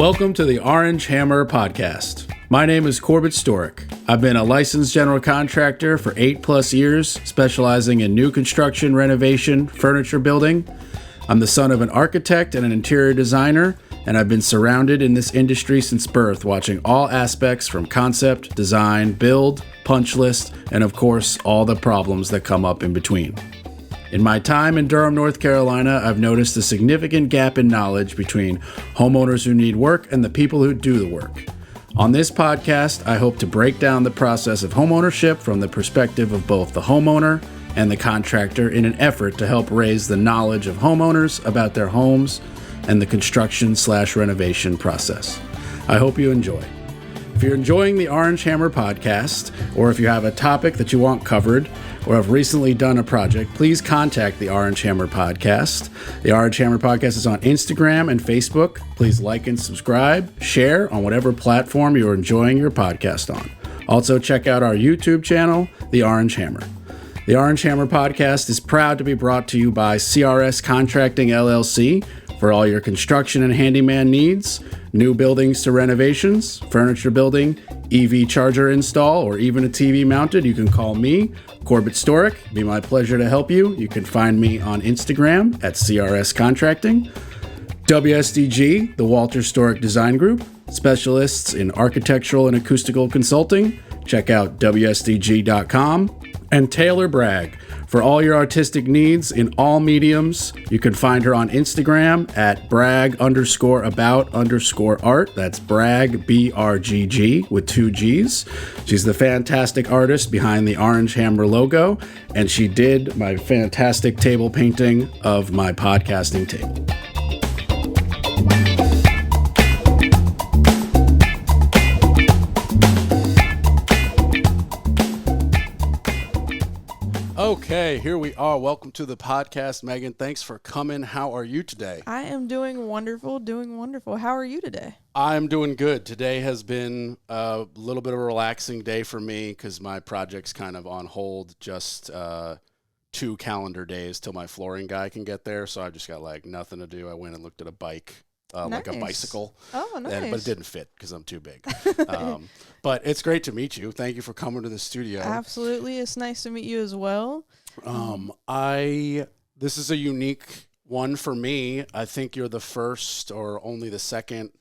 Welcome to the Orange Hammer Podcast. My name is Corbett Storick. I've been a licensed general contractor for 8+ years, specializing in new construction, renovation, furniture building. I'm the son of an architect and an interior designer, and I've been surrounded in this industry since birth, watching all aspects from concept, design, build, punch list, and of course, all the problems that come up in between. In my time in Durham, North Carolina, I've noticed a significant gap in knowledge between homeowners who need work and the people who do the work. On this podcast, I hope to break down the process of homeownership from the perspective of both the homeowner and the contractor in an effort to help raise the knowledge of homeowners about their homes and the construction/renovation process. I hope you enjoy. If you're enjoying the Orange Hammer Podcast, or if you have a topic that you want covered, or have recently done a project, please contact the Orange Hammer Podcast. The Orange Hammer Podcast is on Instagram and Facebook. Please like and subscribe, share on whatever platform you're enjoying your podcast on. Also, check out our YouTube channel, The Orange Hammer. The Orange Hammer Podcast is proud to be brought to you by CRS Contracting LLC for all your construction and handyman needs, new buildings to renovations, furniture building, EV charger install, or even a TV mounted. You can call me, Corbett Storick. It'd be my pleasure to help you. You can find me on Instagram at CRS Contracting. WSDG, the Walter Storick Design Group, specialists in architectural and acoustical consulting. Check out WSDG.com. And Taylor Bragg, for all your artistic needs in all mediums. You can find her on Instagram at brag_about_art. That's brag, BRGG, with 2 G's. She's the fantastic artist behind the Orange Hammer logo, and she did my fantastic table painting of my podcasting table. Okay, here we are. Welcome to the podcast, Meagan. Thanks for coming. How are you today? I am doing wonderful, How are you today? I'm doing good. Today has been a little bit of a relaxing day for me because my project's kind of on hold, just 2 calendar days till my flooring guy can get there. So I just got like nothing to do. I went and looked at a bike. Like a bicycle. Oh, nice. But it didn't fit because I'm too big. But it's great to meet you. Thank you for coming to the studio. Absolutely. It's nice to meet you as well. This is a unique one for me. I think you're the first or only the second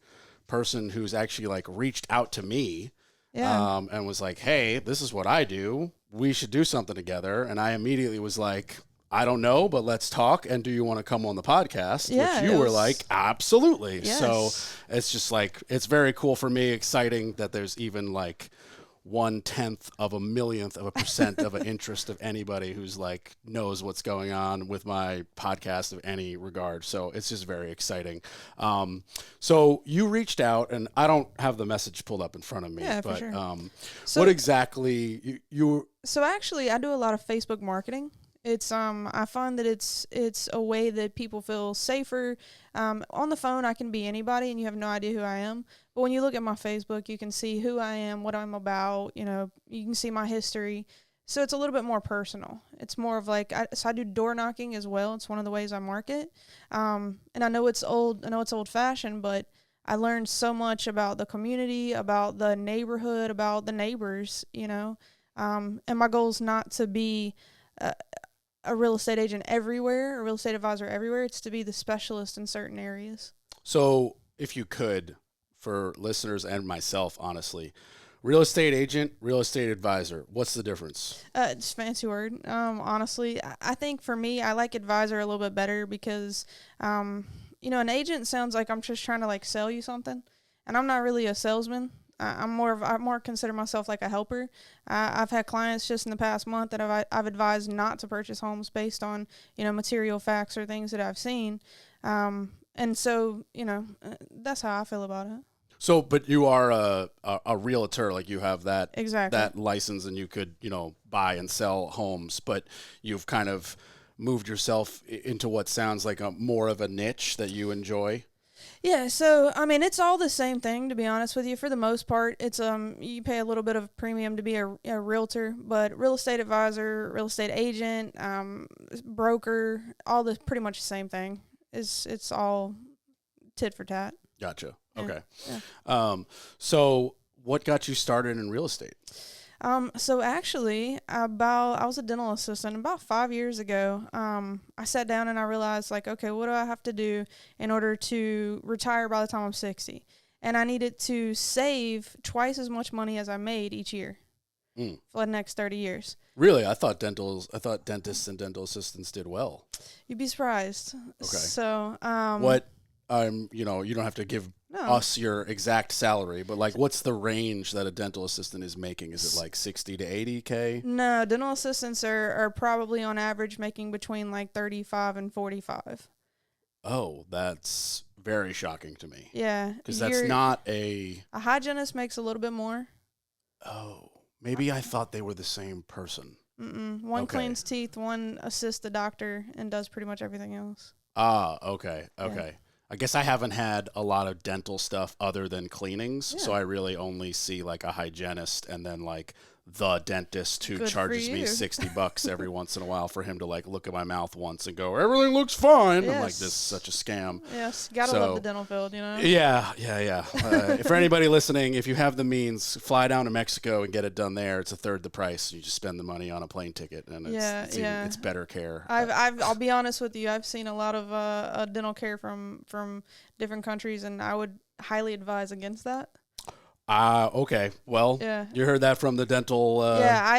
person who's actually like reached out to me and was like, hey, this is what I do. We should do something together. And I immediately was like, I don't know, but let's talk. And do you want to come on the podcast? Yeah, which you were like, absolutely. Yes. So it's just like, it's very cool for me, exciting that there's even like 1/10 of a millionth of a percent of an interest of anybody who's like knows what's going on with my podcast of any regard. So it's just very exciting. So you reached out, and I don't have the message pulled up in front of me, but for sure. What exactly you? So actually, I do a lot of Facebook marketing. It's I find that it's a way that people feel safer. On the phone, I can be anybody, and you have no idea who I am. But when you look at my Facebook, you can see who I am, what I'm about. You know, you can see my history. So it's a little bit more personal. It's more of like I do door knocking as well. It's one of the ways I market. And I know it's old. I know it's old fashioned, but I learned so much about the community, about the neighborhood, about the neighbors. You know, and my goal is not to be a real estate agent everywhere, a real estate advisor everywhere. It's to be the specialist in certain areas. So if you could, for listeners and myself, honestly, real estate agent, real estate advisor, what's the difference? It's a fancy word. Honestly, I think for me, I like advisor a little bit better because, an agent sounds like I'm just trying to like sell you something, and I'm not really a salesman. I more consider myself like a helper. I've had clients just in the past month that I've advised not to purchase homes based on, material facts or things that I've seen. And so, that's how I feel about it. So, but you are a realtor, like you have that exactly that license, and you could, buy and sell homes, but you've kind of moved yourself into what sounds like a more of a niche that you enjoy. Yeah, so I mean it's all the same thing, to be honest with you. For the most part, it's you pay a little bit of premium to be a realtor, but real estate advisor, real estate agent, broker, all the pretty much the same thing. It's all tit for tat. Gotcha. Okay. Yeah. So what got you started in real estate? So actually, I was a dental assistant about 5 years ago. I sat down and I realized, like, okay, what do I have to do in order to retire by the time I'm 60? And I needed to save twice as much money as I made each year for the next 30 years. Really? I thought dentists and dental assistants did well. You'd be surprised. Okay. So, What, you don't have to give us your exact salary, but like, what's the range that a dental assistant is making? Is it like 60 to 80K? No, dental assistants are probably on average making between like 35 and 45. Oh, that's very shocking to me. Yeah. Because that's not a hygienist makes a little bit more. Oh, maybe I thought they were the same person. One cleans teeth, one assists the doctor, and does pretty much everything else. Ah, okay. Yeah. I guess I haven't had a lot of dental stuff other than cleanings, so I really only see like a hygienist and then like the dentist who charges me $60 every once in a while for him to like look at my mouth once and go, everything looks fine. Yes. I'm like, this is such a scam. Yes, gotta love the dental field, you know? Yeah. For anybody listening, if you have the means, fly down to Mexico and get it done there. It's a third the price. You just spend the money on a plane ticket, and it's better care. I'll be honest with you. I've seen a lot of dental care from different countries, and I would highly advise against that. Okay. Well, you heard that from the dental,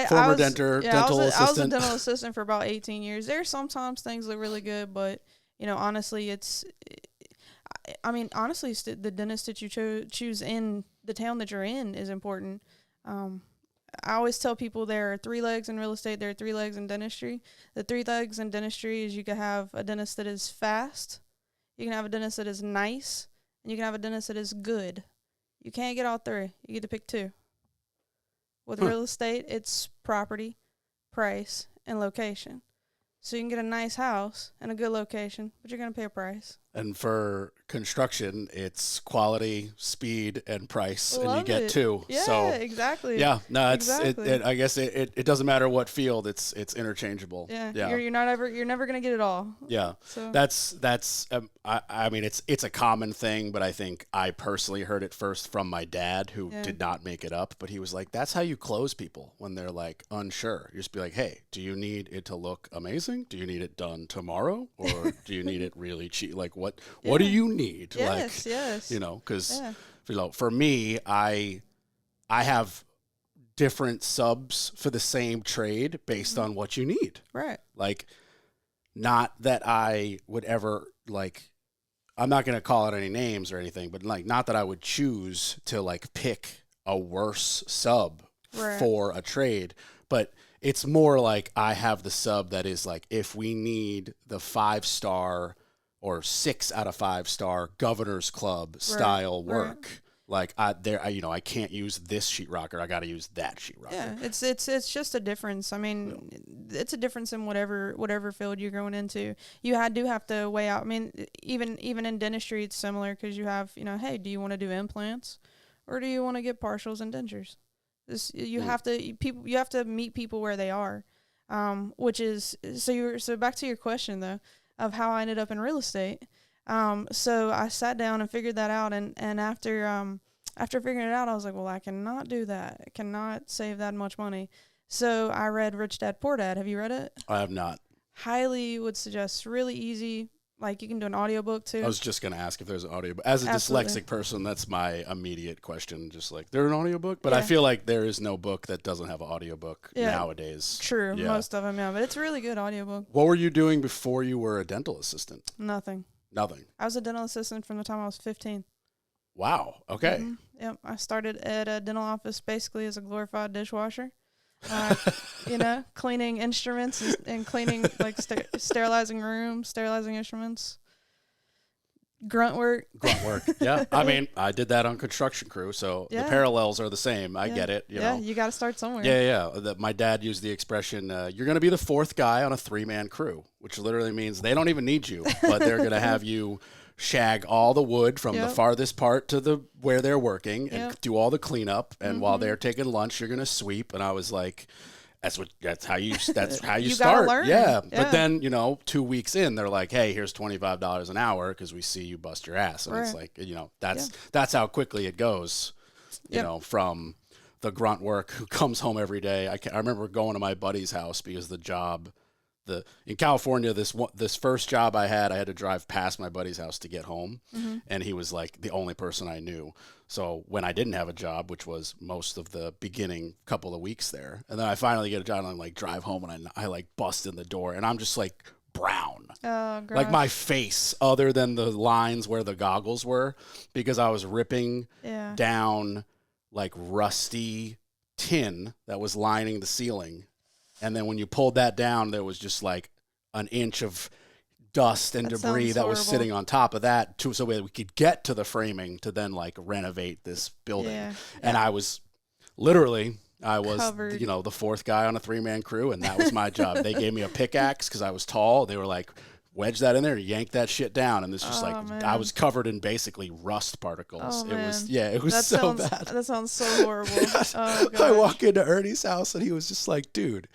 former dental assistant. I was a dental assistant for about 18 years. There's sometimes things look really good, but, honestly, the dentist that you choose in the town that you're in is important. I always tell people there are 3 legs in real estate. There are 3 legs in dentistry. The 3 legs in dentistry is you can have a dentist that is fast, you can have a dentist that is nice, and you can have a dentist that is good. You can't get all 3. You get to pick 2. With real estate, it's property, price, and location. So you can get a nice house and a good location, but you're going to pay a price. And for construction, it's quality, speed, and price, and you get 2. Yeah, so, exactly. Yeah, no, exactly. I guess it doesn't matter what field, it's interchangeable. Yeah. You're never gonna get it all. Yeah, so. that's I mean it's a common thing, but I think I personally heard it first from my dad, who did not make it up, but he was like, that's how you close people when they're like unsure. You just be like, hey, do you need it to look amazing? Do you need it done tomorrow, or do you need it really cheap? Like what do you need? Yes, because for me, I have different subs for the same trade based on what you need. Right. Like, not that I would ever I'm not going to call out any names or anything, but not that I would choose to pick a worse sub for a trade, but it's more like I have the sub that is if we need the 5-star or 6 out of 5-star Governor's Club style work. I can't use this sheetrocker. I got to use that sheetrocker. Yeah, it's just a difference. I mean, it's a difference in whatever field you're going into. You do have to weigh out. I mean, even in dentistry, it's similar because you have, hey, do you want to do implants, or do you want to get partials and dentures? You have to meet people where they are, which is so back to your question though of how I ended up in real estate. So I sat down and figured that out, and after figuring it out, I was like, well, I cannot do that. I cannot save that much money. So I read Rich Dad Poor Dad. Have you read it? I have not. Highly would suggest. Really easy. You can do an audiobook too. I was just going to ask if there's an audiobook. As a dyslexic person, that's my immediate question. Just there an audiobook? But I feel like there is no book that doesn't have an audiobook nowadays. True. Yeah. Most of them, yeah. But it's a really good audiobook. What were you doing before you were a dental assistant? Nothing. I was a dental assistant from the time I was 15. Wow. Okay. Mm-hmm. Yep. I started at a dental office basically as a glorified dishwasher. Cleaning instruments and cleaning, sterilizing rooms, sterilizing instruments. Grunt work. Yeah. I mean, I did that on construction crew, so the parallels are the same. I get it. You know. You got to start somewhere. Yeah. My dad used the expression, you're going to be the 4th guy on a 3-man crew, which literally means they don't even need you, but they're going to have you shag all the wood from the farthest part to where they're working and do all the cleanup. And while they're taking lunch, you're going to sweep. And I was like, That's how you You gotta start. learn. Yeah. Yeah. But then, 2 weeks in, they're like, hey, here's $25 an hour because we see you bust your ass. And it's Right. like, that's how quickly it goes, from the grunt work who comes home every day. I remember going to my buddy's house because in California, this first job I had to drive past my buddy's house to get home. Mm-hmm. And he was like the only person I knew. So when I didn't have a job, which was most of the beginning couple of weeks there, and then I finally get a job and I'm like drive home and I like bust in the door and I'm just like brown. Oh, gosh. Like my face, other than the lines where the goggles were, because I was ripping down like rusty tin that was lining the ceiling. And then when you pulled that down, there was just like an inch of dust and debris that was sitting on top of that so that we could get to the framing to then like renovate this building. Yeah. And I was covered. The fourth guy on a 3-man crew, and that was my job. They gave me a pickaxe because I was tall. They were like, wedge that in there, yank that shit down, and this just man. I was covered in basically rust particles. Oh, it was so bad. That sounds so horrible. Oh, I walk into Ernie's house and he was just like, dude,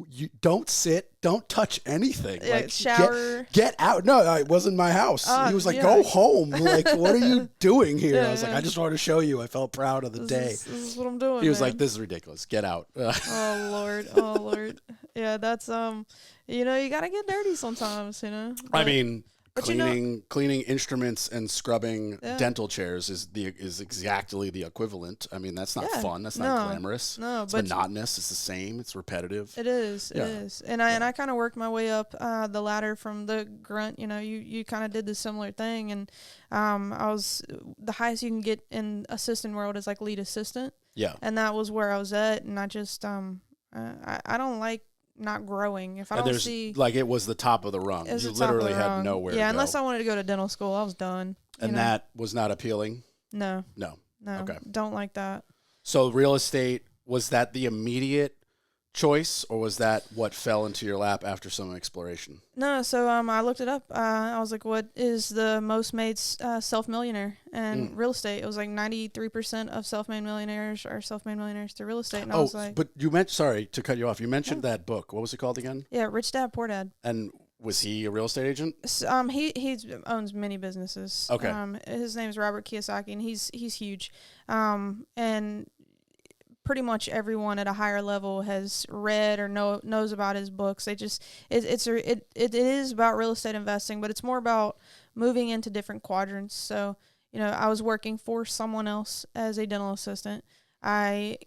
you don't sit, don't touch anything. Yeah, like shower. Get out. No, it wasn't my house. He was like, go home. Like, what are you doing here? I was like, I just wanted to show you. I felt proud of the day. This is what I'm doing. He was like, this is ridiculous. Get out. Oh Lord. Yeah, that's you gotta get dirty sometimes, But, I mean, cleaning instruments and scrubbing dental chairs is exactly the equivalent. I mean, that's not fun. That's not glamorous. No, it's monotonous. It's the same. It's repetitive. It is. It is. And I kind of worked my way up the ladder from the grunt. You kind of did the similar thing, and I was the highest you can get in assistant world is like lead assistant. Yeah. And that was where I was at, and I just I don't like not growing. If I don't see like it was the top of the rung. You literally had nowhere to go. Unless I wanted to go to dental school, I was done. And that was not appealing? No. Okay. Don't like that. So real estate, was that the immediate choice, or was that what fell into your lap after some exploration? No, so I looked it up. I was like, what is the most made self-millionaire? And real estate, it was like 93% of self-made millionaires are self-made millionaires through real estate. And I was like, but you mentioned, sorry to cut you off, you mentioned that book. What was it called again? Yeah, Rich Dad, Poor Dad. And was he a real estate agent? He owns many businesses. Okay. His name is Robert Kiyosaki, and he's huge. And pretty much everyone at a higher level has read or knows about his books. It is about real estate investing, but it's more about moving into different quadrants. So, I was working for someone else as a dental assistant. I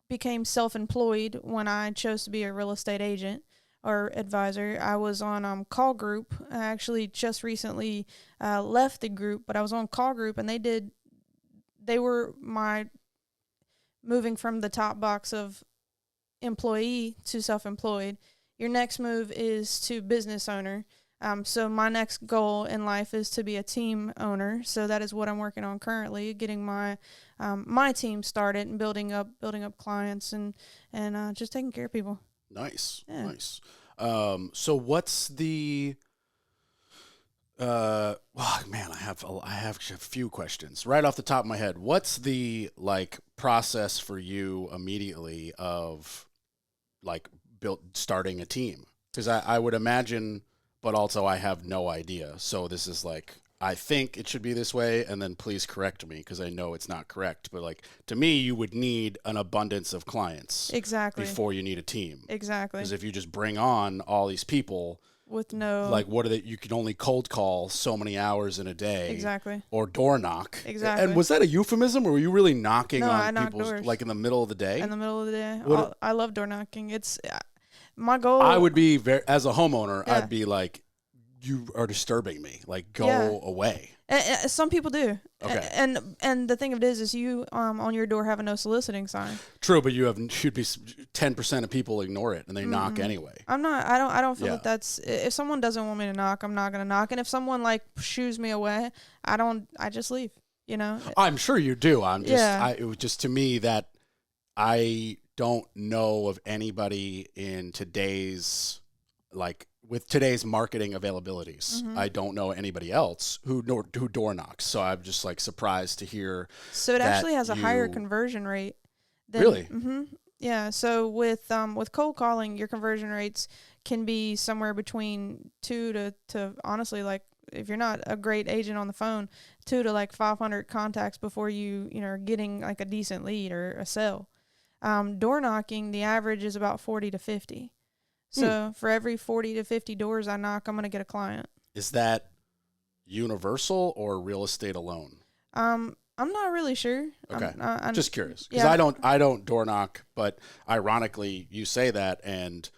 became self-employed when I chose to be a real estate agent or advisor. I was on Call Group. I actually just recently left the group, but I was on Call Group, and they were my moving from the top box of employee to self-employed. Your next move is to business owner. So my next goal in life is to be a team owner. So that is what I'm working on currently, getting my my team started and building up clients and just taking care of people. Nice. Yeah. Nice. So what's the man, I have a few questions right off the top of my head. What's the process for you immediately of starting a team? Because I would imagine, but also I have no idea. So this is I think it should be this way, and then please correct me because I know it's not correct. But to me, you would need an abundance of clients before you need a team. Exactly. Because if you just bring on all these people with no what are they? You can only cold call so many hours in a day. Exactly. Or door knock. Exactly. And was that a euphemism, or were you really knocking on people's doors. In the middle of the day? In the middle of the day. I love door knocking. It's my goal. I would be as a homeowner. Yeah. I'd be like, you are disturbing me. Go away. Some people do. Okay. And the thing of it is you on your door have a no soliciting sign. True, but should be 10% of people ignore it and they knock anyway. I don't feel that that's, if someone doesn't want me to knock, I'm not gonna knock. And if someone shoos me away, I just leave. I'm sure you do. It was just to me that I don't know of anybody in today's with today's marketing availabilities. I don't know anybody else who door knocks. So I'm just surprised to hear. So it actually has a higher conversion rate. Really? Mm-hmm. Yeah. So with cold calling, your conversion rates can be somewhere between 2 to honestly, like, if you're not a great agent on the phone, 2 to like 500 contacts before are getting like a decent lead or a sale. Door knocking, the average is about 40 to 50. So for every 40 to 50 doors I knock, I'm going to get a client. Is that universal or real estate alone? I'm not really sure. Okay. I'm just curious. Because yeah. I don't door knock, but ironically you say that, and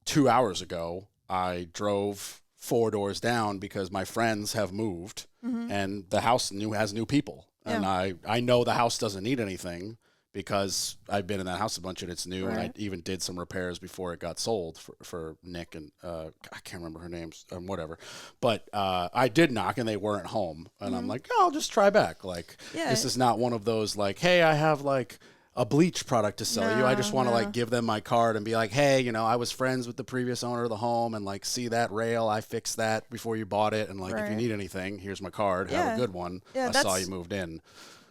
2 hours ago I drove 4 doors down because my friends have moved and the house has new people. And I know the house doesn't need anything because I've been in that house a bunch and it's new. Right. And I even did some repairs before it got sold for Nick and I can't remember her names, whatever. But I did knock and they weren't home. And I'm like, oh, I'll just try back. Like, this is not one of those like, hey, I have like a bleach product to sell you. I just want to like give them my card and be like, hey, I was friends with the previous owner of the home and like, see that rail, I fixed that before you bought it. And like, if you need anything, here's my card. Have a good one. I saw you moved in.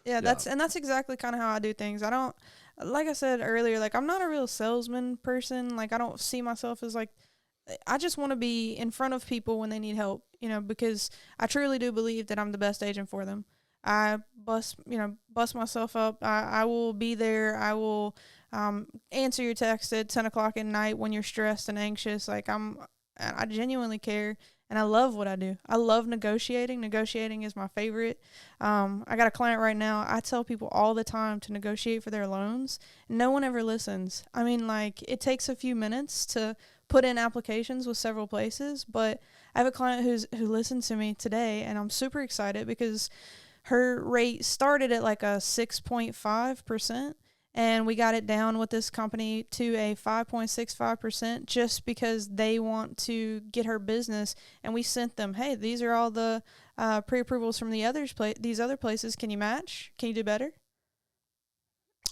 Yeah, that's exactly kind of how I do things. I don't, like I said earlier, like, I'm not a real salesman person. Like, I don't see myself as like, I just want to be in front of people when they need help, because I truly do believe that I'm the best agent for them. I bust myself up. I will be there. I will answer your text at 10 o'clock at night when you're stressed and anxious. Like, I genuinely care, and I love what I do. I love negotiating. Negotiating is my favorite. I got a client right now. I tell people all the time to negotiate for their loans. No one ever listens. I mean, like, it takes a few minutes to put in applications with several places, but I have a client who listened to me today, and I'm super excited because her rate started at like a 6.5%, and we got it down with this company to a 5.65% just because they want to get her business. And we sent them, hey, these are all the pre-approvals from these other places. Can you match? Can you do better?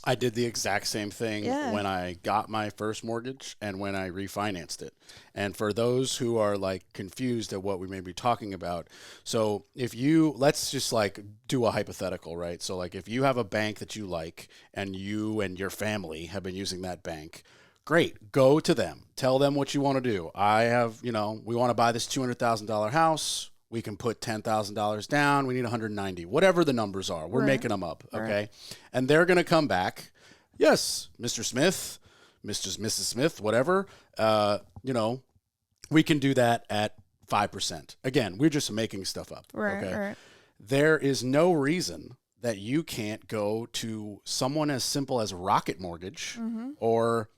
I did the exact same thing when I got my first mortgage and when I refinanced it. And for those who are like confused at what we may be talking about, so let's just like do a hypothetical, right? So like if you have a bank that you like and you and your family have been using that bank, great, go to them. Tell them what you want to do. We want to buy this $200,000 house. We can put $10,000 down. We need 190, whatever the numbers are. We're making them up, okay? Right. And they're going to come back. Yes, Mr. Smith, Mrs. Smith, whatever. We can do that at 5%. Again, we're just making stuff up, okay? Right. There is no reason that you can't go to someone as simple as Rocket Mortgage or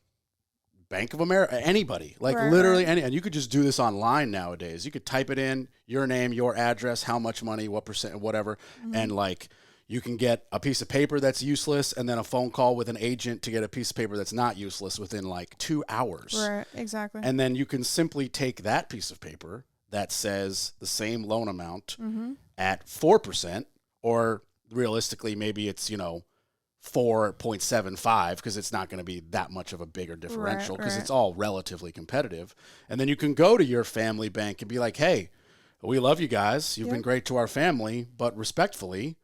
Bank of America, anybody, like literally any, and you could just do this online nowadays. You could type it in, your name, your address, how much money, what percent, whatever. And like, you can get a piece of paper that's useless and then a phone call with an agent to get a piece of paper that's not useless within like 2 hours. Right, exactly. And then you can simply take that piece of paper that says the same loan amount at 4%, or realistically, maybe it's, 4.75, because it's not going to be that much of a bigger differential because it's all relatively competitive. And then you can go to your family bank and be like, hey, we love you guys. You've been great to our family, but respectfully,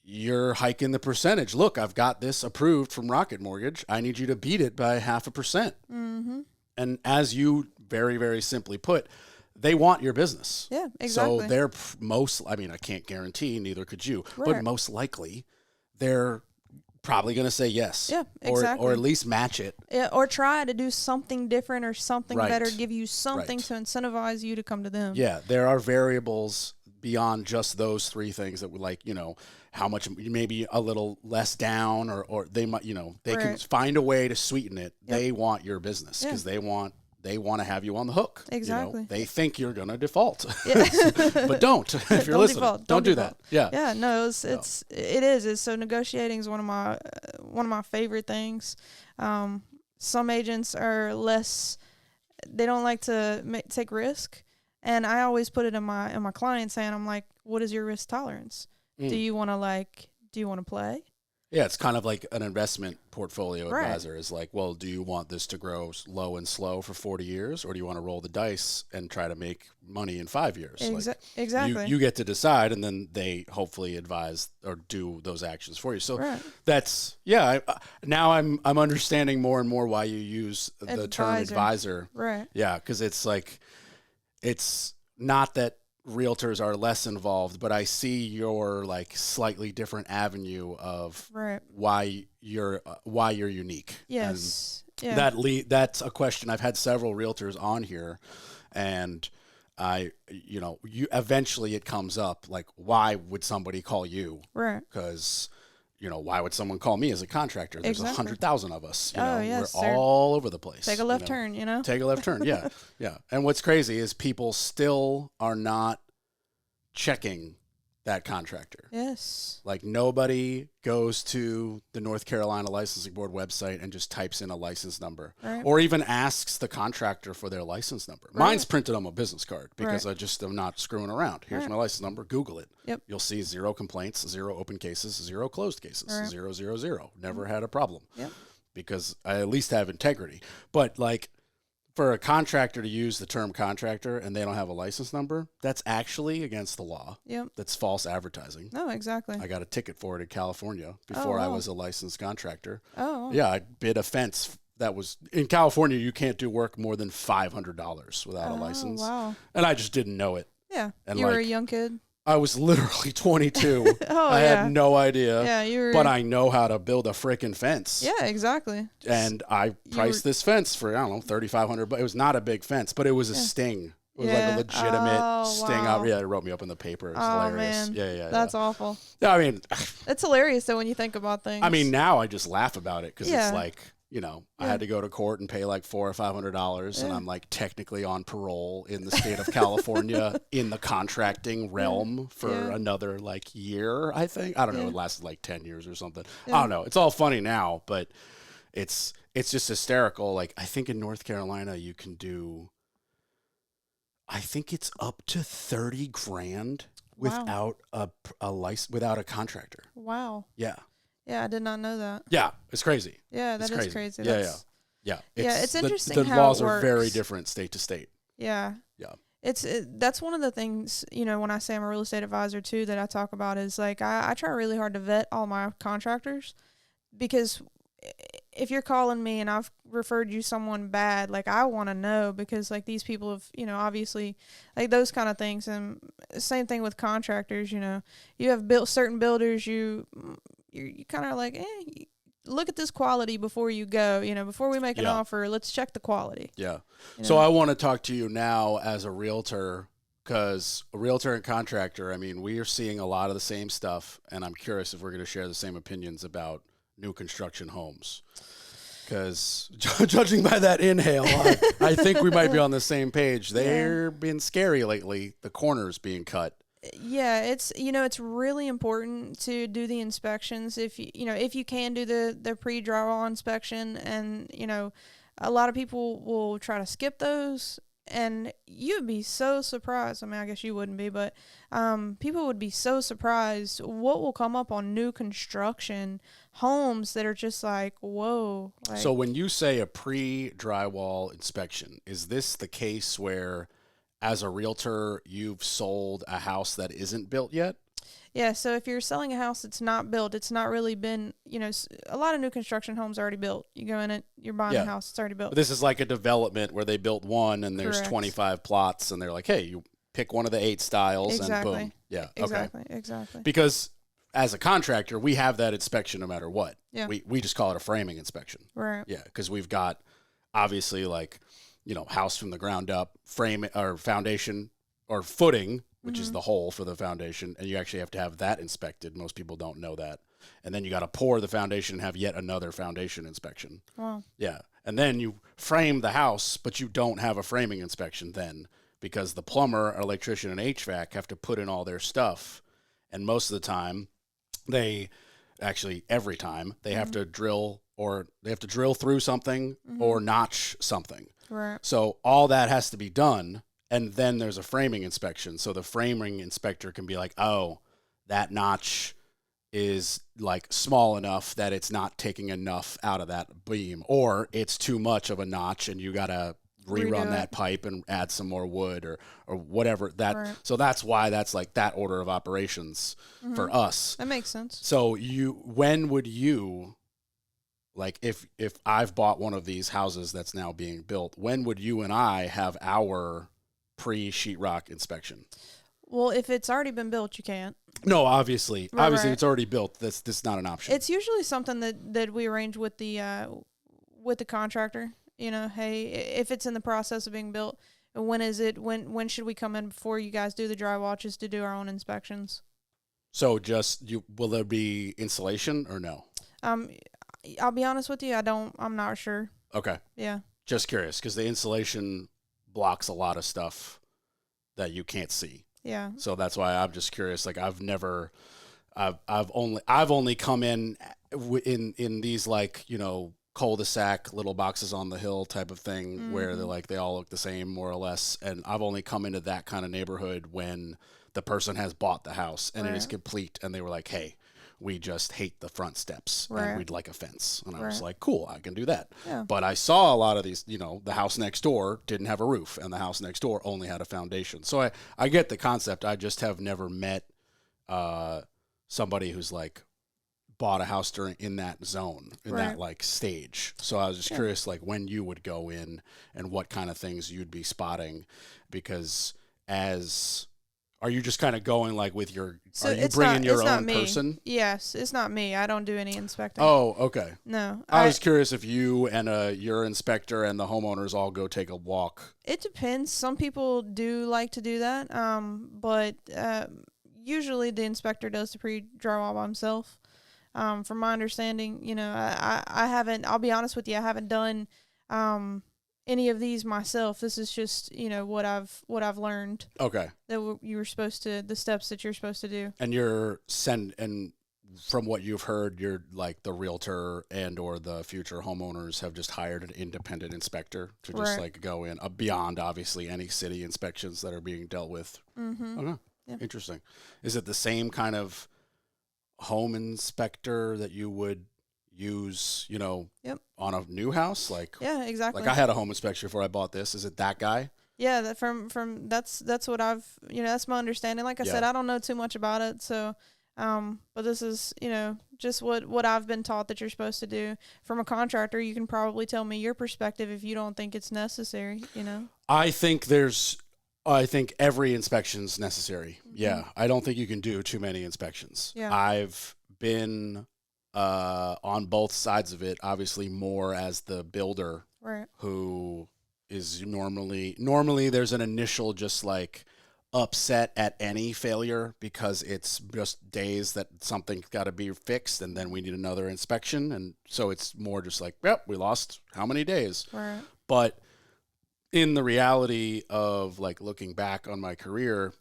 you're hiking the percentage. Look, I've got this approved from Rocket Mortgage. I need you to beat it by 0.5%. And as you very, very simply put, they want your business. Yeah, exactly. So they're I can't guarantee, neither could you, but most likely they're probably going to say yes. Yeah, exactly. Or at least match it. Yeah, or try to do something different or something better, give you something to incentivize you to come to them. Yeah, there are variables beyond just those three things that would, like, how much, maybe a little less down, or they might, they can find a way to sweeten it. Yep. They want your business because they want to have you on the hook. Exactly. They think you're going to default. But don't. If you're listening, default. Don't do that. Yeah. Yeah, no, it is. So negotiating is one of my favorite things. Some agents are less, they don't like to take risk. And I always put it in my client's hand. I'm like, what is your risk tolerance? Do you want to play? Yeah, it's kind of like an investment portfolio Right. advisor is like, well, do you want this to grow low and slow for 40 years, or do you want to roll the dice and try to make money in 5 years? Exactly. You get to decide, and then they hopefully advise or do those actions for you. So Right. that's now I'm understanding more and more why you use the term advisor. Right. Yeah, because it's like it's not that realtors are less involved, but I see your like slightly different avenue of why you're unique. Yes. And that's a question. I've had several realtors on here, and you eventually it comes up like, why would somebody call you? Right. Because why would someone call me as a contractor? There's 100,000 of us. We're sir. all over the place. Take a left turn, Take a left turn, yeah. Yeah. And what's crazy is people still are not checking that contractor. Yes. Like nobody goes to the North Carolina Licensing Board website and just types in a license number or even asks the contractor for their license number. Right. Mine's printed on my business card because I just am not screwing around. Here's my license number. Google it. Yep. You'll see 0 complaints, 0 open cases, 0 closed cases, 0, 0, 0. Never had a problem. Yep. Because I at least have integrity. But like, for a contractor to use the term contractor and they don't have a license number, that's actually against the law. Yep. That's false advertising. No, exactly. I got a ticket for it in California before I was a licensed contractor. Oh. Wow. Yeah, I bid a fence that was in California. You can't do work more than $500 without a license. Wow. And I just didn't know it. Yeah. And you were a young kid. I was literally 22. I had no idea. Yeah, you were. But I know how to build a freaking fence. Yeah, exactly. And I priced this fence for, I don't know, $3,500. But it was not a big fence, but it was a sting. It was like a legitimate sting. Wow. Yeah, it wrote me up in the paper. It's hilarious. Man. Yeah. That's awful. Yeah, I mean, it's hilarious though when you think about things. I mean, now I just laugh about it because it's like, I had to go to court and pay like $400 or $500, and I'm like technically on parole in the state of California in the contracting realm for another like year. I think I don't know. It lasted like 10 years or something. I don't know. It's all funny now, but it's just hysterical. Like I think in North Carolina you can do. I think it's up to $30,000 without a license, without a contractor. Wow. Yeah. Yeah, I did not know that. Yeah, it's crazy. Yeah, that is crazy. Yeah. It's interesting the how laws it works. are very different state to state. Yeah. Yeah. That's one of the things, when I say I'm a real estate advisor too, that I talk about is like, I try really hard to vet all my contractors, because if you're calling me and I've referred you someone bad, like I want to know, because like these people have, obviously like those kind of things. And same thing with contractors, you have built certain builders, you kind of like, look at this quality before you go, before we make an offer, let's check the quality. Yeah. So I want to talk to you now as a realtor, because a realtor and contractor, I mean, we are seeing a lot of the same stuff, and I'm curious if we're going to share the same opinions about new construction homes. Because judging by that inhale, I think we might be on the same page. They're being scary lately, the corners being cut. Yeah, it's it's really important to do the inspections if you can do the pre-drywall inspection, and a lot of people will try to skip those, and you'd be so surprised. I mean, I guess you wouldn't be, but people would be so surprised what will come up on new construction homes that are just like, whoa. Like, so when you say a pre-drywall inspection, is this the case where, as a realtor, you've sold a house that isn't built yet? Yeah, so if you're selling a house that's not built, it's not really been, a lot of new construction homes are already built. You go in it, you're buying a house, it's already built. But this is like a development where they built one and there's 25 plots, and they're like, hey, you pick one of the 8 styles and boom. Yeah, Exactly. Because as a contractor, we have that inspection no matter what. Yeah. We just call it a framing inspection. Right. Yeah, because we've got, obviously, like, house from the ground up, frame or foundation or footing, which is the hole for the foundation. And you actually have to have that inspected. Most people don't know that. And then you got to pour the foundation and have yet another foundation inspection. Wow. Yeah. And then you frame the house, but you don't have a framing inspection then, because the plumber, electrician, and HVAC have to put in all their stuff. And most of the time, every time, they have to drill through something or notch something. Right. So all that has to be done, and then there's a framing inspection. So the framing inspector can be like, oh, that notch is like small enough that it's not taking enough out of that beam, or it's too much of a notch and you got to rerun that pipe and add some more wood or whatever that. Right. So that's why that's like that order of operations for us. That makes sense. So when would you, like if I've bought one of these houses that's now being built, when would you and I have our pre-sheetrock inspection? Well, if it's already been built, you can't. No, obviously, Right. it's already built. This is not an option. It's usually something that we arrange with the contractor. You know, hey, if it's in the process of being built, when is it? When should we come in before you guys do the dry watches to do our own inspections? So will there be insulation or no? I'll be honest with you, I'm not sure. Okay. Yeah. Just curious because the insulation blocks a lot of stuff that you can't see. Yeah. So that's why I'm just curious. Like I've only come in these like, you know, cul-de-sac little boxes on the hill type of thing where they all look the same more or less. And I've only come into that kind of neighborhood when the person has bought the house and it is complete. And they were like, hey, we just hate the front steps and we'd like a fence. And I was like, cool, I can do that. Yeah. But I saw a lot of these, you know, the house next door didn't have a roof and the house next door only had a foundation. So I get the concept. I just have never met somebody who's like bought a house in that zone, in that like stage. So I was just curious, like when you would go in and what kind of things you'd be spotting, because are you just kind of going like with are you bringing your own person? Yes, it's not me. I don't do any inspecting. Oh, okay. No. I was curious if you and your inspector and the homeowners all go take a walk. It depends. Some people do like to do that, but usually the inspector does the pre-drywall by himself. From my understanding, you know, I haven't, I'll be honest with you, I haven't done any of these myself. This is just, you know, what I've learned. Okay. That you were supposed to, the steps that you're supposed to do. And and from what you've heard, you're like the realtor and or the future homeowners have just hired an independent inspector to just like go in beyond obviously any city inspections that are being dealt with. Mm-hmm. Okay. Yeah. Interesting. Is it the same kind of home inspector that you would use, you know, on a new house? Like, yeah, exactly. Like I had a home inspector before I bought this. Is it that guy? Yeah, that's what I've, you know, that's my understanding. Like I said, I don't know too much about it. So, but this is, you know, just what I've been taught that you're supposed to do. From a contractor, you can probably tell me your perspective if you don't think it's necessary, you know? I think every inspection's necessary. Mm-hmm. Yeah. I don't think you can do too many inspections. Yeah. I've been on both sides of it, obviously more as the builder who is normally there's an initial just like upset at any failure because it's just days that something's got to be fixed and then we need another inspection. And so it's more just like, yep, we lost how many days. Right. But in the reality of like looking back on my career,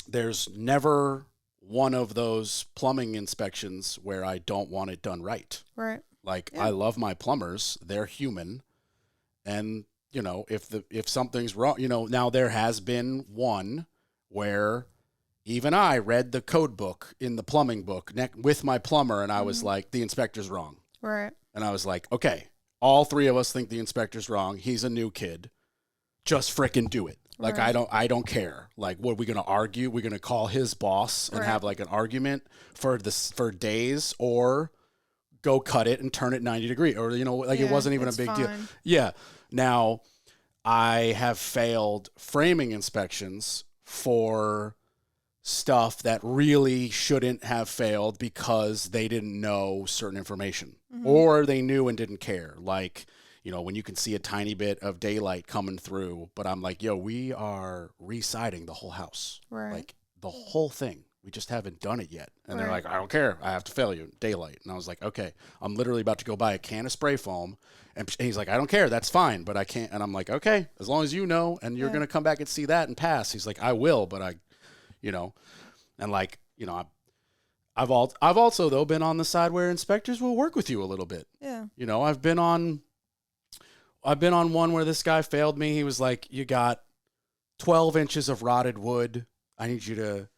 there's never one of those plumbing inspections where I don't want it done right. Right. Like I love my plumbers, they're human. And you know, if something's wrong, you know, now there has been one where even I read the code book in the plumbing book with my plumber and I was like, the inspector's wrong. Right. And I was like, okay, all three of us think the inspector's wrong. He's a new kid. Just frickin' do it. Like, I don't care. Like, what are we going to argue? We're going to call his boss and have like an argument for days, or go cut it and turn it 90 degrees, or, you know, like it wasn't even a big deal. Yeah. Now I have failed framing inspections for stuff that really shouldn't have failed because they didn't know certain information or they knew and didn't care. Like, you know, when you can see a tiny bit of daylight coming through, but I'm like, yo, we are re-siding the whole house. Right. Like the whole thing. We just haven't done it yet. And they're like, I don't care. I have to fail you. Daylight. And I was like, okay, I'm literally about to go buy a can of spray foam. And he's like, I don't care. That's fine. But I can't. And I'm like, okay, as long as you know, and you're going to come back and see that and pass. He's like, I will, but you know, and like, you know, I've also though been on the side where inspectors will work with you a little bit. Yeah. You know, I've been on one where this guy failed me. He was like, you got 12 inches of rotted wood. I need you to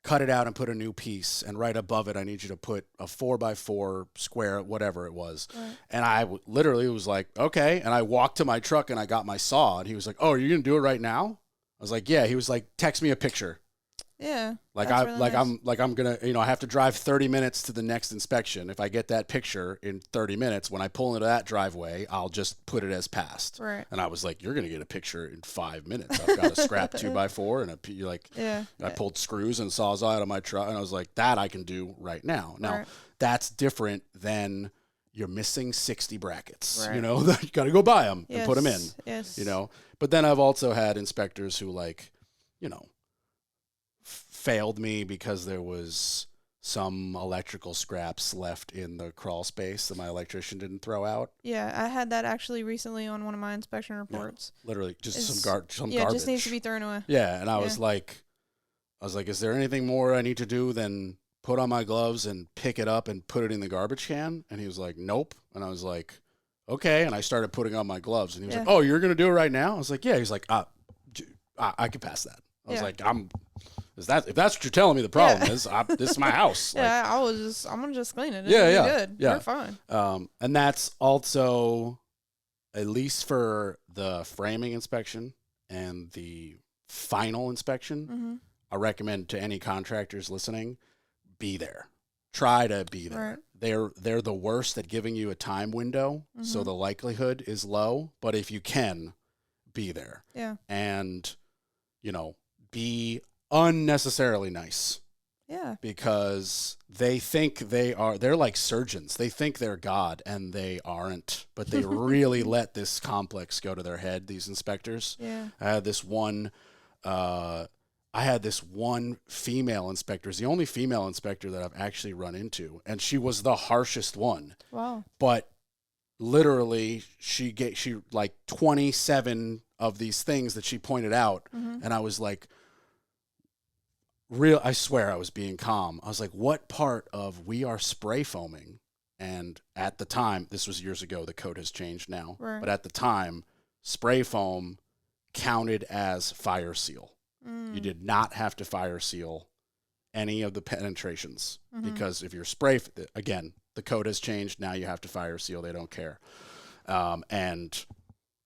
cut it out and put a new piece. And right above it, I need you to put a 4x4 square, whatever it was. Right. And I literally was like, okay. And I walked to my truck and I got my saw. And he was like, oh, are you going to do it right now? I was like, yeah. He was like, text me a picture. Yeah. Like really nice. I'm gonna, I have to drive 30 minutes to the next inspection. If I get that picture in 30 minutes, when I pull into that driveway, I'll just put it as passed. Right. And I was like, you're gonna get a picture in 5 minutes. I've got a scrap 2x4 and I pulled screws and sawzall out of my truck, and I was like, that I can do right now. Now that's different than you're missing 60 brackets. Right. You got to go buy them and put them in. Yes. But then I've also had inspectors who failed me because there was some electrical scraps left in the crawl space that my electrician didn't throw out. Yeah, I had that actually recently on one of my inspection reports. Yeah, literally, just some garbage. Yeah, it just needs to be thrown away. Yeah, and I was like, is there anything more I need to do than put on my gloves and pick it up and put it in the garbage can? And he was like, nope. And I was like, okay. And I started putting on my gloves, and he was like, oh, you're going to do it right now? I was like, yeah. He's like, I can pass that. I was like, if that's what you're telling me the problem is, this is my house. I'm going to just clean it. Good. Yeah. You're fine. And that's also, at least for the framing inspection and the final inspection, I recommend to any contractors listening, be there. Try to be there. Right. They're the worst at giving you a time window, so the likelihood is low. But if you can, be there. Yeah. And, be unnecessarily nice. Yeah. Because they think they're like surgeons. They think they're God, and they aren't. But they really let this complex go to their head, these inspectors. Yeah. I had this one female inspector. It's the only female inspector that I've actually run into, and she was the harshest one. Wow. But literally, she like 27 of these things that she pointed out, and I was like, I swear I was being calm. I was like, what part of we are spray foaming? And at the time, this was years ago, the code has changed now, but at the time, spray foam counted as fire seal. You did not have to fire seal any of the penetrations, because if you're again, the code has changed. Now you have to fire seal. They don't care. And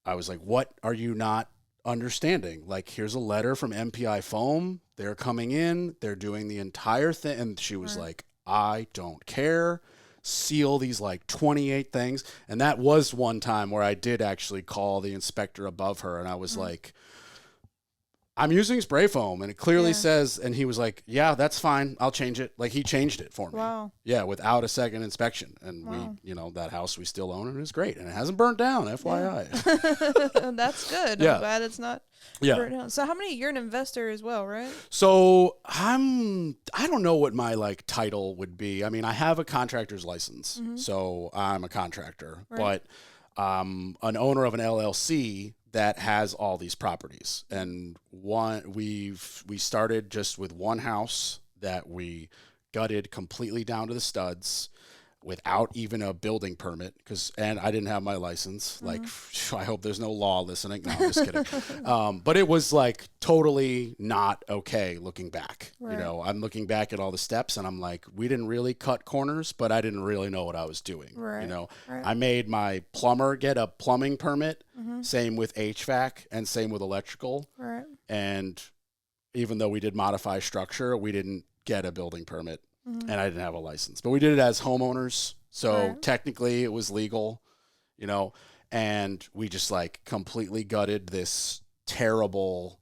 I was like, what are you not understanding? Like, here's a letter from MPI Foam. They're coming in. They're doing the entire thing. And she was like, I don't care. Seal these like 28 things. And that was one time where I did actually call the inspector above her. And I was like, I'm using spray foam, and it clearly says, and he was like, yeah, that's fine. I'll change it. Like, he changed it for me. Wow. Yeah, without a second inspection. And we, that house we still own, and it's great. And it hasn't burnt down, FYI. Yeah. That's good. I'm glad it's not burnt down. So you're an investor as well, right? So I don't know what my title would be. I mean, I have a contractor's license, so I'm a contractor, but I'm an owner of an LLC that has all these properties. And we started just with one house that we gutted completely down to the studs without even a building permit, and I didn't have my license. Like, I hope there's no law listening. No, I'm just kidding. But it was totally not okay looking back. Right. I'm looking back at all the steps, and I'm like, we didn't really cut corners, but I didn't really know what I was doing. Right. I made my plumber get a plumbing permit. Same with HVAC and same with electrical. Right. And even though we did modify structure, we didn't get a building permit. And I didn't have a license, but we did it as homeowners. So technically it was legal, and we just completely gutted this terrible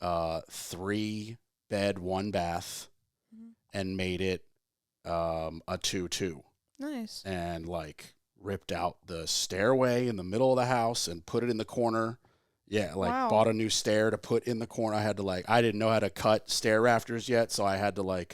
3-bed, 1-bath and made it a 2-2. Nice. And ripped out the stairway in the middle of the house and put it in the corner. Yeah, bought a new stair to put in the corner. I had to I didn't know how to cut stair rafters yet, so I had to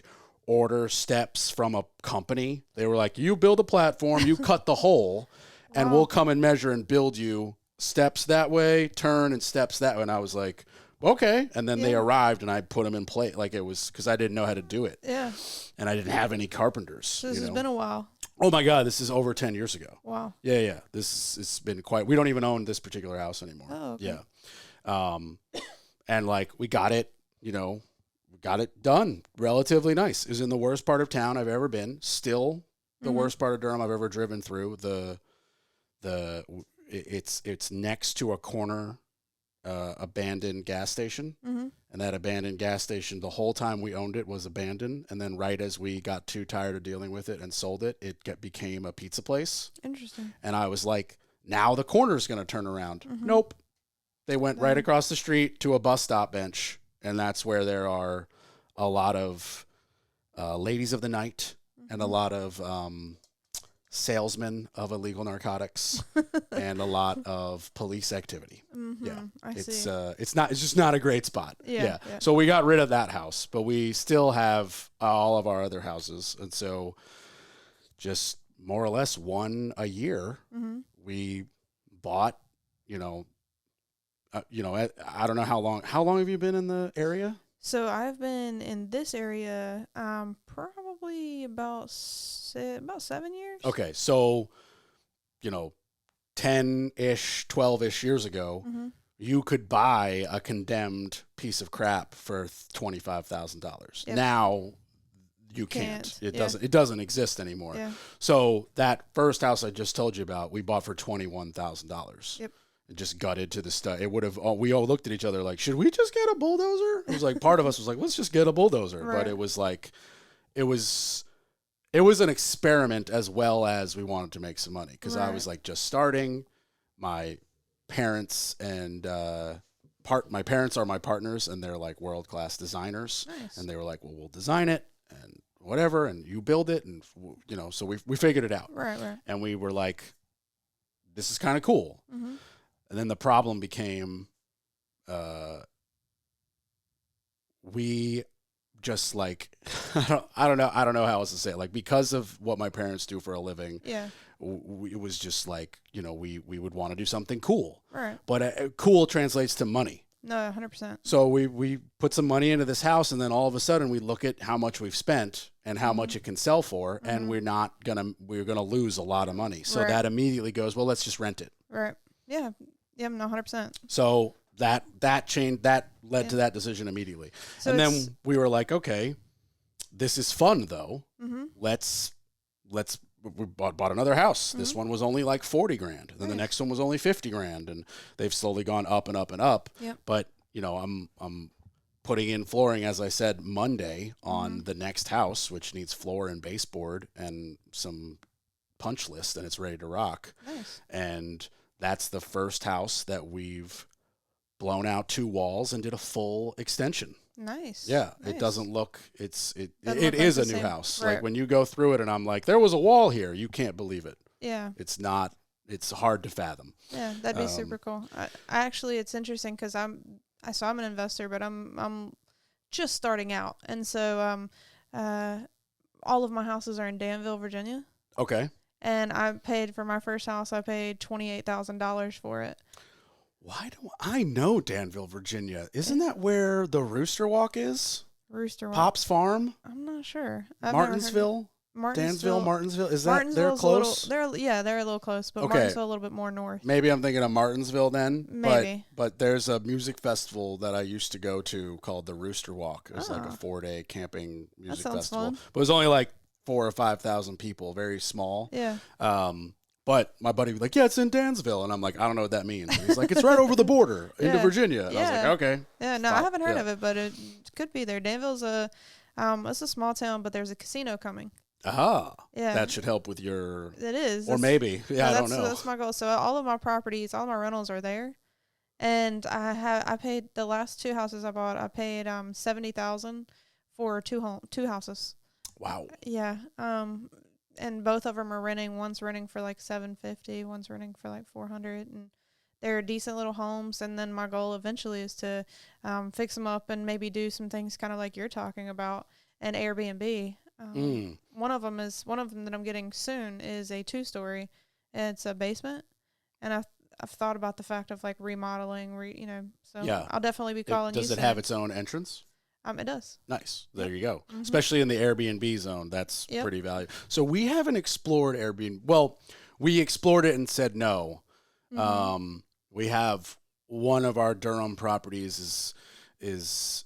order steps from a company. They were like, you build a platform, you cut the hole, and we'll come and measure and build you steps that way, turn and steps that way. And I was like, okay. And then they arrived, and I put them in place. It was because I didn't know how to do it. Yeah. And I didn't have any carpenters. So this has been a while. Oh my God, this is over 10 years ago. Wow. Yeah. It's been we don't even own this particular house anymore. Oh, okay. Yeah. And we got it, we got it done relatively nice. It was in the worst part of town I've ever been. Still the worst part of Durham I've ever driven through. It's next to a corner abandoned gas station, and that abandoned gas station, the whole time we owned it, was abandoned. And then right as we got too tired of dealing with it and sold it, became a pizza place. Interesting. And I was like, now the corner's going to turn around. Nope. They went right across the street to a bus stop bench, and that's where there are a lot of ladies of the night and a lot of salesmen of illegal narcotics and a lot of police activity. Yeah, it's just not a great spot. Yeah. So we got rid of that house, but we still have all of our other houses, and so just more or less one a year. We bought, I don't know how long. How long have you been in the area? So I've been in this area probably about 7 years. Okay, so 10-ish, 12-ish years ago, you could buy a condemned piece of crap for $25,000. Yep. Now you can't. It doesn't exist anymore. Yeah. So that first house I just told you about, we bought for $21,000. Yep. It just gutted to the stuff. It would have. We all looked at each other like, should we just get a bulldozer? It was like part of us was like, let's just get a bulldozer. Right. But it was like, it was an experiment as well as we wanted to make some money, because I was like just starting. My parents and my parents are my partners, and they're like world-class designers. Nice. And they were like, well, we'll design it and whatever, and you build it, and so we figured it out. Right. And we were like, this is kind of cool. And then the problem became, we just like, I don't know how else to say it. Like, because of what my parents do for a living, it was just like, we would want to do something cool. Right. But cool translates to money. No, 100%. So we put some money into this house, and then all of a sudden we look at how much we've spent and how much it can sell for, and we're gonna lose a lot of money. So that immediately goes, well, let's just rent it. Right. Yeah. Yeah. No, 100%. So that led to that decision immediately. So and then we were like, okay, this is fun though. Let's we bought another house. This one was only like $40,000. Then the next one was only $50,000, and they've slowly gone up and up and up. Yep. But I'm putting in flooring, as I said, Monday on the next house, which needs floor and baseboard and some punch list, and it's ready to rock. Nice. And that's the first house that we've blown out 2 walls and did a full extension. Nice. Yeah. Nice. It doesn't look, it is a new house. Right. Like when you go through it and I'm like, there was a wall here. You can't believe it. Yeah. It's hard to fathom. Yeah. That'd be super cool. I actually, it's interesting because I'm an investor, but I'm just starting out. And so, all of my houses are in Danville, Virginia. Okay. And for my first house, I paid $28,000 for it. Why do I know Danville, Virginia? Isn't that where the Rooster Walk is? Rooster Walk. Pop's Farm? I'm not sure. Martinsville? Dansville, Martinsville? Is that they're close? They're a little close, but Martinsville a little bit more north. Maybe I'm thinking of Martinsville then. Maybe. But there's a music festival that I used to go to called the Rooster Walk. It was like a 4-day camping music festival. Fun. But it was only like 4,000 or 5,000 people, very small. Yeah. But my buddy was like, yeah, it's in Dansville. And I'm like, I don't know what that means. And he's like, it's right over the border into Virginia. And I was like, okay. Yeah, no, I haven't heard of it, but it could be there. Danville's it's a small town, but there's a casino coming. Aha. Yeah. That should help with your... It is. Or maybe. Yeah, I don't know. That's my goal. So all of my properties, all my rentals are there. And I paid the last 2 houses I bought, I paid $70,000 for 2 houses. Wow. Yeah. And both of them are renting. One's renting for like $750, one's renting for like $400, and they're decent little homes. And then my goal eventually is to fix them up and maybe do some things kind of like you're talking about, and Airbnb. One of them that I'm getting soon is a 2-story. It's a basement, and I've thought about the fact of like remodeling. So yeah. I'll definitely be calling you. Does it have its own entrance? It does. Nice. There you go. Mm-hmm. Especially in the Airbnb zone. That's pretty valuable. So we haven't explored Airbnb. Well, we explored it and said no. Mm-hmm. We have one of our Durham properties is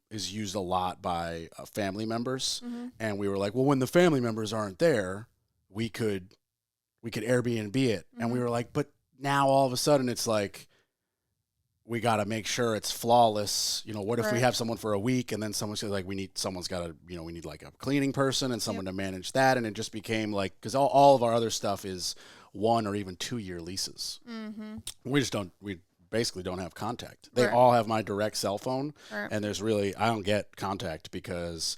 used a lot by family members, and we were like, well, when the family members aren't there, we could Airbnb it, and we were like, but now all of a sudden it's like we got to make sure it's flawless. You know, what if we have someone for a week and then someone's like, someone's got to, you know, we need like a cleaning person and someone to manage that, and it just became like, because all of our other stuff is 1 or even 2 year leases. We basically don't have contact. They all have my direct cell phone, and I don't get contact because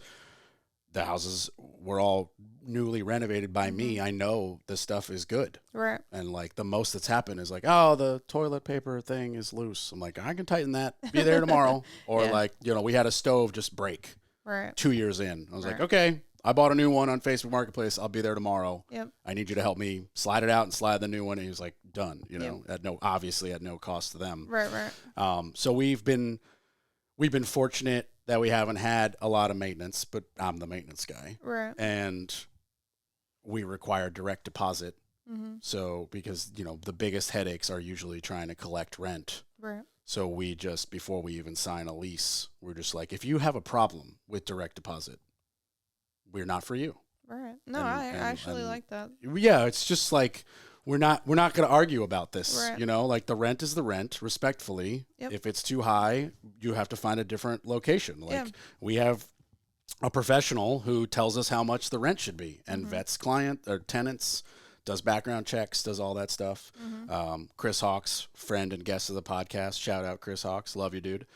the houses were all newly renovated by me. I know the stuff is good. Right. And like the most that's happened is like, oh, the toilet paper thing is loose. I'm like, I can tighten that. Be there tomorrow. Or like, you know, we had a stove just break 2 years in. I was like, okay, I bought a new one on Facebook Marketplace. I'll be there tomorrow. Yep. I need you to help me slide it out and slide the new one. And he was like, done, you know, obviously at no cost to them. Right. So we've been fortunate that we haven't had a lot of maintenance, but I'm the maintenance guy. Right. And we require direct deposit. So because, you know, the biggest headaches are usually trying to collect rent. Right. So we just, before we even sign a lease, we're just like, if you have a problem with direct deposit, we're not for you. Right. No, I actually like that. Yeah, it's just like we're not going to argue about this. Right. You know, like the rent is the rent, respectfully. Yep. If it's too high, you have to find a different location. Like we have a professional who tells us how much the rent should be and vets tenants, does background checks, does all that stuff. Chris Hawks, friend and guest of the podcast. Shout out Chris Hawks. Love you, dude.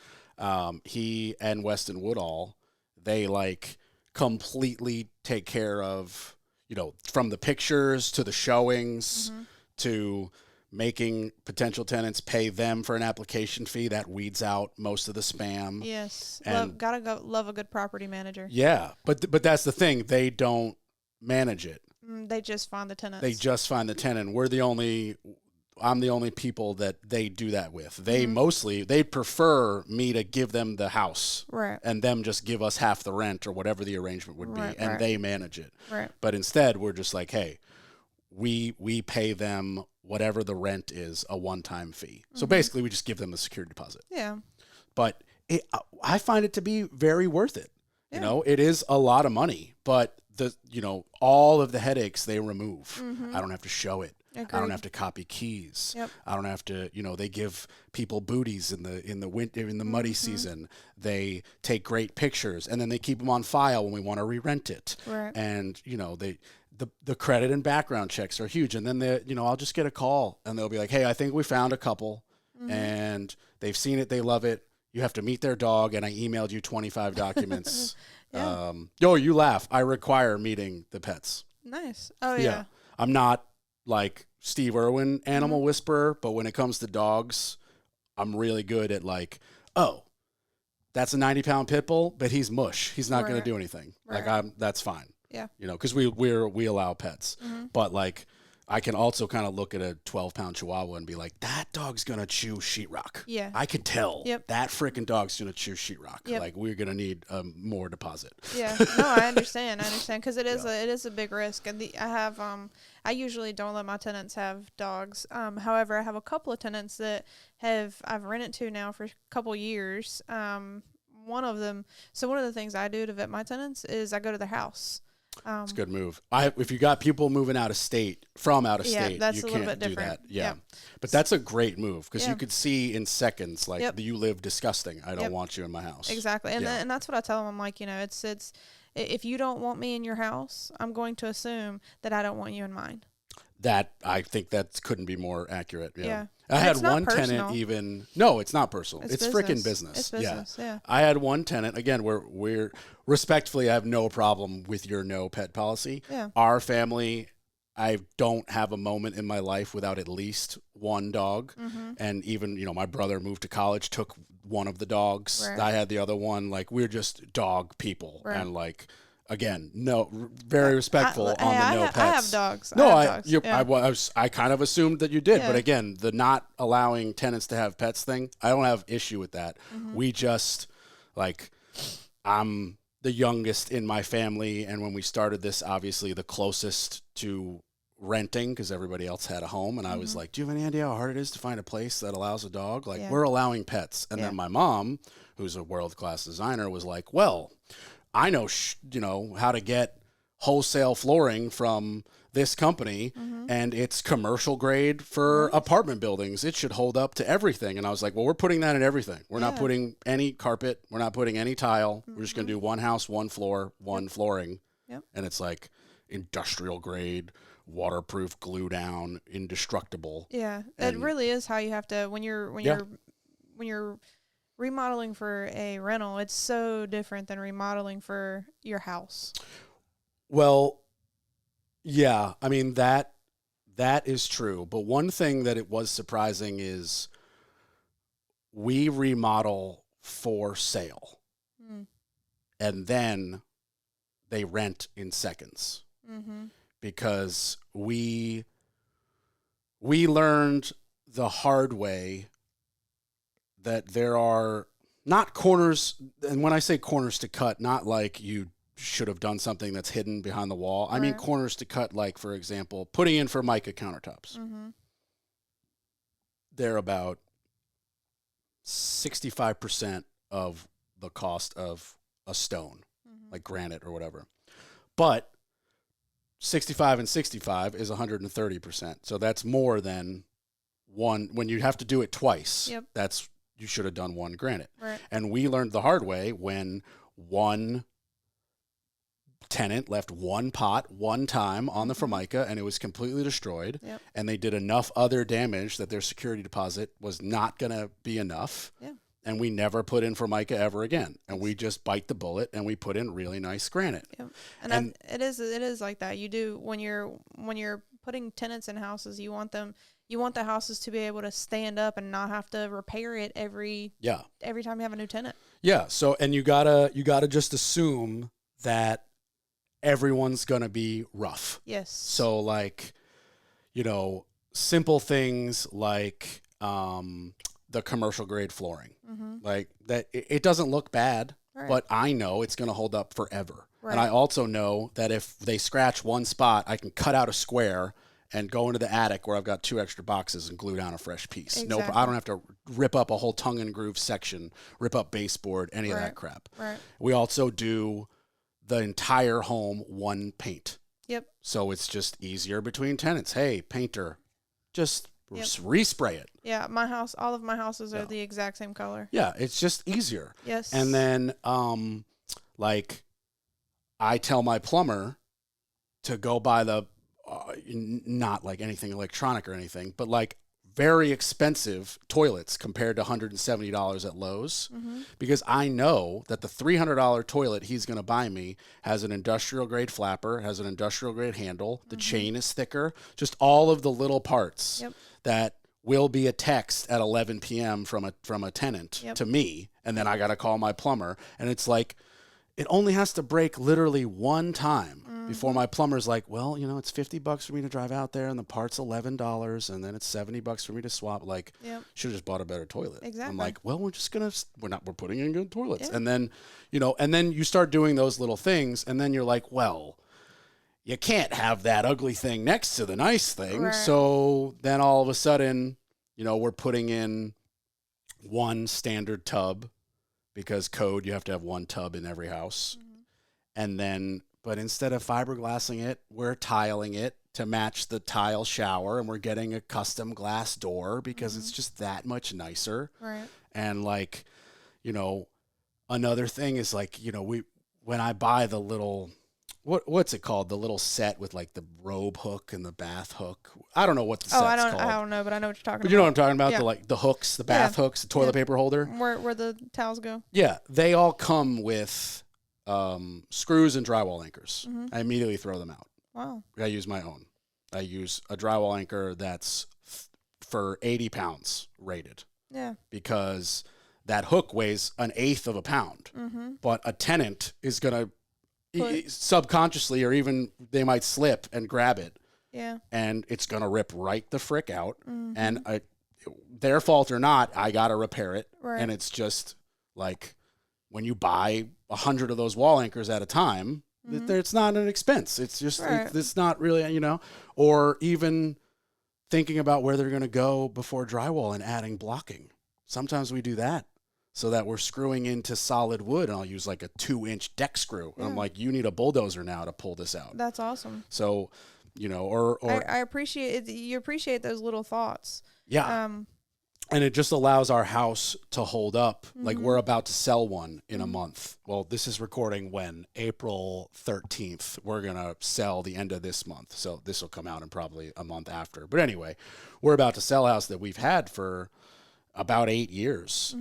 He and Weston Woodall, they like completely take care of, you know, from the pictures to the showings to making potential tenants pay them for an application fee that weeds out most of the spam. Yes. Love a good property manager. Yeah. But that's the thing. They don't manage it. They just find the tenants. They just find the tenant. I'm the only people that they do that with. They they prefer me to give them the house and them just give us half the rent or whatever the arrangement would be, and they manage it. Right. But instead, we're just like, hey, we pay them whatever the rent is, a one-time fee. So basically, we just give them a security deposit. Yeah. But I find it to be very worth it. Yeah. You know, it is a lot of money, but all of the headaches they remove. I don't have to show it. Agreed. I don't have to copy keys. Yep. I don't have to, they give people booties in the winter, in the muddy season. They take great pictures and then they keep them on file when we want to re-rent it. Right. And, the credit and background checks are huge. And then I'll just get a call and they'll be like, hey, I think we found a couple and they've seen it. They love it. You have to meet their dog. And I emailed you 25 documents. You laugh. I require meeting the pets. Nice. Oh yeah. I'm not like Steve Irwin animal whisperer, but when it comes to dogs, I'm really good at like, oh, that's a 90-pound pit bull, but he's mush. He's not going to do anything. Right. Like that's fine. Yeah. Because we allow pets, but like I can also kind of look at a 12-pound Chihuahua and be like, that dog's going to chew sheetrock. Yeah. I can tell that freaking dog's going to chew sheetrock. Yep. Like we're going to need more deposit. Yeah. No, I understand. Because it is a big risk. And I usually don't let my tenants have dogs. However, I have a couple of tenants that I've rented to now for a couple years. One of the things I do to vet my tenants is I go to their house. It's a good move. If you got people moving out of state, that's you a can't do that. Yeah. But that's a great move because you could see in seconds, like, you live disgusting. I don't want you in my house. Exactly. And that's what I tell them. I'm like, it's if you don't want me in your house, I'm going to assume that I don't want you in mine. I think that couldn't be more accurate. Yeah. I had one tenant even. No, it's not personal. It's freaking business. It's business. Yeah. I had one tenant. Again, we're respectfully, I have no problem with your no pet policy. Yeah. Our family, I don't have a moment in my life without at least one dog. And even, my brother moved to college, took one of the dogs. Right. I had the other one. Like, we're just dog people. Right. And like, again, no, very respectful on the no pets. I have dogs. No, I kind of assumed that you did. Yeah. But again, the not allowing tenants to have pets thing, I don't have issue with that. We just, like, I'm the youngest in my family. And when we started this, obviously the closest to renting because everybody else had a home. And I was like, do you have any idea how hard it is to find a place that allows a dog? Like, we're allowing pets. And then my mom, who's a world-class designer, was like, well, I know, how to get wholesale flooring from this company, and it's commercial grade for apartment buildings. It should hold up to everything. And I was like, well, we're putting that in everything. We're not putting any carpet. We're not putting any tile. We're just going to do one house, one floor, one flooring. Yep. And it's like industrial grade, waterproof, glue down, indestructible. Yeah, it really is how you have to when you're remodeling for a rental. It's so different than remodeling for your house. Well, yeah, I mean that is true. But one thing that it was surprising is we remodel for sale, and then they rent in seconds. Because we learned the hard way that there are not corners, and when I say corners to cut, not like you should have done something that's hidden behind the wall. I mean corners to cut, like, for example, putting in Formica countertops. They're about 65% of the cost of a stone, like granite or whatever. But 65 and 65 is 130%. So that's more than one. When you have to do it twice, you should have done one granite. Right. And we learned the hard way when one tenant left one pot one time on the Formica and it was completely destroyed. Yep. And they did enough other damage that their security deposit was not going to be enough. Yeah. And we never put in Formica ever again. And we just bite the bullet and we put in really nice granite. Yep. And it is like that. You do when you're putting tenants in houses, you want the houses to be able to stand up and not have to repair it every time you have a new tenant. Yeah. So, and you gotta just assume that everyone's gonna be rough. Yes. So, like, simple things like the commercial grade flooring, like that. It doesn't look bad, but I know it's gonna hold up forever. Right. And I also know that if they scratch one spot, I can cut out a square and go into the attic where I've got 2 extra boxes and glue down a fresh piece. Exactly. No, I don't have to rip up a whole tongue and groove section, rip up baseboard, any of that crap. Right. We also do the entire home one paint. Yep. So it's just easier between tenants. Hey, painter, just respray it. Yeah, all of my houses are the exact same color. Yeah, it's just easier. Yes. And then, like, I tell my plumber to go buy the, not like anything electronic or anything, but like very expensive toilets compared to $170 at Lowe's, because I know that the $300 toilet he's going to buy me has an industrial grade flapper, has an industrial grade handle, the chain is thicker, just all of the little parts that will be a text at 11 p.m. from a tenant to me, and then I got to call my plumber, and it's like, it only has to break literally one time before my plumber's like, well, it's $50 for me to drive out there and the part's $11 and then it's $70 for me to swap. Like, should have just bought a better toilet. Exactly. I'm like, well, we're putting in good toilets. Yeah. And then, and then you start doing those little things and then you're like, well, you can't have that ugly thing next to the nice thing. Right. So then all of a sudden, we're putting in one standard tub, because code, you have to have one tub in every house. And then, but instead of fiberglassing it, we're tiling it to match the tile shower, and we're getting a custom glass door because it's just that much nicer. Right. And like, another thing is like, when I buy the little, what's it called? The little set with like the robe hook and the bath hook. I don't know what the set's called. I don't know, but I know what you're talking about. But you know what I'm talking about? Yeah. The hooks, the bath hooks, the toilet paper holder. Where the towels go. Yeah. They all come with screws and drywall anchors. I immediately throw them out. Wow. I use my own. I use a drywall anchor that's for 80 pounds rated. Yeah. Because that hook weighs 1/8 of a pound. But a tenant is going to subconsciously, or even they might slip and grab it. Yeah. And it's going to rip right the frick out. And their fault or not, I got to repair it. Right. And it's just like when you buy 100 of those wall anchors at a time, It's not an expense. It's just, Right. it's not really, or even thinking about where they're going to go before drywall and adding blocking. Sometimes we do that so that we're screwing into solid wood, and I'll use like a 2-inch deck screw. And I'm Yeah. like, you need a bulldozer now to pull this out. That's awesome. So, or I appreciate it. You appreciate those little thoughts. yeah. And it just allows our house to hold up. Like we're about to sell one in a month. Well, this is recording when? April 13th. We're going to sell the end of this month. So this will come out in probably a month after. But anyway, we're about to sell a house that we've had for about 8 years.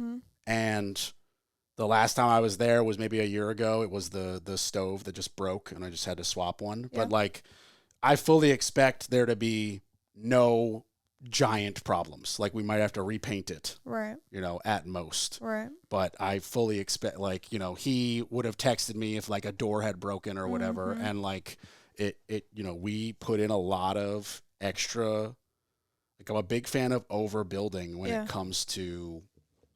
And the last time I was there was maybe a year ago. It was the stove that just broke and I just had to swap one. Yeah. But like, I fully expect there to be no giant problems. Like we might have to repaint it, Right. At most. Right. But I fully expect, like, he would have texted me if like a door had broken or whatever. And like we put in a lot of extra, like I'm a big fan of overbuilding when it comes to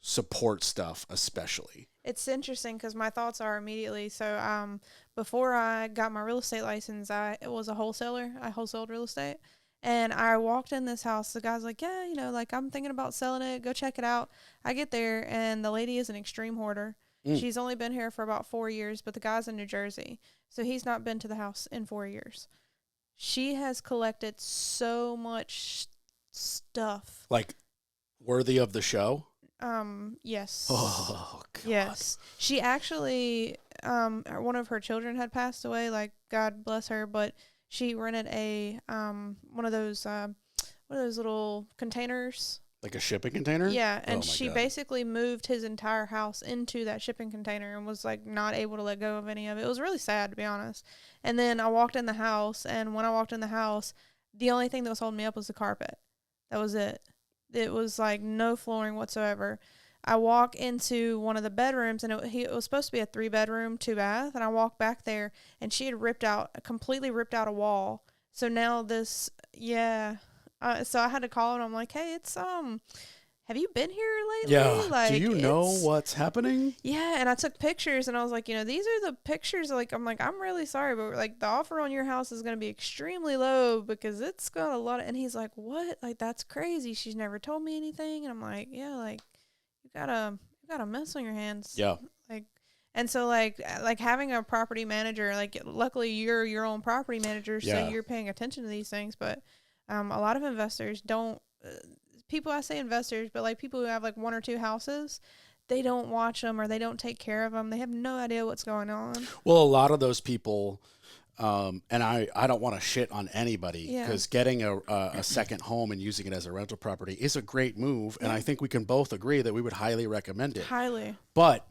support stuff, especially. It's interesting because my thoughts are immediately. So before I got my real estate license, I was a wholesaler. I wholesaled real estate. And I walked in this house. The guy's like, yeah, like I'm thinking about selling it. Go check it out. I get there, and the lady is an extreme hoarder. She's only been here for about 4 years, but the guy's in New Jersey. So he's not been to the house in 4 years. She has collected so much stuff. Like, worthy of the show? Yes. Oh, God. Yes. She actually, one of her children had passed away, like, God bless her, but she rented one of those little containers. Like a shipping container? Yeah, and Oh, my she God. basically moved his entire house into that shipping container and was like not able to let go of any of it. It was really sad, to be honest. And then I walked in the house, and when I walked in the house, the only thing that was holding me up was the carpet. That was it. It was like no flooring whatsoever. I walk into one of the bedrooms, and it was supposed to be a 3-bedroom, 2-bath, and I walked back there, and she had completely ripped out a wall. So now so I had to call her, and I'm like, hey, it's, have you been here lately? Yeah. Like, do you know what's happening? Yeah, and I took pictures, and I was like, these are the pictures. Like, I'm really sorry, but like the offer on your house is going to be extremely low because it's got a lot of, and he's like, what? Like, that's crazy. She's never told me anything. And I'm like, yeah, like, you got a mess on your hands. Yeah. Like, and so like having a property manager, like, luckily you're your own property manager, so you're paying attention to these things. But a lot of investors don't, I say investors, but like people who have like 1 or 2 houses, they don't watch them or they don't take care of them. They have no idea what's going on. Well, a lot of those people, and I don't want to shit on anybody because getting a second home and using it as a rental property is a great move. And I think we can both agree that we would highly recommend it. Highly. But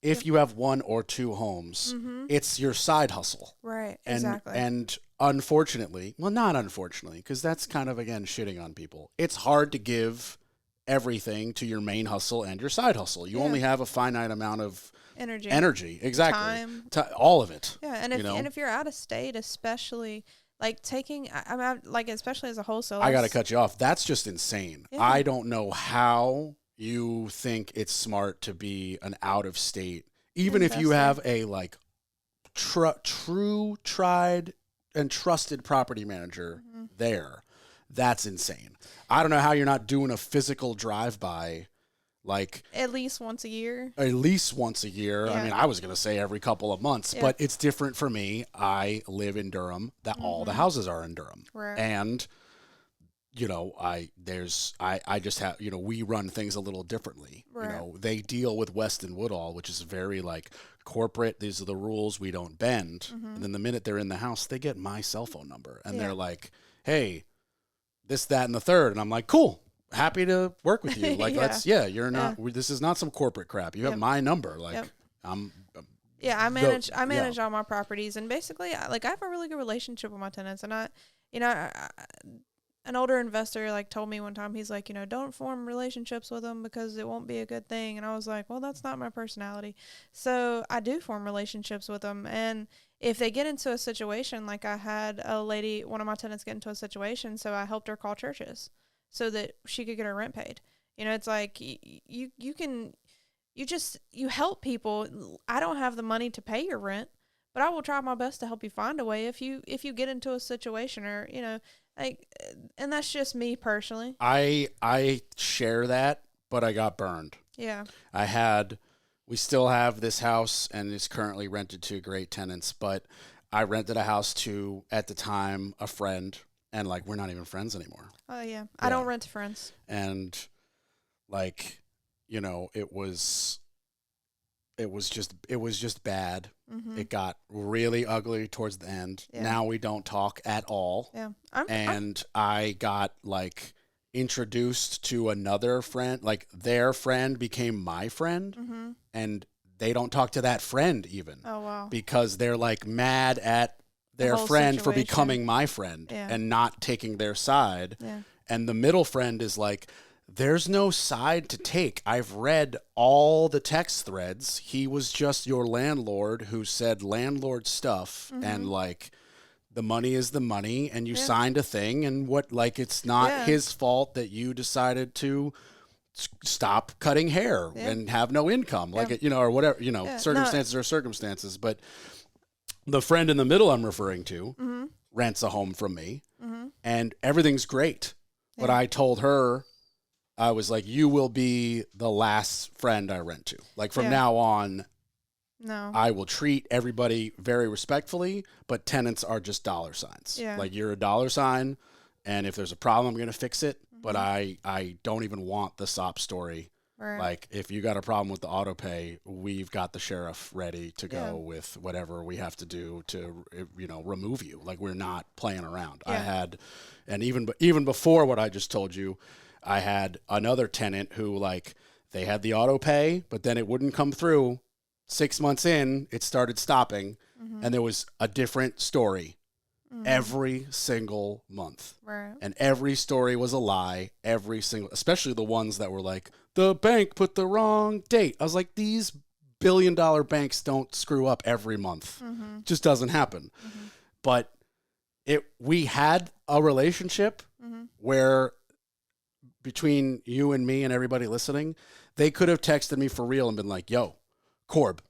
if you have 1 or 2 homes, it's your side hustle. Right. And, Exactly. And unfortunately, well, not unfortunately, because that's kind of, again, shitting on people. It's hard to give everything to your main hustle and your side hustle. You only have a finite amount of energy. Exactly. Time. All of it. Yeah. And if you're out of state, especially like I'm out, like, especially as a wholesaler. I got to cut you off. That's just insane. Yeah. I don't know how you think it's smart to be an out of state, even if you have a like true tried and trusted property manager there. That's insane. I don't know how you're not doing a physical drive-by, like at least once a year. At least once a year. Yeah. I mean, I was going to say every couple of months, Yeah. but it's different for me. I live in Durham. All the houses are in Durham. Right. And I just have, we run things a little differently. Right. They deal with Weston Woodall, which is very like corporate. These are the rules. We don't bend. And then the minute they're in the house, they get my cell phone number and they're like, hey, this, that, and the third. And I'm like, cool. Happy to work with you. Like, you're not, this is not some corporate crap. You have my number. Like I manage all my properties, and basically I have a really good relationship with my tenants. And an older investor like told me one time, he's like, don't form relationships with them because it won't be a good thing. And I was like, well, that's not my personality. So I do form relationships with them. And if they get into a situation, like I had one of my tenants get into a situation, so I helped her call churches so that she could get her rent paid. It's like you help people. I don't have the money to pay your rent, but I will try my best to help you find a way if you get into a situation, or like, and that's just me personally. I share that, but I got burned. Yeah. We still have this house, and it's currently rented to great tenants, but I rented a house to, at the time, a friend, and like, we're not even friends anymore. Oh yeah. I don't rent to friends. And like, it was just bad. Mm-hmm. It got really ugly towards the end. Yeah. Now we don't talk at all. Yeah. I got like introduced to another friend, like their friend became my friend, Mm-hmm. and they don't talk to that friend even. Oh wow. Because they're like mad at their whole friend for situation. becoming my friend Yeah. and not taking their side. Yeah. And the middle friend is like, there's no side to take. I've read all the text threads. He was just your landlord who said landlord stuff, Mm-hmm. and like, the money is the money, and you Yeah. signed a thing, and it's not Yeah. his fault that you decided to stop cutting hair Yeah. and have no income, Yeah. like, or whatever, Yeah. circumstances are circumstances. But the friend in the middle I'm referring to Mm-hmm. rents a home from me, Mm-hmm. and everything's great. But Yeah. I told her, I was like, you will be the last friend I rent to. Like, from Yeah. now on, No. I will treat everybody very respectfully, but tenants are just dollar signs. Yeah. Like, you're a dollar sign, and if there's a problem, I'm going to fix it. Mm-hmm. But I don't even want the sob story. Right. Like, if you got a problem with the auto pay, we've got the sheriff ready to go Yeah. with whatever we have to do to, remove you. Like, we're not playing around. Yeah. And even before what I just told you, I had another tenant who, like, they had the auto pay, but then it wouldn't come through. 6 months in, it started stopping, Mm-hmm. and there was a different story Mm-hmm. every single month. Right. And every story was a lie, especially the ones that were like, the bank put the wrong date. I was like, these billion-dollar banks don't screw up every month. Mm-hmm. It just doesn't happen. Mm-hmm. But we had a relationship Mm-hmm. where, between you and me and everybody listening, they could have texted me for real and been like, yo, Corb,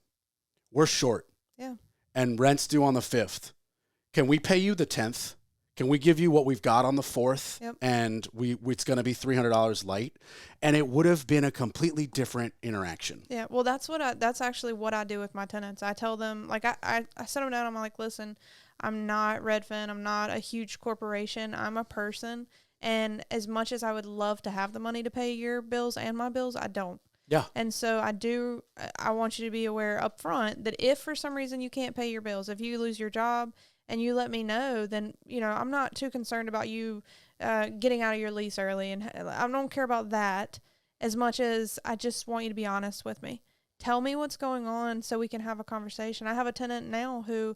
we're short. Yeah. And rent's due on the 5th. Can we pay you the 10th? Can we give you what we've got on the 4th? Yep. And it's going to be $300 light. And it would have been a completely different interaction. Yeah, well, that's actually what I do with my tenants. I tell them, like, I set them down. I'm like, listen, I'm not Redfin. I'm not a huge corporation. I'm a person. And as much as I would love to have the money to pay your bills and my bills, I don't. Yeah. And so I want you to be aware up front that if for some reason you can't pay your bills, if you lose your job and you let me know, then, I'm not too concerned about you getting out of your lease early. And I don't care about that as much as I just want you to be honest with me. Tell me what's going on so we can have a conversation. I have a tenant now who,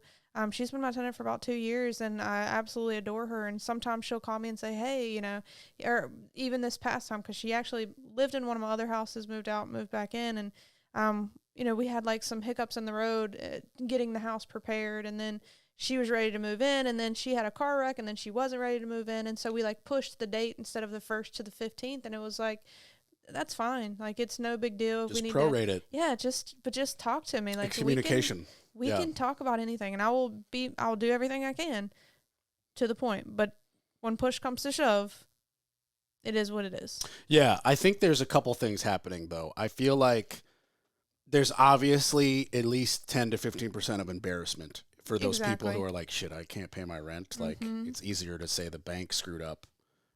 she's been my tenant for about 2 years, and I absolutely adore her. And sometimes she'll call me and say, hey, or even this past time, because she actually lived in one of my other houses, moved out, moved back in. And, we had like some hiccups in the road getting the house prepared. And then she was ready to move in, and then she had a car wreck, and then she wasn't ready to move in. And so we like pushed the date instead of the 1st to the 15th. And it was like, that's fine. Like, it's no big deal. Just prorate it. Yeah, just talk to me. Like, communication. We can talk about anything, and I'll do everything I can to the point. But when push comes to shove, it is what it is. Yeah, I think there's a couple things happening, though. I feel like there's obviously at least 10 to 15% of embarrassment for those people who are like, shit, I can't pay my rent. Like, it's easier to say the bank screwed up,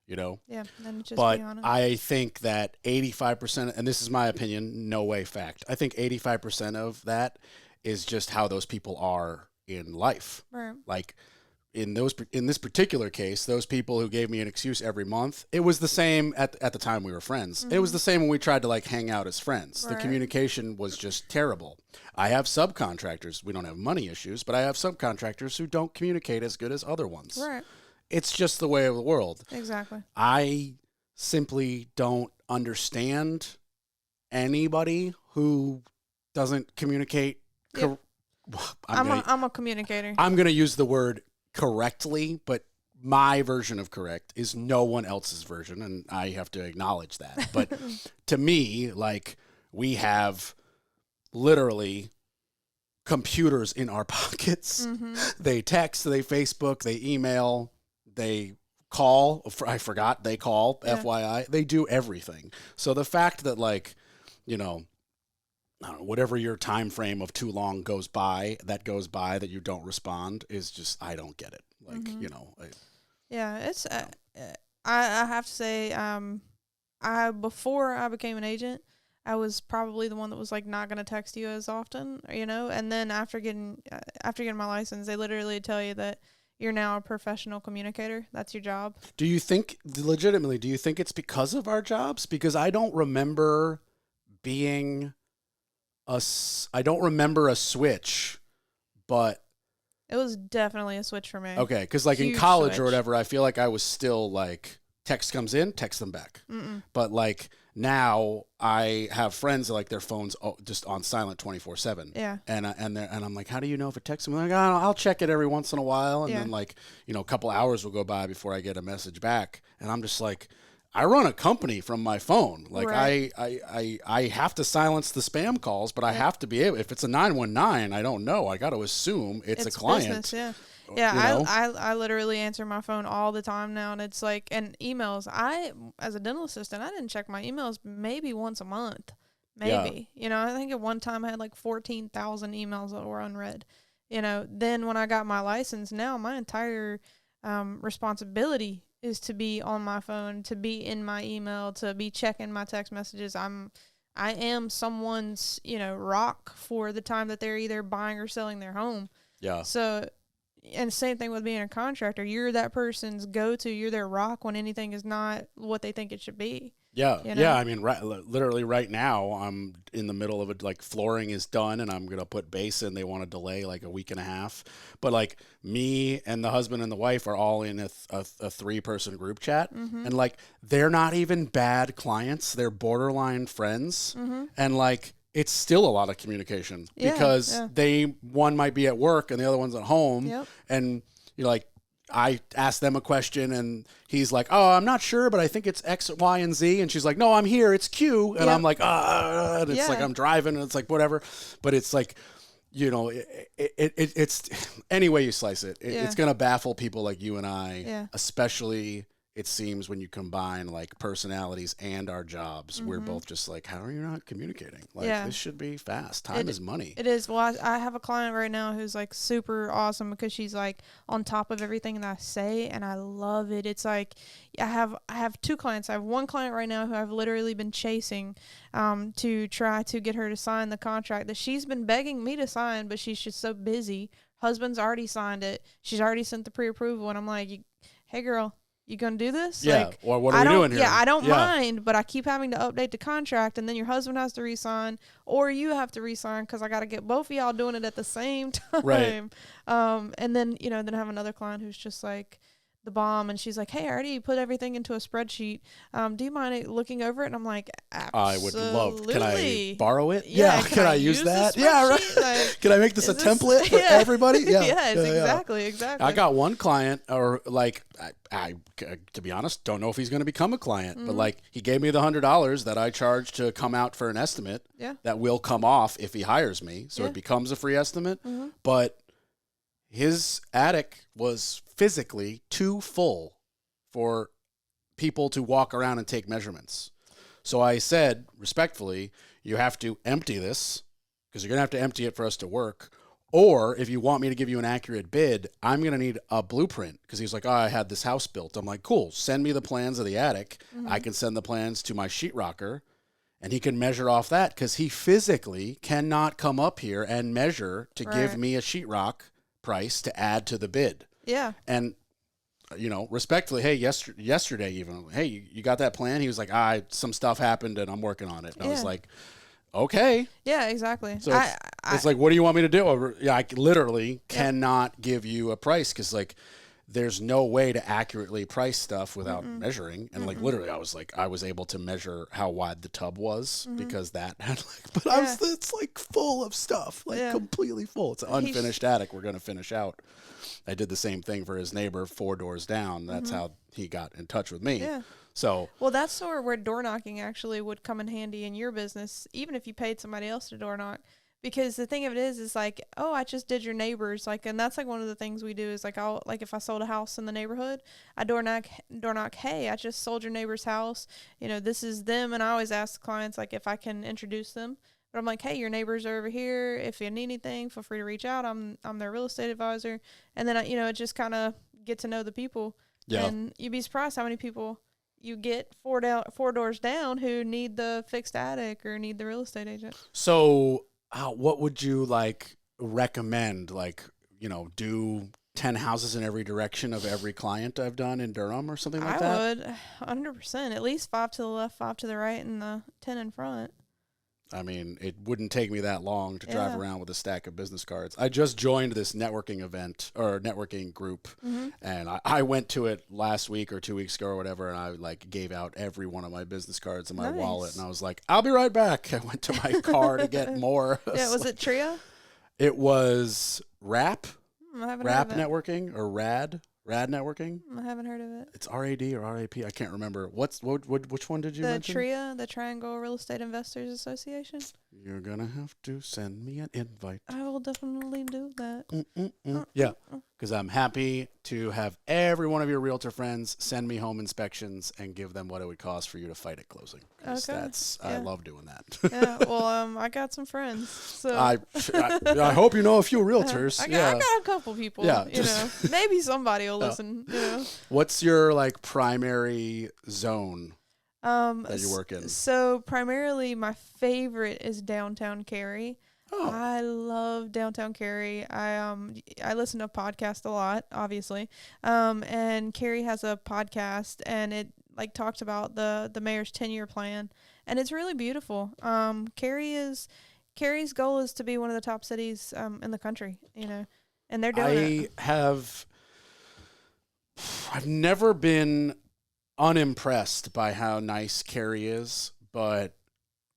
Yeah, then just but be honest. I think that 85%, and this is my opinion, no way fact, I think 85% of that is just how those people are in life. Right. Like, in this particular case, those people who gave me an excuse every month, it was the same at the time we were friends. It was the same when we tried to like hang out as friends. Right. The communication was just terrible. I have subcontractors. We don't have money issues, but I have subcontractors who don't communicate as good as other ones. Right. It's just the way of the world. Exactly. I simply don't understand anybody who doesn't communicate. Yep. I'm a communicator. I'm going to use the word correctly, but my version of correct is no one else's version, and I have to acknowledge that. But to me, like, we have literally computers in our pockets. They text, they Facebook, they email, they call. I forgot they call, FYI. They do everything. So the fact that, like, you know, I don't know, whatever your time frame of too long goes by that you don't respond is just, I don't get it. Like, you know. It's, I have to say, before I became an agent, I was probably the one that was like not going to text you as often, you know, and then after getting my license, they literally tell you that you're now a professional communicator. That's your job. Do you think it's because of our jobs? Because I don't remember I don't remember a switch, but it was definitely a switch for me. Okay, because like Huge in college switch. or whatever, I feel like I was still like, text comes in, text them back. But like now I have friends that, like, their phones just on silent 24/7. Yeah. And I'm like, how do you know if it texts them? Like, I'll check it every once in a while, and then, like, you know, a couple hours will go by before I get a message back, and I'm just like, I run a company from my phone. Like, Right. I have to silence the spam calls, but I have to be able, if it's a 919, I don't know. I got to assume it's a client. Business, yeah. Yeah, You know? I literally answer my phone all the time now, and it's like, and emails. As a dental assistant, I didn't check my emails maybe once a month, maybe. You know, I think at one time I had like 14,000 emails that were unread. You know, then when I got my license, now my entire responsibility is to be on my phone, to be in my email, to be checking my text messages. I am someone's, you know, rock for the time that they're either buying or selling their home. Yeah. So, and same thing with being a contractor. You're that person's go-to. You're their rock when anything is not what they think it should be. Yeah. You know? Yeah. I mean, literally right now, I'm in the middle of it. Like, flooring is done, and I'm going to put base in. They want to delay like a week and a half. But like, me and the husband and the wife are all in a 3-person group chat. And like, they're not even bad clients. They're borderline friends. And like, it's still a lot of communication because one might be at work and the other one's at home. Yep. And you're like, I asked them a question and he's like, oh, I'm not sure, but I think it's X, Y, and Z. And she's like, no, I'm here. It's Q. And I'm like, and it's like, I'm driving, and it's like, whatever. But it's like, you know, it's any way you slice it, it's going to baffle people like you and I, especially, it seems, when you combine like personalities and our jobs. We're both just like, how are you not communicating? Like, this should be fast. Time is money. It is. Well, I have a client right now who's like super awesome because she's like on top of everything that I say, and I love it. It's like, I have 2 clients. I have one client right now who I've literally been chasing to try to get her to sign the contract that she's been begging me to sign, but she's just so busy. Husband's already signed it. She's already sent the pre-approval, and I'm like, hey girl, you gonna do this? Yeah. Like, or what are we doing here? Yeah, I don't mind, but I keep having to update the contract, and then your husband has to re-sign, or you have to re-sign because I got to get both of y'all doing it at the same time. Right. And then, you know, then I have another client who's just like the bomb, and she's like, hey, I already put everything into a spreadsheet. Do you mind looking over it? And I'm like, absolutely. I would love. Can I borrow it? Yeah. Can I use that? Yeah, right. Like, can I make this a template for everybody? Yeah. Exactly. I got one client, or like, I to be honest, don't know if he's going to become a client, but like, he gave me the $100 that I charged to come out for an estimate. Yeah. That will come off if he hires me, so it becomes a free estimate. But his attic was physically too full for people to walk around and take measurements. So I said, respectfully, you have to empty this, because you're going to have to empty it for us to work. Or if you want me to give you an accurate bid, I'm going to need a blueprint, because he's like, oh, I had this house built. I'm like, cool, send me the plans of the attic. I can send the plans to my sheetrocker, and he can measure off that, because he physically cannot come up here and measure to give me a sheetrock price to add to the bid. Yeah. And, you know, respectfully, hey, yesterday even, hey, you got that plan? He was like, some stuff happened and I'm working on it. And I was like, okay. Yeah, exactly. So it's like, what do you want me to do? I literally cannot give you a price, because like, there's no way to accurately price stuff without measuring. And like, literally, I was able to measure how wide the tub was, because that had like, but it's like full of stuff, like completely full. It's an unfinished attic we're going to finish out. I did the same thing for his neighbor 4 doors down. That's how he got in touch with me. Yeah. So, well, that's sort of where door knocking actually would come in handy in your business, even if you paid somebody else to door knock, Because the thing of it is like, oh, I just did your neighbors. Like, and that's like one of the things we do is like, I'll, like if I sold a house in the neighborhood, I door knock, hey, I just sold your neighbor's house. You know, this is them. And I always ask clients, like, if I can introduce them. But I'm like, hey, your neighbors are over here. If you need anything, feel free to reach out. I'm their real estate advisor. And then, it just kind of get to know the people. Yeah. And you'd be surprised how many people you get four doors down who need the fixed attic or need the real estate agent. So what would you like recommend? Like, do 10 houses in every direction of every client I've done in Durham or something like that? I would 100%. At least 5 to the left, 5 to the right, and the 10 in front. I mean, it wouldn't take me that long to drive around with a stack of business cards. I just joined this networking event or networking group, and I went to it last week or 2 weeks ago or whatever, and I like gave out every one of my business cards in my wallet, and I was like, I'll be right back. I went to my car to get more. Yeah, was it Tria? It was RAP, I haven't RAP heard of it. Networking or RAD Networking. I haven't heard of it. It's RAD or RAP. I can't remember. Which one did you mention? The TRIA, the Triangle Real Estate Investors Association. You're gonna have to send me an invite. I will definitely do that. Yeah, because I'm happy to have every one of your realtor friends send me home inspections and give them what it would cost for you to fight at closing. Okay. I love doing that. Yeah. Well, I got some friends. So I hope you know a few realtors. I got a couple people. Yeah. Maybe somebody will listen. What's your like primary zone that you work in? So primarily, my favorite is downtown Cary. Oh. I love downtown Cary. I listen to a podcast a lot, obviously. And Cary has a podcast, and it like talks about the mayor's 10-year plan, and it's really beautiful. Cary's goal is to be one of the top cities in the country, and they're doing it. I've never been unimpressed by how nice Cary is, but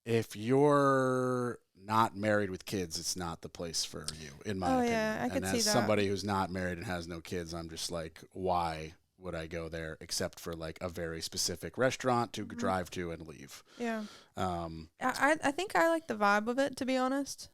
if you're not married with kids, it's not the place for you, in my opinion. Yeah, I could see that. As somebody who's not married and has no kids, I'm just like, why would I go there except for like a very specific restaurant to drive to and leave? Yeah. I think I like the vibe of it, to be honest.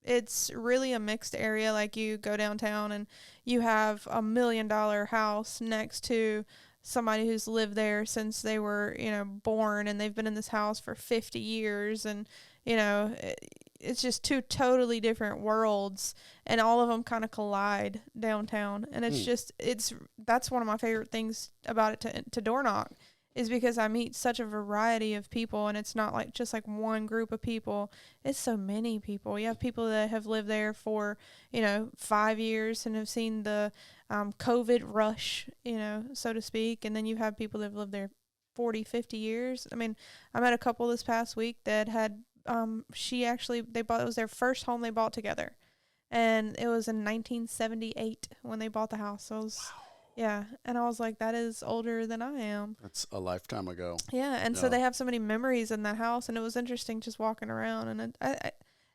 It's really a mixed area. Like you go downtown and you have $1 million house next to somebody who's lived there since they were, born, and they've been in this house for 50 years. And, it's just two totally different worlds, and all of them kind of collide downtown. And it's that's one of my favorite things about it to door knock, is because I meet such a variety of people, and it's not like just like one group of people. It's so many people. You have people that have lived there for, 5 years and have seen the COVID rush, so to speak. And then you have people that have lived there 40, 50 years. I mean, I met a couple this past week that had, it was their first home they bought together. And it was in 1978 when they bought the house. So it was, wow. Yeah, and I was like, that is older than I am. That's a lifetime ago. Yeah, and so they have so many memories in that house, and it was interesting just walking around. And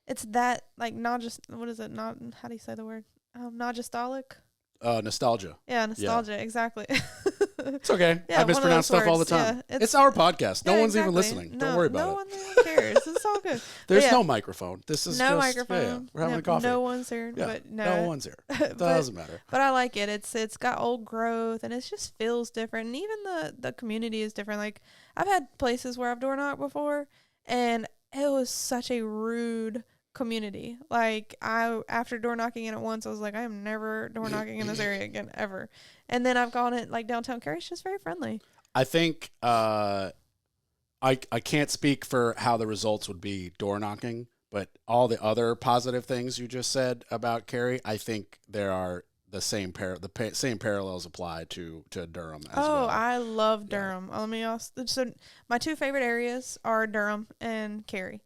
it's that, like, not just, what is it, not, how do you say the word? Nostalgic? Nostalgia. Yeah, nostalgia, yeah. Exactly. It's okay. I mispronounce stuff all the time. Yeah, it's our podcast. No one's even listening. Don't worry about it. No one cares. It's all good. There's no microphone. This is no just, microphone. Yeah, we're having a coffee. No one's here. Yeah, but no one's here. It doesn't matter. But I like it. It's got old growth, and it just feels different. And even the community is different. Like, I've had places where I've door knocked before, and it was such a rude community. Like, after door knocking in it once, I was like, I am never door knocking in this area again, ever. And then I've gone at like downtown Cary. It's just very friendly. I think I can't speak for how the results would be door knocking, but all the other positive things you just said about Cary, I think there are the same same parallels apply to Durham as well. Oh, I love Durham. Let me also, so my two favorite areas are Durham and Cary.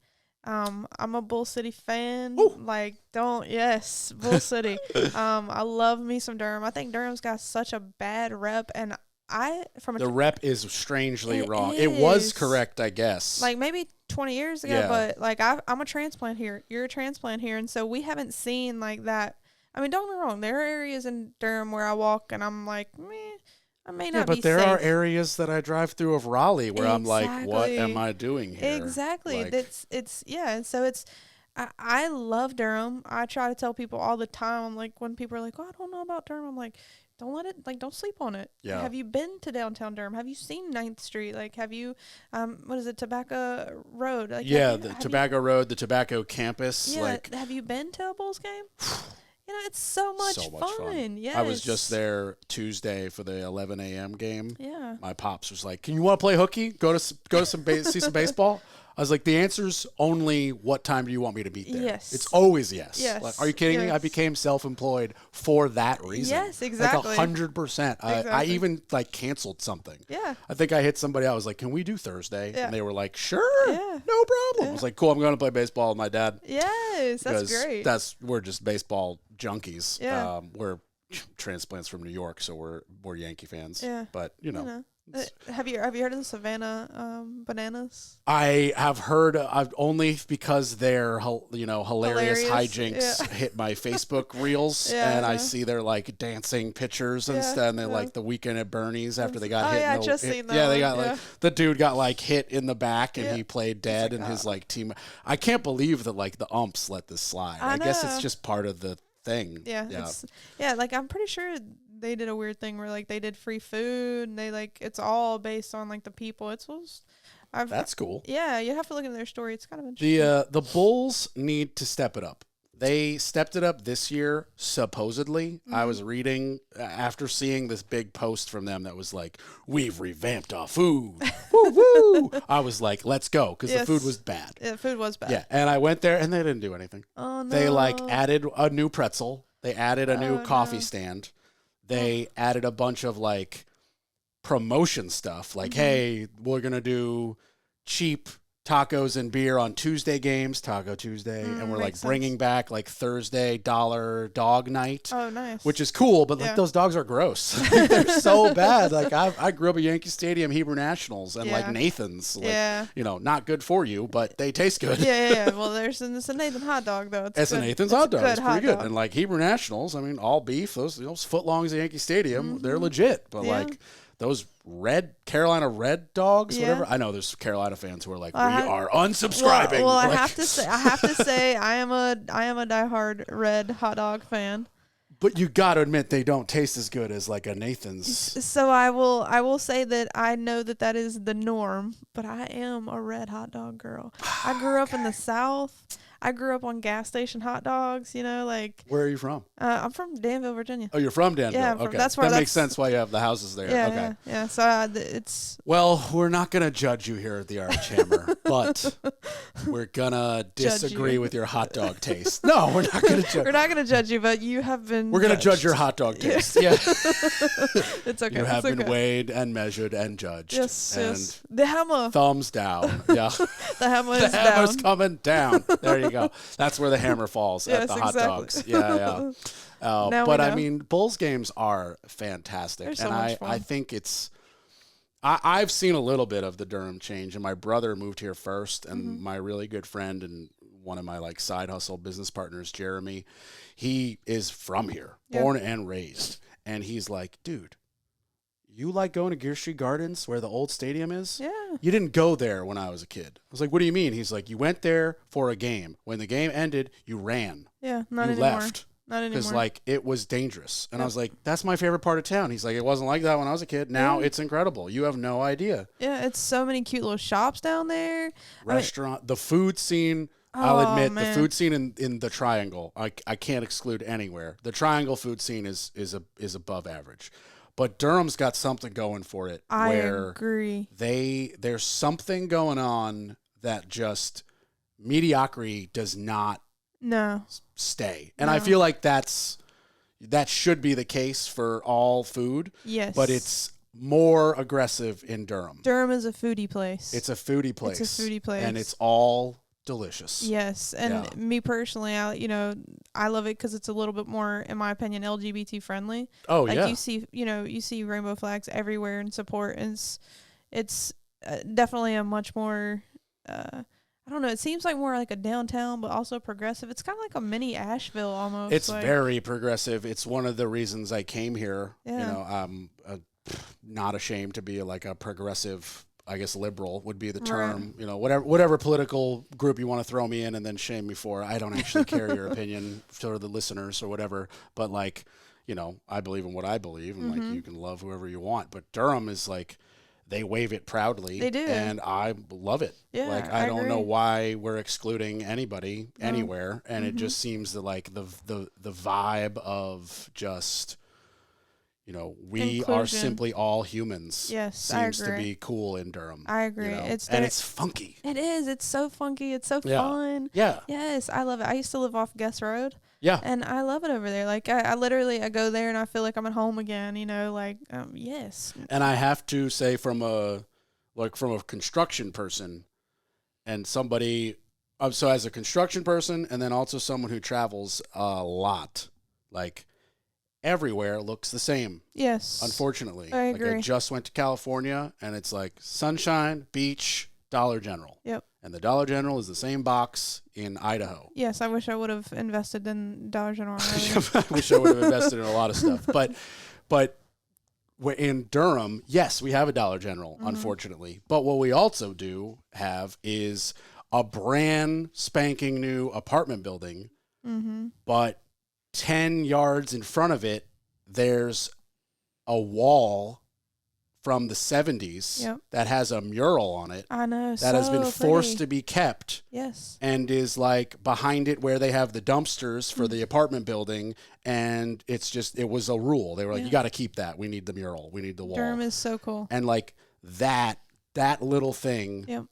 I'm a Bull City fan. Ooh. Bull City. I love me some Durham. I think Durham's got such a bad rep, and the rep is strangely wrong. It was correct, I guess. Like maybe 20 years ago, but like I'm a transplant here. You're a transplant here, and so we haven't seen like that. I mean, don't get me wrong. There are areas in Durham where I walk and I'm like, meh. I may not be safe. Yeah, but there are areas that I drive through of Raleigh where I'm like, what am I doing here? Exactly. Like, it's so I love Durham. I try to tell people all the time. I'm like, when people are like, "Oh, I don't know about Durham," I'm like, don't sleep on it. Yeah. Have you been to downtown Durham? Have you seen 9th Street? Like, have you, what is it, Tobacco Road? Like, Yeah, the Tobacco Road, the Tobacco Campus. Yeah, like, have you been to a Bulls game? It's so much fun. Yeah, I was just there Tuesday for the 11 a.m. game. Yeah. My pops was like, "Can you want to play hooky? Go to see some baseball." I was like, "The answer's only what time do you want me to be there?" Yes. It's always yes. Yes. Like, are you kidding me? I became self-employed for that reason. Yes, exactly. Like 100%. I Exactly. even like canceled something. Yeah. I think I hit somebody. I was like, "Can we do Thursday?" Yeah. And they were like, "Sure, Yeah. no problem." Yeah. I was like, "Cool, I'm going to play baseball with my dad." Yes, that's great. We're just baseball junkies. Yeah. We're transplants from New York, so we're Yankee fans. Yeah. But Have you heard of the Savannah Bananas? I have heard. I've only because their hilarious hijinks hit my Facebook reels, and I see their like dancing pictures and stuff. And they like the Weekend at Bernie's after they got hit. Yeah, I just seen that. Yeah, they one. got like the dude got like hit in the back, and he played dead, and his like team. I can't believe that like the umps let this slide. I guess it's just part of the thing. Yeah. Like I'm pretty sure they did a weird thing where like they did free food and they like it's all based on like the people. That's cool. Yeah, you have to look at their story. It's kind of interesting. The Bulls need to step it up. They stepped it up this year, supposedly. Mm-hmm. I was reading after seeing this big post from them that was like, "We've revamped our food." Woo woo! I was like, "Let's go," because the food was bad. Yeah, food was bad. Yeah, and I went there and they didn't do anything. Oh no! They like added a new pretzel. They added a new coffee stand. They added a bunch of like promotion stuff. Like, hey, we're gonna do cheap tacos and beer on Tuesday games, Taco Tuesday, and we're like bringing back like Thursday $1 dog night. Oh, nice. Which is cool, but like those dogs are gross. They're so bad. Like I grew up at Yankee Stadium, Hebrew Nationals, and like Nathan's. Like, not good for you, but they taste good. Yeah. Well, it's a Nathan hot dog though. It's a Nathan's hot dog. It's pretty good. And like Hebrew Nationals, I mean, all beef. Those footlongs at Yankee Stadium, they're legit. But like those Carolina Red dogs, whatever. I know there's Carolina fans who are like, we are unsubscribing. Well, like, I have to say, I am a diehard Red hot dog fan. But you got to admit they don't taste as good as like a Nathan's. So I will say that I know that is the norm, but I am a Red hot dog girl. I grew up in the South. I grew up on gas station hot dogs, like. Where are you from? I'm from Danville, Virginia. Oh, you're from Danville. Yeah, okay. That makes sense why you have the houses there. Yeah, okay. Yeah. So it's. Well, we're not gonna judge you here at the Arch Hammer, but we're gonna disagree with your hot dog taste. No, we're not gonna judge. We're not gonna judge you, but you have been. We're gonna judge your hot dog taste. Yeah. It's okay. You have been weighed and measured and judged. Yes. The hammer. Thumbs down. Yeah. The hammer is down. The hammer's coming down. There you go. That's where the hammer falls at the hot dogs. Yeah. But I mean, Bulls games are fantastic. They're so much fun. I think it's. I've seen a little bit of the Durham change, and my brother moved here first, and my really good friend and one of my like side hustle business partners, Jeremy, he is from here, born and raised, and he's like, dude, you like going to Gear Street Gardens where the old stadium is? Yeah. You didn't go there when I was a kid. I was like, what do you mean? He's like, you went there for a game. When the game ended, you ran. Yeah, not you anymore. left. Not anymore. Because, like, it was dangerous. And I was like, that's my favorite part of town. He's like, it wasn't like that when I was a kid. Now it's incredible. You have no idea. Yeah, it's so many cute little shops down there. Restaurant. The food scene, I'll admit, the food scene in the Triangle, I can't exclude anywhere. The Triangle food scene is above average. But Durham's got something going for it. I agree. There's something going on that just mediocrity does not stay. And I feel like that should be the case for all food. Yes. But it's more aggressive in Durham. Durham is a foodie place. It's a foodie place. It's a foodie place. And it's all delicious. Yes. And me personally, I love it because it's a little bit more, in my opinion, LGBT friendly. Oh, like yeah. You see rainbow flags everywhere in support. And it's definitely a much more, I don't know. It seems like more like a downtown, but also progressive. It's kind of like a mini Asheville almost. It's very progressive. It's one of the reasons I came here. Yeah. I'm not ashamed to be like a progressive I guess liberal would be the term, you know, whatever political group you want to throw me in and then shame me for. I don't actually care your opinion for the listeners or whatever, but like, you know, I believe in what I believe, and like you can love whoever you want. But Durham is like, they wave it proudly. They do. And I love it. Yeah, like I don't agree. know why we're excluding anybody anywhere. And it just seems that like the vibe of just, you know, we Inclusion. are simply all humans. Yes, I seems to agree. be cool in Durham. I agree. You know? And it's funky. It is. It's so funky. It's so Yeah. fun. Yeah. Yes, I love it. I used to live off Guest Road. Yeah. And I love it over there. Like, I literally, I go there and I feel like I'm at home again, you know, like, yes. And I have to say from a construction person and somebody, so as a construction person and then also someone who travels a lot, like everywhere looks the same. Yes. Unfortunately. I Like agree. I just went to California and it's like sunshine, beach, Dollar General. Yep. And the Dollar General is the same box in Idaho. Yes, I wish I would have invested in Dollar General. I wish I would have invested in a lot of stuff. But in Durham, yes, we have a Dollar General, unfortunately. But what we also do have is a brand spanking new apartment building. But 10 yards in front of it, there's a wall from the 70s that has a mural on it. I know. That has been forced pretty. to be kept. Yes. And is like behind it where they have the dumpsters for the apartment building. And it's just, it was a rule. They were like, you got to keep that. We need the mural. We need the wall. Durham is so cool. And like that little thing, Yep.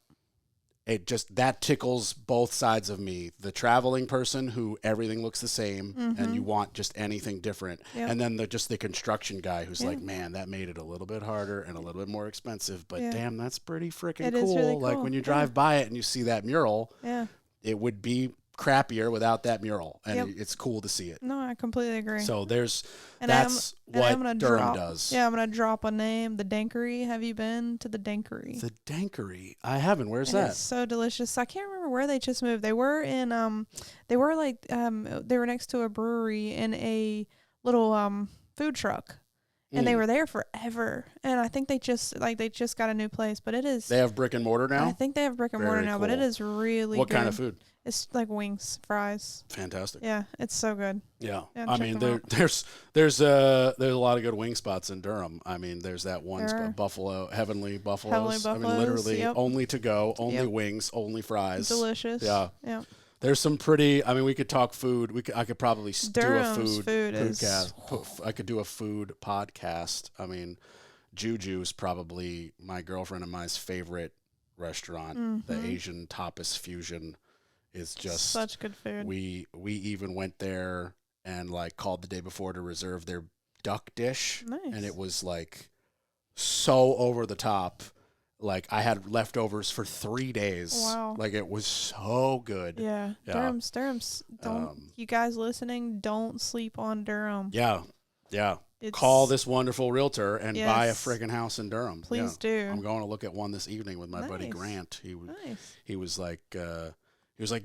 it just, that tickles both sides of me. The traveling person who everything looks the same and you want just anything different. Yep. And then just the construction guy who's like, man, that made it a little bit harder and a little bit more expensive, but damn, that's pretty freaking It cool. is really Like cool. when you drive by it and you see that mural, Yeah. it would be crappier without that mural. And Yep. it's cool to see it. No, I completely agree. So that's I'm what gonna Durham does. Yeah, I'm going to drop a name. The Dankery. Have you been to the Dankery? The Dankery. I haven't. Where's It that? is so delicious. I can't remember where they just moved. They were in they were next to a brewery in a little food truck. And they were there forever. And I think they just got a new place, but it is They have brick and mortar now? I think they have brick and mortar Very now, but it cool. is really What good. kind of food? It's like wings, fries. Fantastic. Yeah, it's so good. Yeah. Yeah, I check mean, them out. there's a lot of good wing spots in Durham. I mean, there's that one There spot, are. Buffalo, Heavenly Buffaloes. Heavenly I mean, Buffaloes, literally yep. only to go, only Yep. wings, only fries. Delicious. Yeah. Yeah. There's some pretty, I mean, we could talk food. I could probably Durham's do a food is- foodcast. I could do a food podcast. I mean, Juju's probably my girlfriend and mine's favorite restaurant. The Asian tapas fusion is just Such good food. We even went there and like called the day before to reserve their duck dish. Nice. And it was like so over the top. Like I had leftovers for 3 days. Wow. Like it was so good. Yeah. Yeah. Durham's you guys listening, don't sleep on Durham. Yeah. Yeah. It's- Call this wonderful realtor and buy a Yes. friggin' house in Durham. Please Yeah. do. I'm going to look at one this evening with my buddy Nice. Grant. Nice. He was like,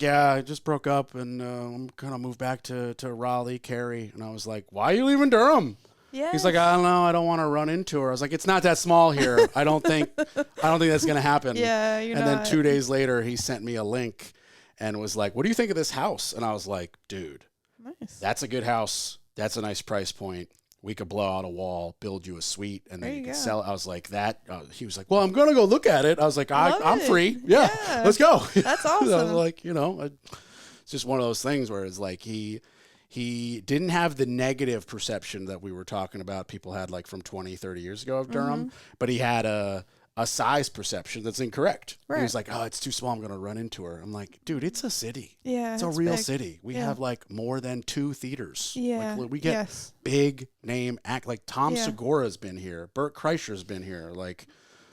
yeah, I just broke up and I'm gonna move back to Raleigh, Cary. And I was like, why are you leaving Durham? Yeah. He's like, I don't know, I don't want to run into her. I was like, it's not that small here. I don't think that's gonna happen. Yeah, you're And not. then 2 days later, he sent me a link and was like, what do you think of this house? And I was like, dude, Nice. that's a good house. That's a nice price point. We could blow out a wall, build you a suite, and then There you you could go. sell it. I was like, that. He was like, well, I'm going to go look at it. I was like, Love I'm it. free. Yeah, Yeah. let's go. That's I was awesome. like, it's just one of those things where it's like he didn't have the negative perception that we were talking about people had like from 20, 30 years ago of Durham, but he had a size perception that's incorrect. He was Right. like, oh, it's too small. I'm going to run into her. I'm like, dude, it's a city. Yeah. It's a real big. city. We Yeah. have like more than 2 theaters. Yeah. Like, we get Yes. big name act like Tom Yeah. Segura's been here. Burt Kreischer's been here. Like,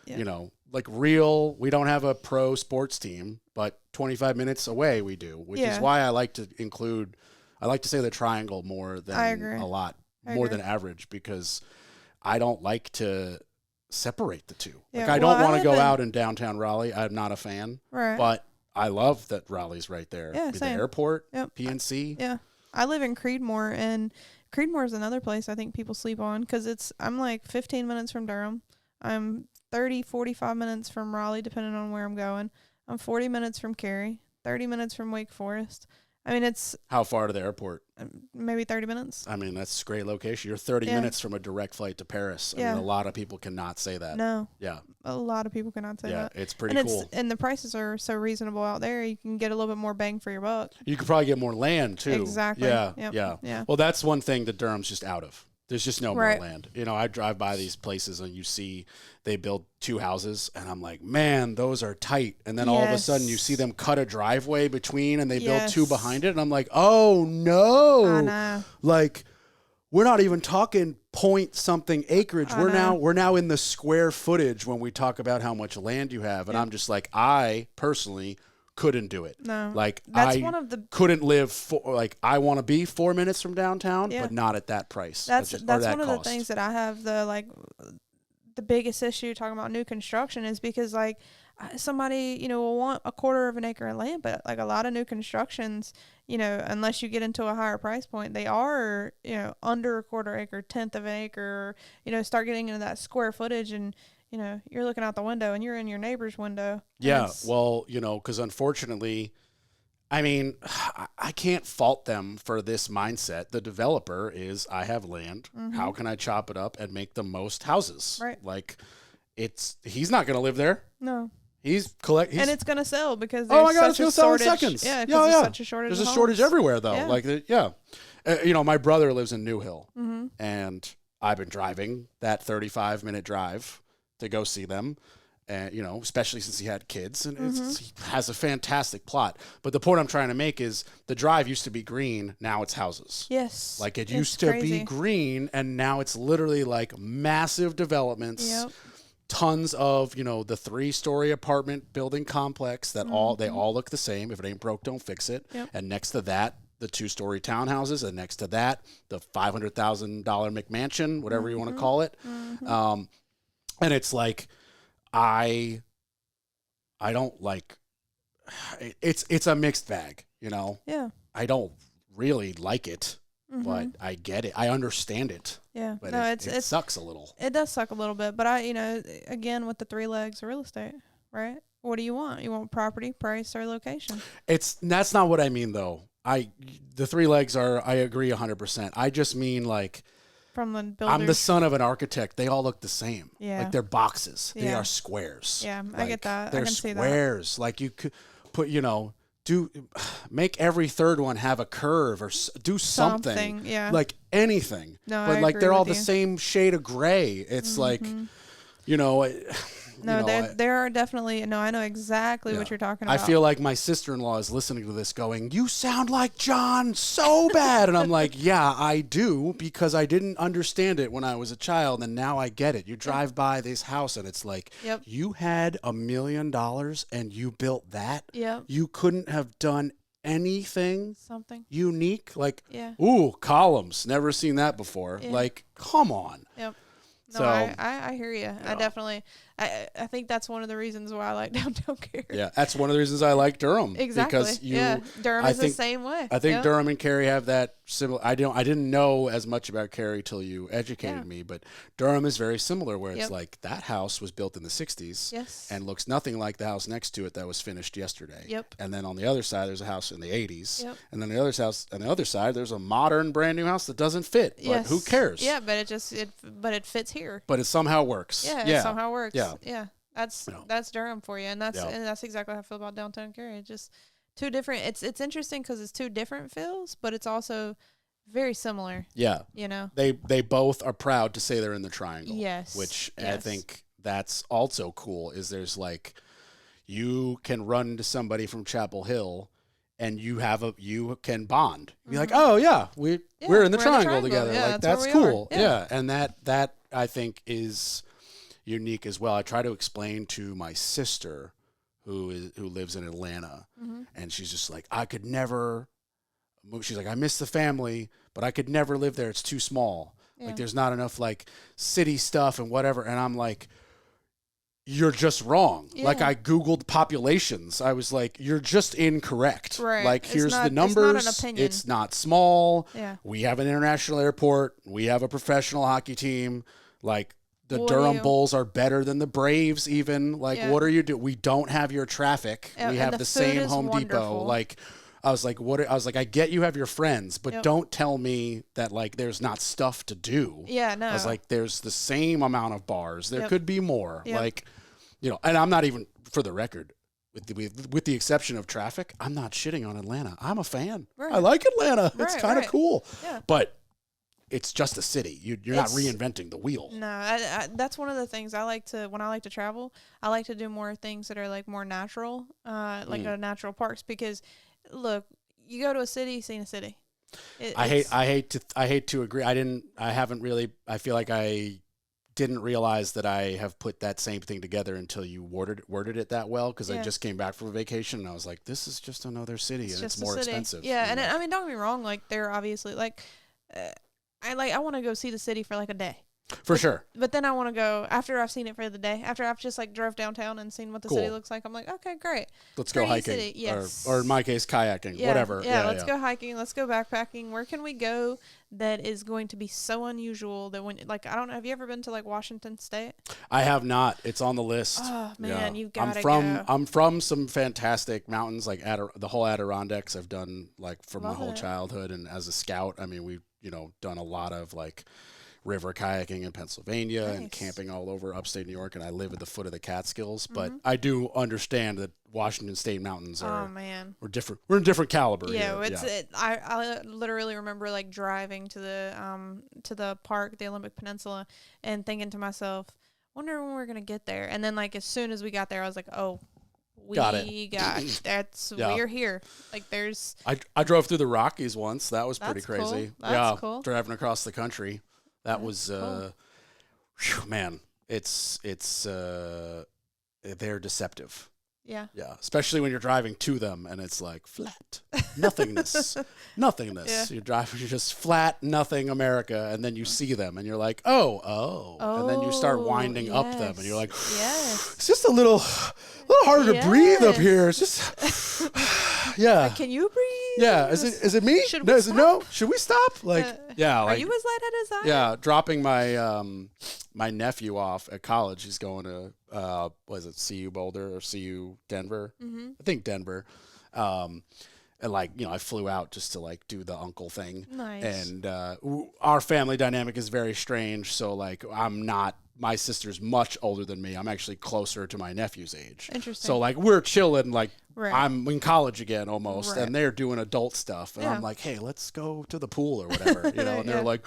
Yeah. like real, we don't have a pro sports team, but 25 minutes away we do, which is Yeah. why I like to say the triangle more than I agree. a lot, I more agree. than average, because I don't like to separate the two. Yeah, Like I well, don't I want to live go in- out in downtown Raleigh. I'm not a fan, Right. but I love that Raleigh's right there. Yeah, The same. airport, Yep. PNC. Yeah. I live in Creedmoor, and Creedmoor is another place I think people sleep on because I'm like 15 minutes from Durham. I'm 30, 45 minutes from Raleigh, depending on where I'm going. I'm 40 minutes from Cary, 30 minutes from Wake Forest. I mean, it's How far to the airport? maybe 30 minutes. I mean, that's a great location. You're 30 minutes from a direct flight to Paris. I mean, a lot of people cannot say that. No. Yeah. A lot of people cannot say that. Yeah, it's pretty cool. And the prices are so reasonable out there. You can get a little bit more bang for your buck. You could probably get more land, too. Exactly. Yeah, Yep. yeah. Well, that's one thing that Durham's just out of. There's just no Right. more land. You know, I drive by these places and you see they build 2 houses and I'm like, man, those are tight. And then all of a sudden you see them cut a driveway between and they build 2 behind it. And I'm like, oh no. I know. Like, we're not even talking point something acreage. We're now in the square footage when we talk about how much land you have. And I'm just like, I personally couldn't do it. No. Like, That's I one of the couldn't live I want to be 4 minutes from downtown, but not at that price. That's one of the cost. things that I have the biggest issue talking about new construction is because like somebody, will want a quarter of an acre of land, but like a lot of new constructions, unless you get into a higher price point, they are, under a quarter acre, 1/10 of an acre, start getting into that square footage and, you're looking out the window and you're in your neighbor's window. Yeah. Well, because unfortunately, I mean, I can't fault them for this mindset. The developer is, I have land. Mm-hmm. How can I chop it up and make the most houses? Right. Like, he's not going to live there. No. And it's going to sell because there's it's going to sell in seconds. Yeah, because there's such a shortage. There's a shortage everywhere, though. Yeah. My brother lives in New Hill, mm-hmm. and I've been driving that 35-minute drive to go see them. And, especially since he had kids, and he has a fantastic plot. But the point I'm trying to make is the drive used to be green. Now it's houses. Yes. Like it used to be green, and now it's literally like massive developments. Yep. Tons of, the 3-story apartment building complex that they all look the same. If it ain't broke, don't fix it. Yep. And next to that, the 2-story townhouses, and next to that, the $500,000 McMansion, whatever you want to call it. Mm-hmm. And it's like, I don't like it's a mixed bag, Yeah. I don't really like it, mm-hmm. but I get it. I understand it. Yeah. But no, it sucks a little. It does suck a little bit, but again, with the 3 legs of real estate, right? What do you want? You want property, price, or location? That's not what I mean though. The 3 legs I agree 100%. I just mean like, from the builders. I'm the son of an architect. They all look the same. Yeah. Like they're boxes. Yeah. They are squares. Yeah, like, I get that. They're I can see that. squares. Like you could put, make every third one have a curve or do something. Yeah. Like anything. No, but I like agree they're all with the you. same shade of gray. It's like, No, there are definitely. No, I know exactly what you're talking about. I feel like my sister-in-law is listening to this going, you sound like John so bad. And I'm like, yeah, I do, because I didn't understand it when I was a child, and now I get it. You drive by this house, and it's like, you had $1 million, and you built that? Yep. You couldn't have done anything unique? Like, ooh, columns. Never seen that before. Yeah. Like, come on. Yep. No, So, I hear you. I definitely, I think that's one of the reasons why I like downtown Cary. Yeah, that's one of the reasons I like Durham. Exactly. Because Durham is the same way. I think Durham and Cary have that similar. I didn't know as much about Cary till you educated me, but Durham is very similar, where it's like that house was built in the 60s and looks nothing like the house next to it that was finished yesterday. Yep. And then on the other side, there's a house in the 80s. Yep. And then the other side, there's a modern, brand new house that doesn't fit. But who cares? Yeah, but it fits here. But it somehow works. Yeah, it somehow works. Yeah. Yeah. That's Durham for you, and that's exactly how I feel about downtown Cary. It's just two different. It's interesting because it's two different feels, but it's also very similar. Yeah, they both are proud to say they're in the triangle. Yes, which I think that's also cool. Is there's like, you can run to somebody from Chapel Hill, and you can bond. Be like, oh yeah, we're in the triangle together. Yeah, like that's cool. Yeah. And that I think is unique as well. I try to explain to my sister who lives in Atlanta, and she's just like, I could never move. She's like, I miss the family, but I could never live there. It's too small. Like there's not enough like city stuff and whatever. And I'm like, you're just wrong. Like I Googled populations. I was like, you're just incorrect. Right. Like here's the numbers. It's not an opinion. It's not small. Yeah. We have an international airport. We have a professional hockey team. Like The What Durham you- Bulls are better than the Braves even. Like, Yeah. what are you doing? We don't have your traffic. And- we and have the the food same is Home Depot. wonderful. Like, I was like, I get you have your friends, but Yep. don't tell me that, like, there's not stuff to do. Yeah, no. I was like, there's the same amount of bars. There Yep. could be more. Yep. Like, and I'm not even, for the record, with the exception of traffic, I'm not shitting on Atlanta. I'm a fan. Right. I like Atlanta. It's Right, kind of right. cool. Yeah. But it's just a city. You're not It's- reinventing the wheel. No, that's one of the things I like to, when I like to travel, I like to do more things that are like more natural, like natural parks, because look, you go to a city, seeing a city. I hate to agree. I feel like I didn't realize that I have put that same thing together until you worded it that well, because I Yeah. just came back from vacation and I was like, this is just another city and it's just a more city. expensive. Yeah, and I mean, don't get me wrong, like they're obviously like, I want to go see the city for like a day. For sure. But then I want to go after I've seen it for the day. After I've just like drove downtown and seen what the city Cool. looks like, I'm like, okay, great. Let's go Pretty hiking. city, yes. Or in my case, kayaking, Yeah, whatever. Yeah, let's go hiking. Let's go backpacking. Where can we go that is going to be so unusual that when, like, I don't know, have you ever been to like Washington State? I have not. It's on the list. Oh man, you've got to go. go. I'm from some fantastic mountains, like the whole Adirondacks. I've done like for my Love whole it. childhood, and as a scout, I mean, we've done a lot of like river kayaking in Pennsylvania and Nice. camping all over upstate New York, and I live at the foot of the Catskills. Mm-hmm. But I do understand that Washington State mountains Oh are man. we're different. We're in different caliber. Yeah, here. I literally remember like driving to the park, the Olympic Peninsula, and thinking to myself, wonder when we're gonna get there. And then like as soon as we got there, I was like, oh, Got it. Yeah. we're here. Like there's I drove through the Rockies once. That was pretty That's cool. crazy. That's yeah, cool. driving across the country. That That's was cool. whew, man. It's they're deceptive. yeah. Yeah, especially when you're driving to them and it's like flat nothingness, nothingness. Yeah. You're driving, you're just flat nothing America, and then you see them and you're like, oh, and then you start winding up them and you're like, yes. it's just a little harder to breathe up Yes. here. It's just, yeah. Can you breathe? Yeah, is it me? Should No, we is it no? Should we stop? Yeah, Are like you as lightheaded as I am? yeah, dropping my my nephew off at college. He's going to was it CU Boulder or CU Denver? Mm-hmm. I think Denver. And like, I flew out just to like do the uncle thing. Nice. And our family dynamic is very strange. So like, my sister's much older than me. I'm actually closer to my nephew's age. Interesting. So like, we're chilling. Like, Right. I'm in college again almost, Right. and they're doing adult stuff. And Yeah. I'm like, hey, let's go to the pool or whatever, and Yeah. they're like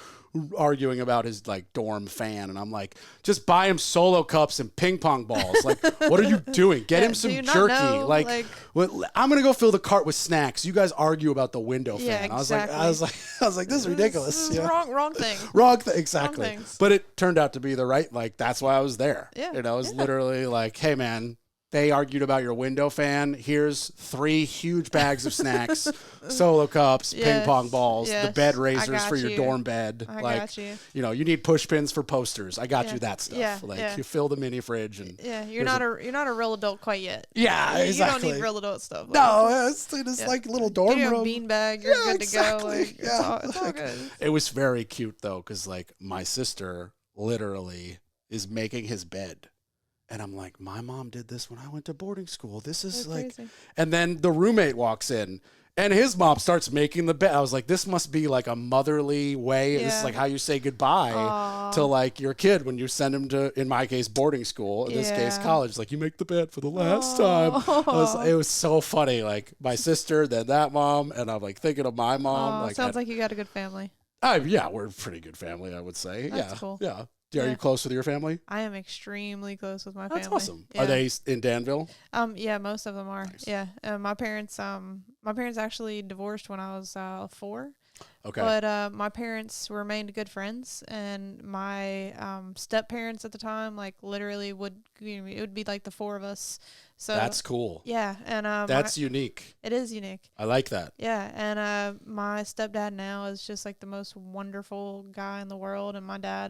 arguing about his like dorm fan. And I'm like, just buy him Solo cups and ping pong balls. Like, what are you doing? Get Yeah, him do some you not jerky. know, Like, like- I'm going to go fill the cart with snacks. You guys argue about the window Yeah, fan. exactly. I was like, this is ridiculous. This is Yeah. wrong thing. Wrong thing, exactly. things. But it turned out to be the right, like, that's why I was there. Yeah, It was yeah. literally like, hey, man, they argued about your window fan. Here's 3 huge bags of snacks, Solo cups, ping Yes, pong balls, the yes, bed I raisers got for your you. dorm bed. I like, got you. you need push pins for posters. I got Yeah. you that stuff. Yeah, Like, yeah. you fill the mini fridge and Yeah, There's you're not a real adult quite yet. yeah, You exactly. don't need real adult stuff. No, it's Yeah. like a little dorm Get you a room. beanbag. You're Yeah, good to exactly. go. Like, Yeah. it's all good. It was very cute though, because like my sister literally is making his bed. And I'm like, my mom did this when I went to boarding school. This is That's like, crazy. and then the roommate walks in and his mom starts making the bed. I was like, this must be like a motherly way. This is Yeah. like how you say goodbye Aw. to like your kid when you send him to, in my case, boarding school, in this case, Yeah. college. Like, you make the bed for the last time. It was so funny. Like my sister, then that mom. And I'm like thinking of my mom. Like, Sounds like you got a good family. yeah, we're a pretty good family, I would say. That's yeah. cool. Yeah. Are Yeah. you close with your family? I am extremely close with my That's family. awesome. Yeah. Are they in Danville? Yeah, most of them are. Nice. Yeah. My parents actually divorced when I was 4. Okay. But my parents remained good friends, and my step parents at the time, like literally it would be like the 4 of us. So That's cool. yeah, and That's unique. it is unique. I like that. Yeah, and my stepdad now is just like the most wonderful guy in the world, and my dad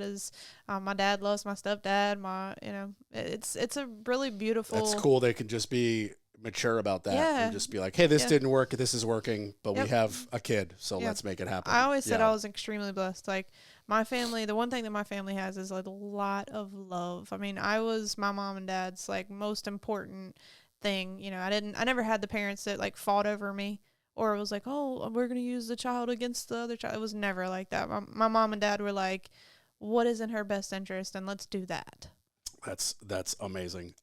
loves my stepdad. It's a really beautiful. That's cool. They can just be mature about that Yeah. and just be like, hey, this Yeah. didn't work. This is working, but Yep. we have a kid, so Yeah. let's make it happen. I always said Yeah. I was extremely blessed. Like My family, the one thing that my family has is like a lot of love. I mean, I was my mom and dad's like most important thing. You know, I never had the parents that like fought over me or it was like, oh, we're going to use the child against the other child. It was never like that. My mom and dad were like, what is in her best interest? And let's do that. That's amazing.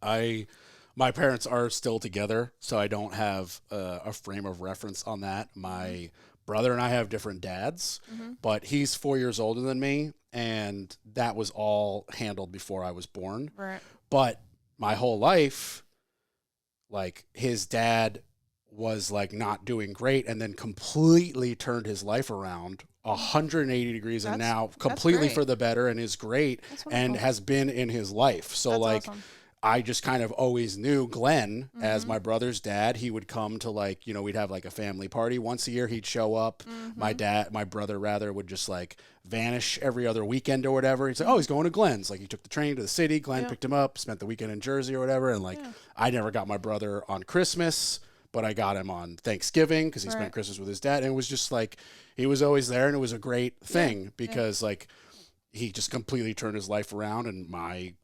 My parents are still together, so I don't have a frame of reference on that. My brother and I have different dads, but he's 4 years older than me, and that was all handled before I was born. Right. But my whole life, like his dad was like not doing great and then completely turned his life around 180 degrees and now completely for the better and is great and has been in his life. So that's like awesome. I just kind of always knew Glenn as my brother's dad. He would come to like, you know, we'd have like a family party once a year. He'd show up. My brother rather would just like vanish every other weekend or whatever. He'd say, oh, he's going to Glenn's. Like he took the train to the city. Glenn picked him up, spent the weekend in Jersey or whatever. And like, I never got my brother on Christmas, but I got him on Thanksgiving because he spent Christmas with his dad. And it was just like, he was always there. And it was a great thing because like, he just completely turned his life around, and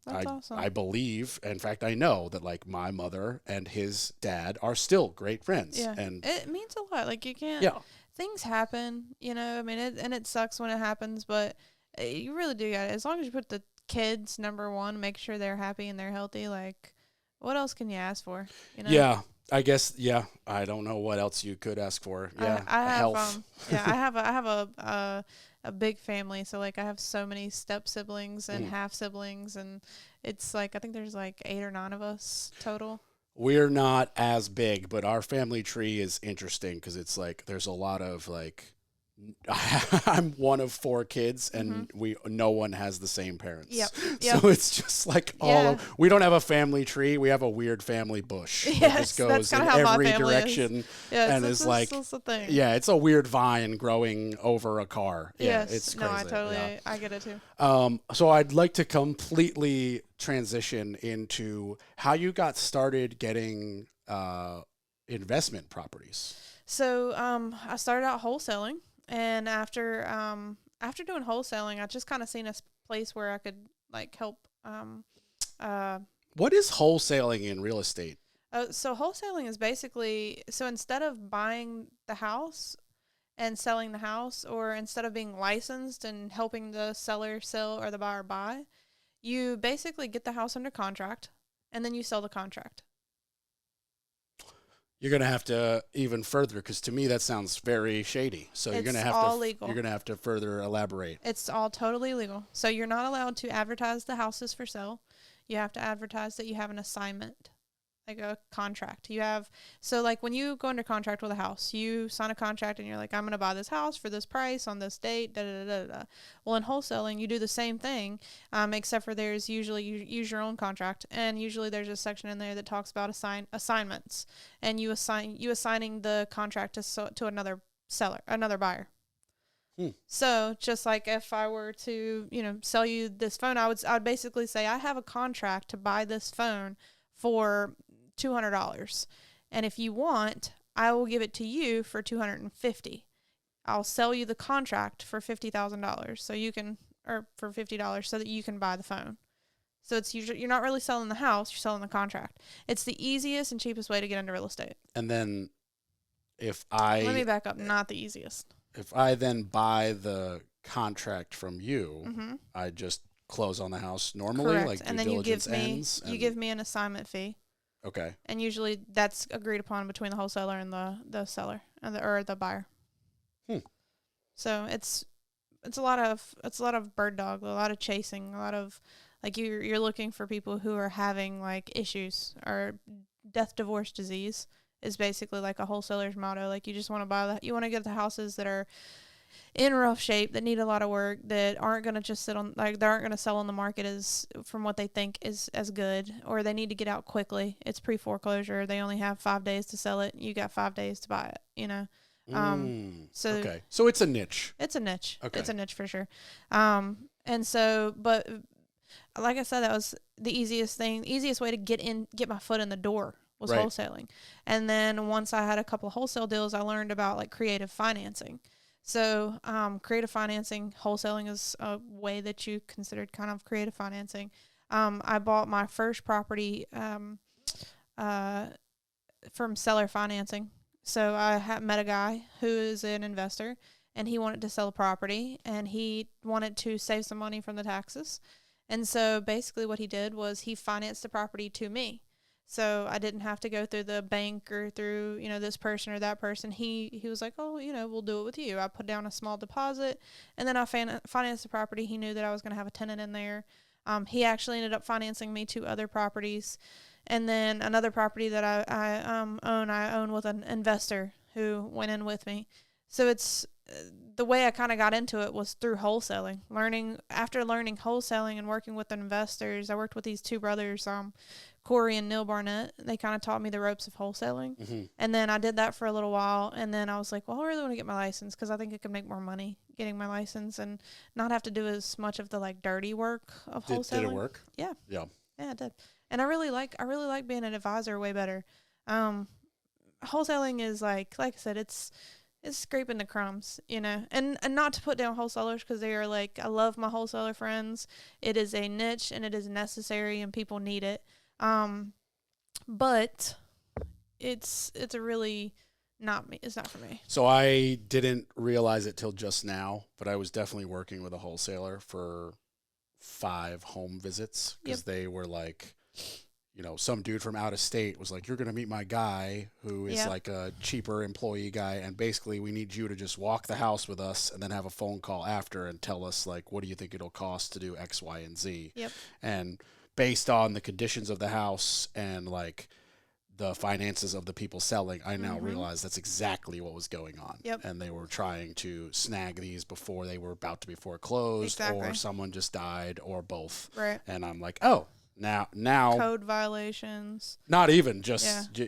awesome. I believe, in fact, I know that like my mother and his dad are still great friends. Yeah, and it means a lot. Like you can't. Yeah. Things happen, you know. I mean, it sucks when it happens, but you really do got it. As long as you put the kids number one, make sure they're happy and they're healthy. Like, what else can you ask for? You know? Yeah. I guess, yeah, I don't know what else you could ask for. Yeah, I have, health. I have a big family, so like I have so many step siblings and half siblings, and it's like I think there's like 8 or 9 of us total. We're not as big, but our family tree is interesting because it's like there's a lot of like I'm one of 4 kids, and no one has the same parents. Yep. So it's just like we don't have a family tree. We have a weird family bush. Yes, it just goes in every direction, and it's like that's the thing. Yeah, it's a weird vine growing over a car. Yeah, Yes, it's crazy. No, I totally I get it too. So I'd like to completely transition into how you got started getting investment properties. So I started out wholesaling. And after doing wholesaling, I just kind of seen a place where I could like help. What is wholesaling in real estate? So wholesaling is basically, so instead of buying the house and selling the house, or instead of being licensed and helping the seller sell or the buyer buy, you basically get the house under contract and then you sell the contract. You're going to have to even further, because to me that sounds very shady. So you're going to have all to legal. You're going to have to further elaborate. It's all totally legal. So you're not allowed to advertise the houses for sale. You have to advertise that you have an assignment, like a contract. So like when you go under contract with a house, you sign a contract and you're like, I'm going to buy this house for this price on this date, da da da da. Well, in wholesaling, you do the same thing, except for there's usually you use your own contract, and usually there's a section in there that talks about assignments, and you assigning the contract to another seller, another buyer. So just like if I were to, sell you this phone, I'd basically say I have a contract to buy this phone for $200. And if you want, I will give it to you for $250. I'll sell you the contract for $50,000 so you can, or for $50 so that you can buy the phone. So it's usually, you're not really selling the house, you're selling the contract. It's the easiest and cheapest way to get into real estate. And then let me back up, not the easiest. If I then buy the contract from you, I just close on the house normally. Correct. Like and then you give me an assignment fee. Okay. And usually that's agreed upon between the wholesaler and the seller and the buyer. So it's a lot of bird dog, a lot of chasing, a lot of like you're looking for people who are having like issues or death, divorce, disease is basically like a wholesaler's motto. Like you just want to you want to get the houses that are in rough shape, that need a lot of work, that aren't going to just sit on, like they aren't going to sell on the market as from what they think is as good, or they need to get out quickly. It's pre-foreclosure. They only have 5 days to sell it. You got 5 days to buy it, Okay. So it's a niche. It's a niche. Okay. It's a niche for sure. And so, but like I said, that was the easiest way to get my foot in the door was wholesaling. And then once I had a couple of wholesale deals, I learned about like creative financing. So creative financing, wholesaling is a way that you considered kind of creative financing. I bought my first property from seller financing. So I met a guy who is an investor, and he wanted to sell a property, and he wanted to save some money from the taxes. And so basically what he did was he financed the property to me. So I didn't have to go through the bank or through, this person or that person. He was like, oh, we'll do it with you. I put down a small deposit, and then I financed the property. He knew that I was going to have a tenant in there. He actually ended up financing me 2 other properties. And then another property that I own with an investor who went in with me. So it's the way I kind of got into it was through wholesaling. After learning wholesaling and working with investors, I worked with these 2 brothers, Corey and Neil Barnett. They kind of taught me the ropes of wholesaling. Mm-hmm. And then I did that for a little while. And then I was like, well, I really want to get my license because I think I could make more money getting my license and not have to do as much of the dirty work of wholesaling. Did it work? Yeah. Yeah. Yeah, it did. And I really like being an advisor way better. Wholesaling is like I said, it's scraping the crumbs, and not to put down wholesalers because they are I love my wholesaler friends. It is a niche and it is necessary and people need it. But it's a really it's not for me. So I didn't realize it till just now, but I was definitely working with a wholesaler for 5 home visits because they were some dude from out of state was like, you're going to meet my guy who is a cheaper employee guy. And basically we need you to just walk the house with us and then have a phone call after and tell us what do you think it'll cost to do X, Y, and Z. Yep. And based on the conditions of the house and the finances of the people selling, I now realize that's exactly what was going on. Yep. And they were trying to snag these before they were about to be foreclosed, or someone just died, or both. Right. And I'm like, oh, now code violations. Not even just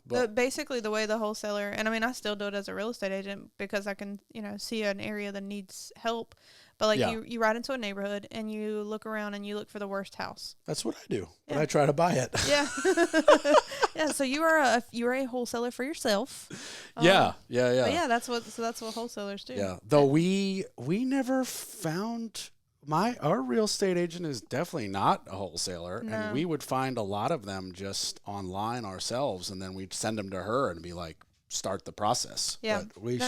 But basically the way the wholesaler, and I mean I still do it as a real estate agent because I can see an area that needs help. But you ride into a neighborhood and you look around and you look for the worst house. That's what I do. But I try to buy it. Yeah. Yeah. So you are a wholesaler for yourself. Yeah. But yeah, that's what wholesalers do. Yeah. Though we never found our real estate agent is definitely not a wholesaler, and we would find a lot of them just online ourselves, and then we'd send them to her and be like, start the process. Yeah. But we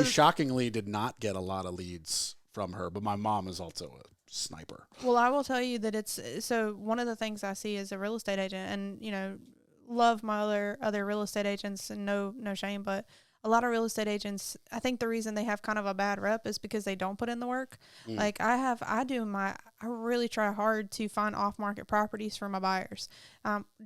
shockingly did not get a lot of leads from her, but my mom is also a sniper. Well, I will tell you that so one of the things I see as a real estate agent, and love my other real estate agents, and no shame, but a lot of real estate agents, I think the reason they have kind of a bad rep is because they don't put in the work. I really try hard to find off-market properties for my buyers.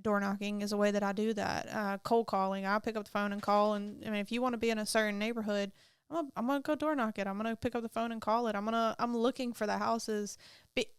Door knocking is a way that I do that. Cold calling, I'll pick up the phone and call. And I mean, if you want to be in a certain neighborhood, I'm gonna go door knock it. I'm gonna pick up the phone and call it. I'm looking for the houses.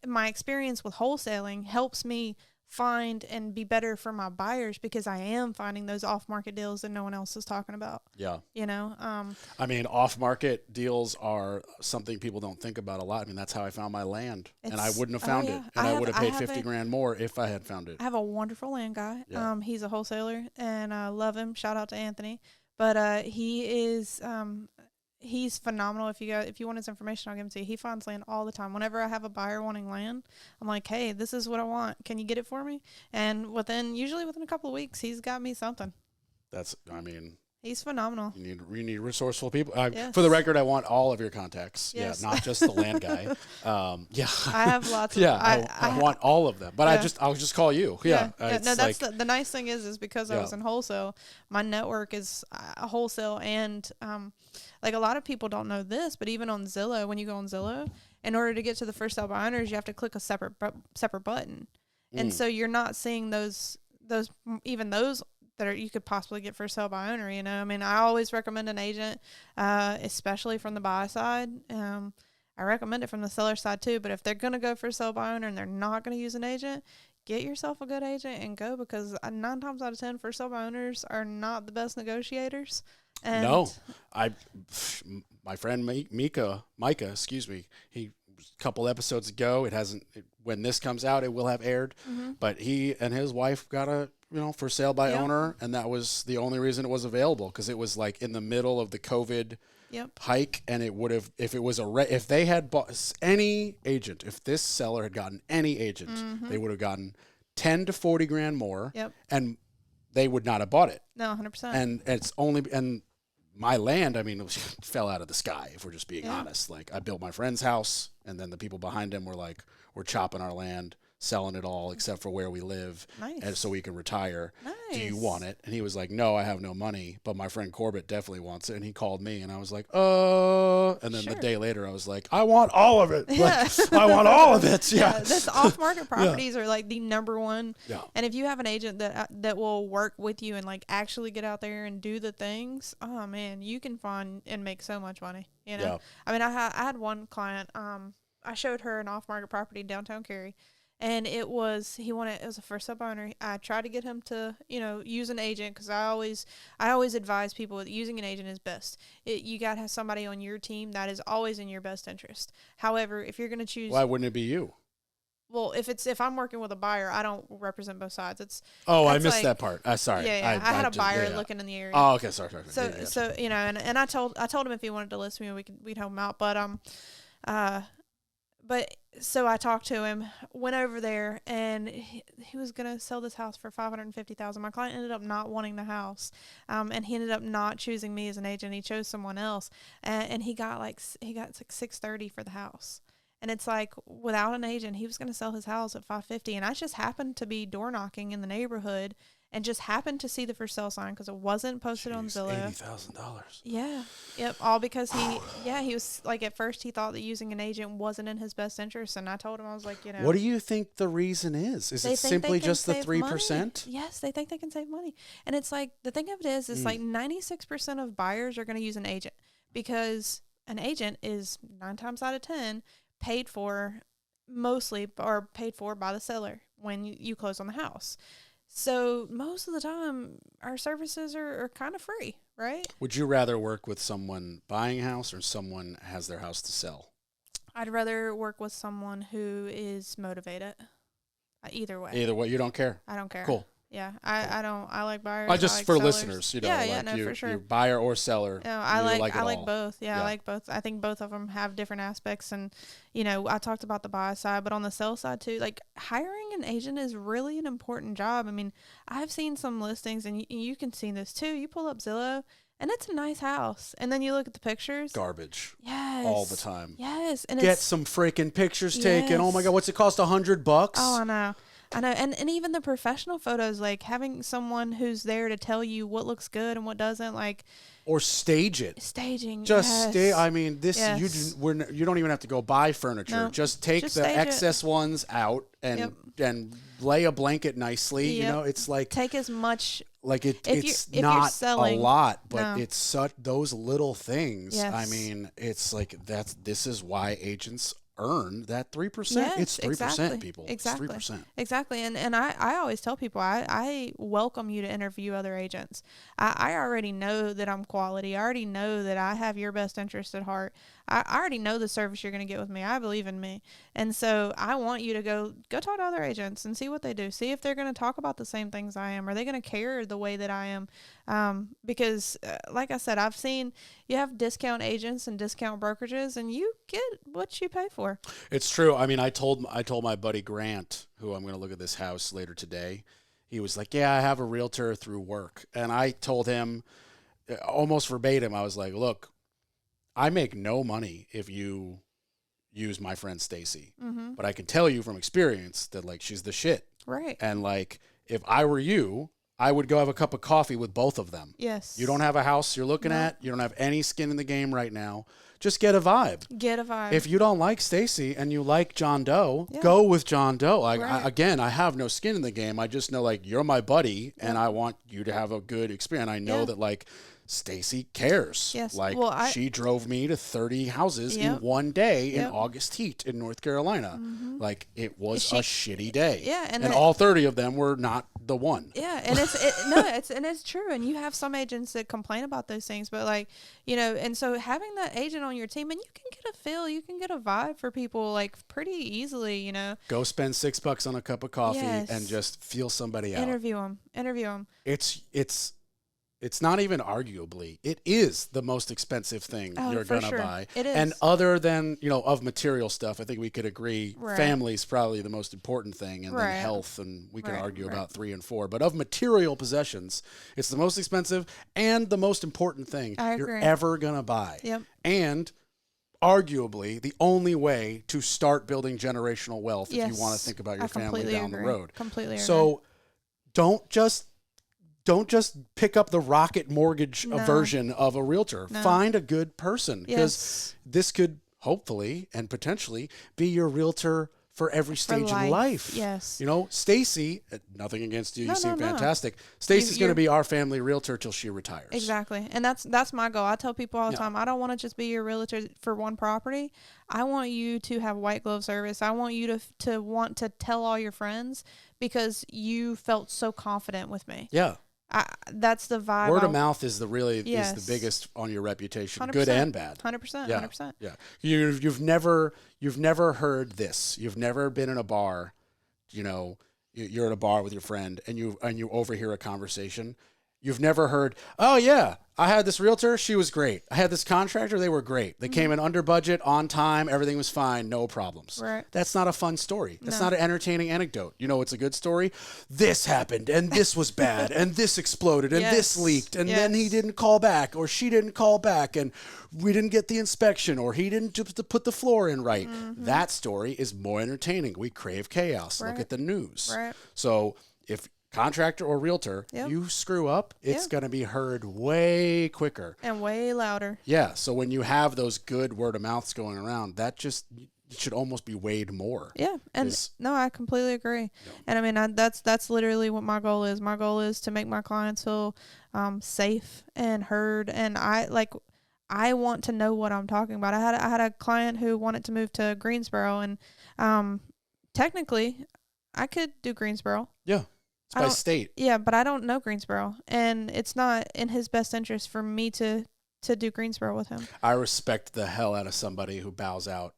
My experience with wholesaling helps me find and be better for my buyers because I am finding those off-market deals that no one else is talking about. Yeah. I mean, off-market deals are something people don't think about a lot. I mean, that's how I found my land, and I wouldn't have found it, and I would have paid $50,000 more if I had found it. I have a wonderful land guy. Yeah. He's a wholesaler, and I love him. Shout out to Anthony. But he is he's phenomenal. If you want his information, I'll give him to you. He finds land all the time. Whenever I have a buyer wanting land, I'm like, hey, this is what I want. Can you get it for me? And usually within a couple of weeks, he's got me something. He's phenomenal. You need resourceful people. Yes. For the record, I want all of your contacts. Yes. Yeah, not just the land guy. I have lots of I want all of them. But I'll just call you. Yeah. No, that's the nice thing is because I was in wholesale, my network is wholesale, and a lot of people don't know this, but even on Zillow, when you go on Zillow, in order to get to the first sale by owners, you have to click a separate button. And so you're not seeing those that you could possibly get for sale by owner. I mean, I always recommend an agent, especially from the buy side. I recommend it from the seller side too, but if they're going to go for sale by owner and they're not going to use an agent, get yourself a good agent and go, because 9 times out of 10 for sale by owners are not the best negotiators. And no, my friend Micah, he a couple episodes ago, when this comes out, it will have aired, but he and his wife got a for sale by Yep. owner, and that was the only reason it was available, because it was like in the middle of the COVID Yep. hike, and it would have, if it was if they had bought any agent, if this seller had gotten any agent, they would have gotten 10 to 40 grand more, Yep. and they would not have bought it. No, 100%. And it's only, and my land, I mean, it fell out of the sky, if we're just being honest. Like, I built my friend's house, and then the people behind him were like, we're chopping our land, selling it all except for where we live, Nice. and so we can retire. Nice. Do you want it? And he was like, no, I have no money, but my friend Corbett definitely wants it. And he called me, and I was like, and then Sure. the day later, I was like, I want all of it. Yeah. Like, I want all of it. Yeah. This off-market properties are like the number one. Yeah. And if you have an agent that will work with you and like actually get out there and do the things, oh man, you can find and make so much money. You know, Yeah. I mean, I had one client. I showed her an off-market property in downtown Cary. And it was a first up owner. I tried to get him to, use an agent, because I always advise people that using an agent is best. You got to have somebody on your team that is always in your best interest. However, if you're going to choose, Why wouldn't it be you? well, if I'm working with a buyer, I don't represent both sides. I missed that part. Sorry. Yeah. I had a buyer looking in the area. Oh, okay. Sorry. So and I told him if he wanted to list me, we'd help him out. But so I talked to him, went over there, and he was gonna sell this house for $550,000. My client ended up not wanting the house, and he ended up not choosing me as an agent. He chose someone else, and he got like $630 for the house. And it's like, without an agent, he was gonna sell his house at $550,000, and I just happened to be door knocking in the neighborhood. And just happened to see the for sale sign because it wasn't posted on Zillow. $80,000. Yeah. Yep. All because he was like, at first he thought that using an agent wasn't in his best interest. And I told him, I was like, What do you think the reason is? Is it simply just the 3%? Yes, they think they can save money. And it's like, the thing of it is, like 96% of buyers are going to use an agent, because an agent is 9 times out of 10 paid for by the seller when you close on the house. So most of the time, our services are kind of free, right? Would you rather work with someone buying a house or someone has their house to sell? I'd rather work with someone who is motivated. Either way. Either way, you don't care? I don't care. Cool. Yeah, I don't. I like buyers. Just I like for sellers. listeners, for sure. you buyer or seller. No, I like all. both. Yeah, I like both. I think both of them have different aspects, and I talked about the buy side, but on the sell side too, like, hiring an agent is really an important job. I mean, I've seen some listings, and you can see this too. You pull up Zillow, and it's a nice house, and then you look at the pictures. Garbage. Yes. All the time. Yes, and get some freaking pictures taken. Oh my Yes. God, what's it cost? $100? Oh, I know. And even the professional photos, like having someone who's there to tell you what looks good and what doesn't, like, or stage it. Staging. Just yes. I mean, this Yes. you don't even have to go buy furniture. No. Just take Just the stage it. excess ones out and lay a blanket nicely. Yep. It's like, take as much. like If it's you're not selling, a lot, but no. it's such those little things. Yes. I mean, it's like this is why agents earn that 3%. Yes, It's 3%, exactly. people. Exactly. It's 3%. Exactly. And I always tell people, I welcome you to interview other agents. I already know that I'm quality. I already know that I have your best interest at heart. I already know the service you're going to get with me. I believe in me. And so I want you to go talk to other agents and see what they do. See if they're going to talk about the same things I am. Are they going to care the way that I am? Because like I said, I've seen you have discount agents and discount brokerages, and you get what you pay for. It's true. I mean, I told my buddy Grant, who I'm going to look at this house later today. He was like, "Yeah, I have a realtor through work," and I told him almost verbatim. I was like, "Look, I make no money if you use my friend Stacy, but I can tell you from experience that, like, she's the shit, Right. and like, if I were you, I would go have a cup of coffee with both of them. Yes. You don't have a house you're looking at. You don't have any skin in the game right now. Just get a vibe. Get a vibe. If you don't like Stacy and you like John Doe, go with John Doe. Like, Right. I have no skin in the game. I just know, like, you're my buddy, and I want you to have a good experience. I know that, like, Stacy cares. Yes. Like, Well, she drove me to 30 houses in Yep. one day in Yep. August heat in North Carolina. Like, it was She- a shitty day. Yeah, and all 30 of them were not the one. Yeah, and it's true. And you have some agents that complain about those things, but, like, and so having that agent on your team, and you can get a feel, you can get a vibe for people like pretty easily, you know. Go spend $6 on a cup of coffee and just feel somebody out. Interview them. It's not even arguably. It is the most expensive thing you're going to buy. It is. And other than, of material stuff, I think we could agree family's probably the most important thing, and then health, and we can argue about 3 and 4. But of material possessions, it's the most expensive and the most important thing you're ever going to buy. Yep. And arguably the only way to start building generational wealth if you want to think about your family down the road. Completely agree. So don't just pick up the rocket mortgage version of a realtor. No. Find a good person, because this could hopefully and potentially be your realtor for every stage of life. Yes. Stacy, nothing against you. You seem fantastic. Stacy's going to be our family realtor till she retires. Exactly. And that's my goal. I tell people all the time, I don't want to just be your realtor for one property. I want you to have white glove service. I want you to want to tell all your friends because you felt so confident with me. Yeah. That's the vibe. Word of mouth is the biggest on your reputation, 100%, good and bad. 100%. Yeah. 100%. Yeah. You've never heard this. You've never been in a bar, you're at a bar with your friend and you overhear a conversation. You've never heard, oh yeah, I had this realtor, she was great. I had this contractor, they were great. They came in under budget, on time, everything was fine, no problems. Right. That's not a fun story. That's not an entertaining anecdote. It's a good story. This happened, and this was bad, and this exploded, and this leaked, and then he didn't call back, or she didn't call back, and we didn't get the inspection, or he didn't put the floor in right. Mm-hmm. That story is more entertaining. We crave chaos. Look at the news. Right. So if contractor or realtor, you screw up, it's going to be heard way quicker. And way louder. Yeah. So when you have those good word of mouths going around, that just should almost be weighed more. Yeah. And no, I completely agree. Yeah. And I mean, that's literally what my goal is. My goal is to make my clients feel safe and heard. And I want to know what I'm talking about. I had a client who wanted to move to Greensboro, and technically I could do Greensboro. Yeah. It's by state. Yeah, but I don't know Greensboro, and it's not in his best interest for me to do Greensboro with him. I respect the hell out of somebody who bows out.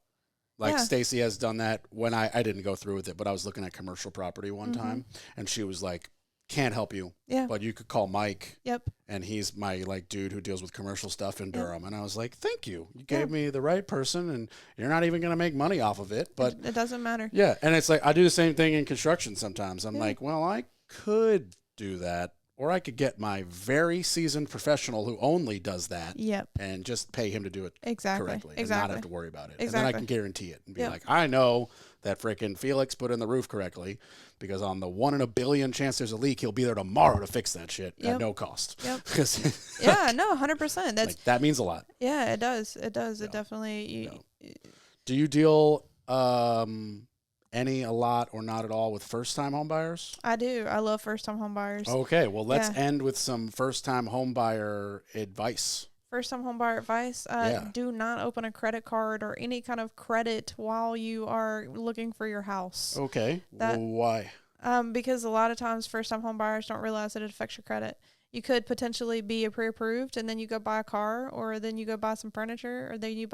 Like Stacy has done that when I didn't go through with it, but I was looking at commercial property one time, and she was like, can't help you. Yeah. But you could call Mike. Yep. And he's my dude who deals with commercial stuff in Durham. And I was like, thank you. You gave me the right person, and you're not even going to make money off of it. But it doesn't matter. Yeah. And it's like, I do the same thing in construction sometimes. I'm like, well, I could do that, or I could get my very seasoned professional who only does that and just pay him to do it correctly and not have to worry about it. And then I can guarantee it and be like, I know that frickin' Felix put in the roof correctly, because on the 1 in a billion chance there's a leak, he'll be there tomorrow to fix that shit at no cost. Yep. Yeah, no, 100%. That's that means a lot. Yeah, it does. It does. It definitely. Do you deal a lot, or not at all with first-time home buyers? I do. I love first-time home buyers. Okay, well, let's end with some first-time home buyer advice. First-time home buyer advice, do not open a credit card or any kind of credit while you are looking for your house. Okay, why? Because a lot of times first-time home buyers don't realize that it affects your credit. You could potentially be pre-approved, and then you go buy a car, or then you go buy some furniture, or then you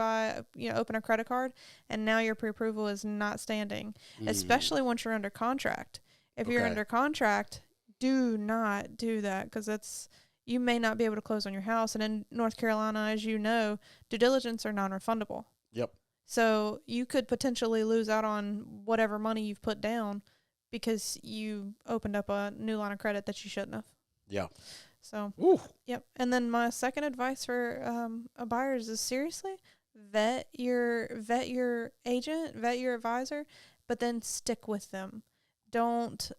open a credit card, and now your pre-approval is not standing, especially once you're under contract. If you're under contract, do not do that, because you may not be able to close on your house. And in North Carolina, as you know, due diligence are non-refundable. Yep. So you could potentially lose out on whatever money you've put down because you opened up a new line of credit that you shouldn't have. Yeah. So, ooh. Yep. And then my second advice for a buyers is seriously vet your agent, vet your advisor, but then stick with them. Don't,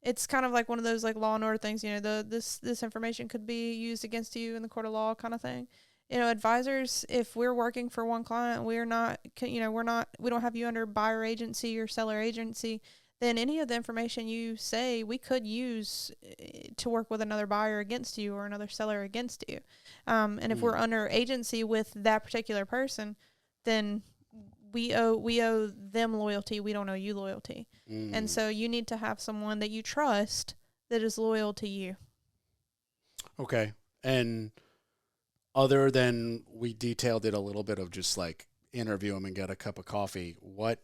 it's kind of like one of those like Law and Order things, this information could be used against you in the court of law kind of thing. Advisors, if we're working for one client, we don't have you under buyer agency or seller agency, then any of the information you say we could use to work with another buyer against you or another seller against you. And if we're under agency with that particular person, then we owe them loyalty. We don't owe you loyalty. And so you need to have someone that you trust that is loyal to you. Okay. And other than we detailed it a little bit of just like interview them and get a cup of coffee, what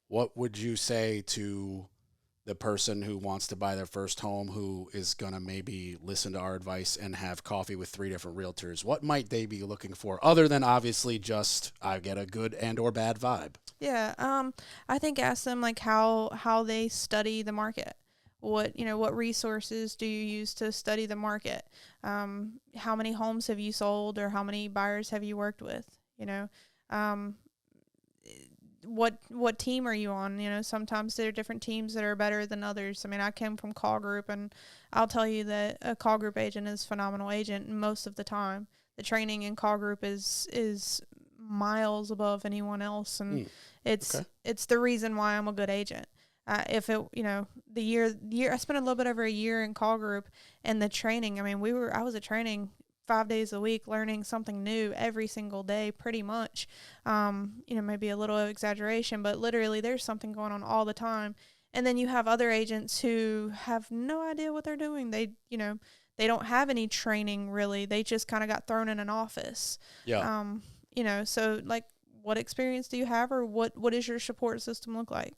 would you say to the person who wants to buy their first home, who is going to maybe listen to our advice and have coffee with 3 different realtors? What might they be looking for other than obviously just I get a good and or bad vibe? Yeah. I think ask them like how they study the market. What resources do you use to study the market? How many homes have you sold, or how many buyers have you worked with? Um, what team are you on? Sometimes there are different teams that are better than others. I mean, I came from call group, and I'll tell you that a call group agent is a phenomenal agent most of the time. The training in call group is miles above anyone else, and it's the reason why I'm a good agent. If it, the year I spent a little bit over a year in call group, and the training. I mean, I was at training 5 days a week, learning something new every single day, pretty much. Maybe a little exaggeration, but literally there's something going on all the time. And then you have other agents who have no idea what they're doing. They don't have any training really. They just kind of got thrown in an office. Yeah. So like, what experience do you have, or what does your support system look like?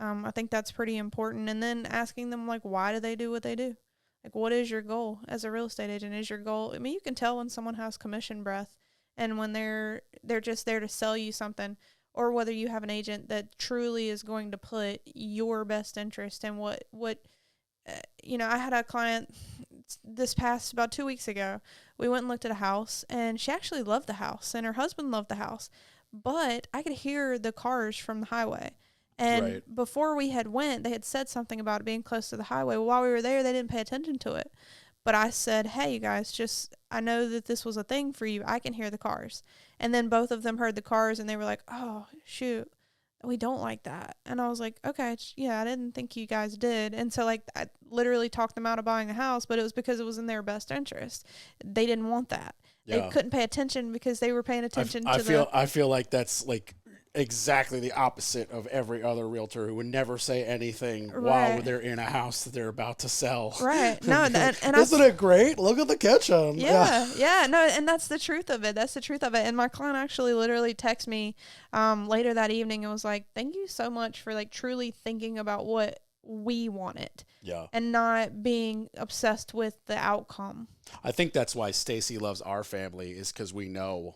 I think that's pretty important. And then asking them, like, why do they do what they do? Like, what is your goal as a real estate agent? Is your goal? I mean, you can tell when someone has commission breath, and when they're just there to sell you something, or whether you have an agent that truly is going to put your best interest in what I had a client this past about 2 weeks ago. We went and looked at a house, and she actually loved the house, and her husband loved the house, but I could hear the cars from the highway. And before we had went, they had said something about it being close to the highway. Well, while we were there, they didn't pay attention to it. But I said, hey, you guys, I know that this was a thing for you. I can hear the cars. And then both of them heard the cars, and they were like, oh, shoot, we don't like that. And I was like, okay, yeah, I didn't think you guys did. And so, like, I literally talked them out of buying a house, but it was because it was in their best interest. They didn't want that. Yeah. They couldn't pay attention because they were paying attention I feel like that's, like, exactly the opposite of every other realtor who would never say anything while they're in a house that they're about to sell. Right. No, and isn't it great? Look at the kitchen. Yeah. No, and that's the truth of it. And my client actually literally texted me later that evening and was like, "Thank you so much for like truly thinking about what we wanted." Yeah. And not being obsessed with the outcome. I think that's why Stacy loves our family, is because we know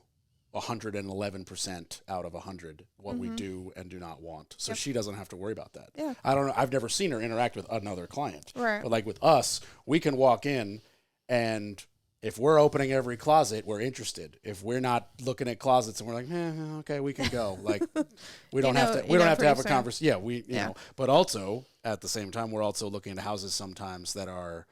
111% out of 100 what we do and do not want. So she doesn't have to worry about that. Yeah. I don't know. I've never seen her interact with another client. Right. But like with us, we can walk in, and if we're opening every closet, we're interested. If we're not looking at closets and we're like, okay, we can go. Like we don't have to have a conversation. Yeah, you know. But also at the same time, we're also looking at houses sometimes that are,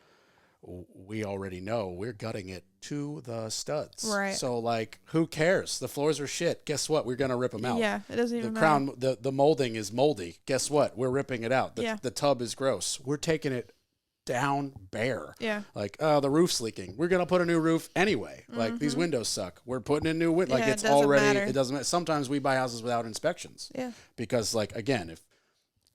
we already know we're gutting it to the studs. Right. So like, who cares? The floors are shit. Guess what? We're gonna rip them out. Yeah, it doesn't even matter. The molding is moldy. Guess what? We're ripping it out. The tub is gross. We're taking it down bare. Yeah. Like, the roof's leaking. We're gonna put a new roof anyway. Like these windows suck. We're putting in new windows. Like it's already. Matter. It doesn't matter. Sometimes we buy houses without inspections. Yeah. Because like again,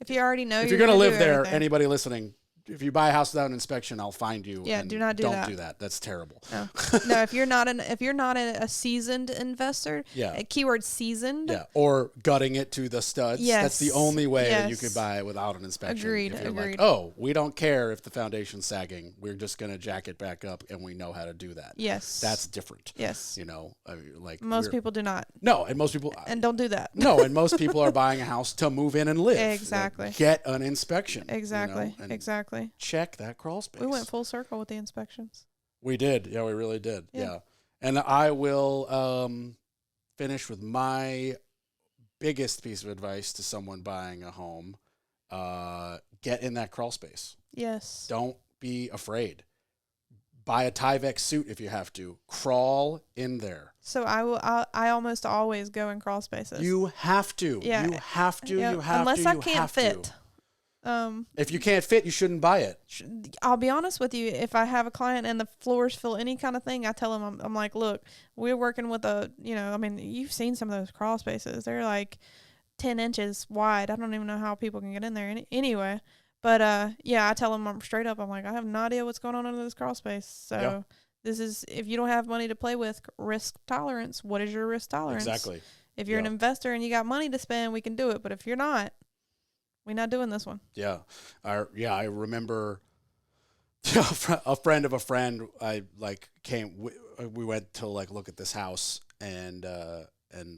if you already know, if you're gonna live there, anybody listening, if you buy a house without an inspection, I'll find you. Yeah, do not do that. Don't do that. That's terrible. No, no. If you're not a seasoned investor, keyword seasoned. Yeah, or gutting it to the studs. Yes. That's the only way that you could buy it without an inspection. Agreed. If you're Agreed. like, oh, we don't care if the foundation's sagging. We're just gonna jack it back up, and we know how to do that. Yes. That's different. Yes. You know, like most people do not. No, and most people don't do that. No, and most people are buying a house to move in and live. Exactly. Like, get an inspection. Exactly. You know, exactly. Check that crawl space. We went full circle with the inspections. We did. Yeah, we really did. Yeah. And I will finish with my biggest piece of advice to someone buying a home. Get in that crawl space. Yes. Don't be afraid. Buy a Tyvek suit if you have to. Crawl in there. So I almost always go in crawl spaces. You have to. Yeah. You have to. Yeah. You have Unless to. I can't fit. If you can't fit, you shouldn't buy it. I'll be honest with you. If I have a client and the floors feel any kind of thing, I tell them, I'm like, look, we're working with you've seen some of those crawl spaces. They're like 10 inches wide. I don't even know how people can get in there anyway. But I tell them straight up, I'm like, I have no idea what's going on in this crawl space. So This is, if you don't have money to play with, risk tolerance. What is your risk tolerance? Exactly. If you're an investor and you got money to spend, we can do it. But if you're not, we're not doing this one. Yeah. I remember a friend of a friend, I like we went to like look at this house and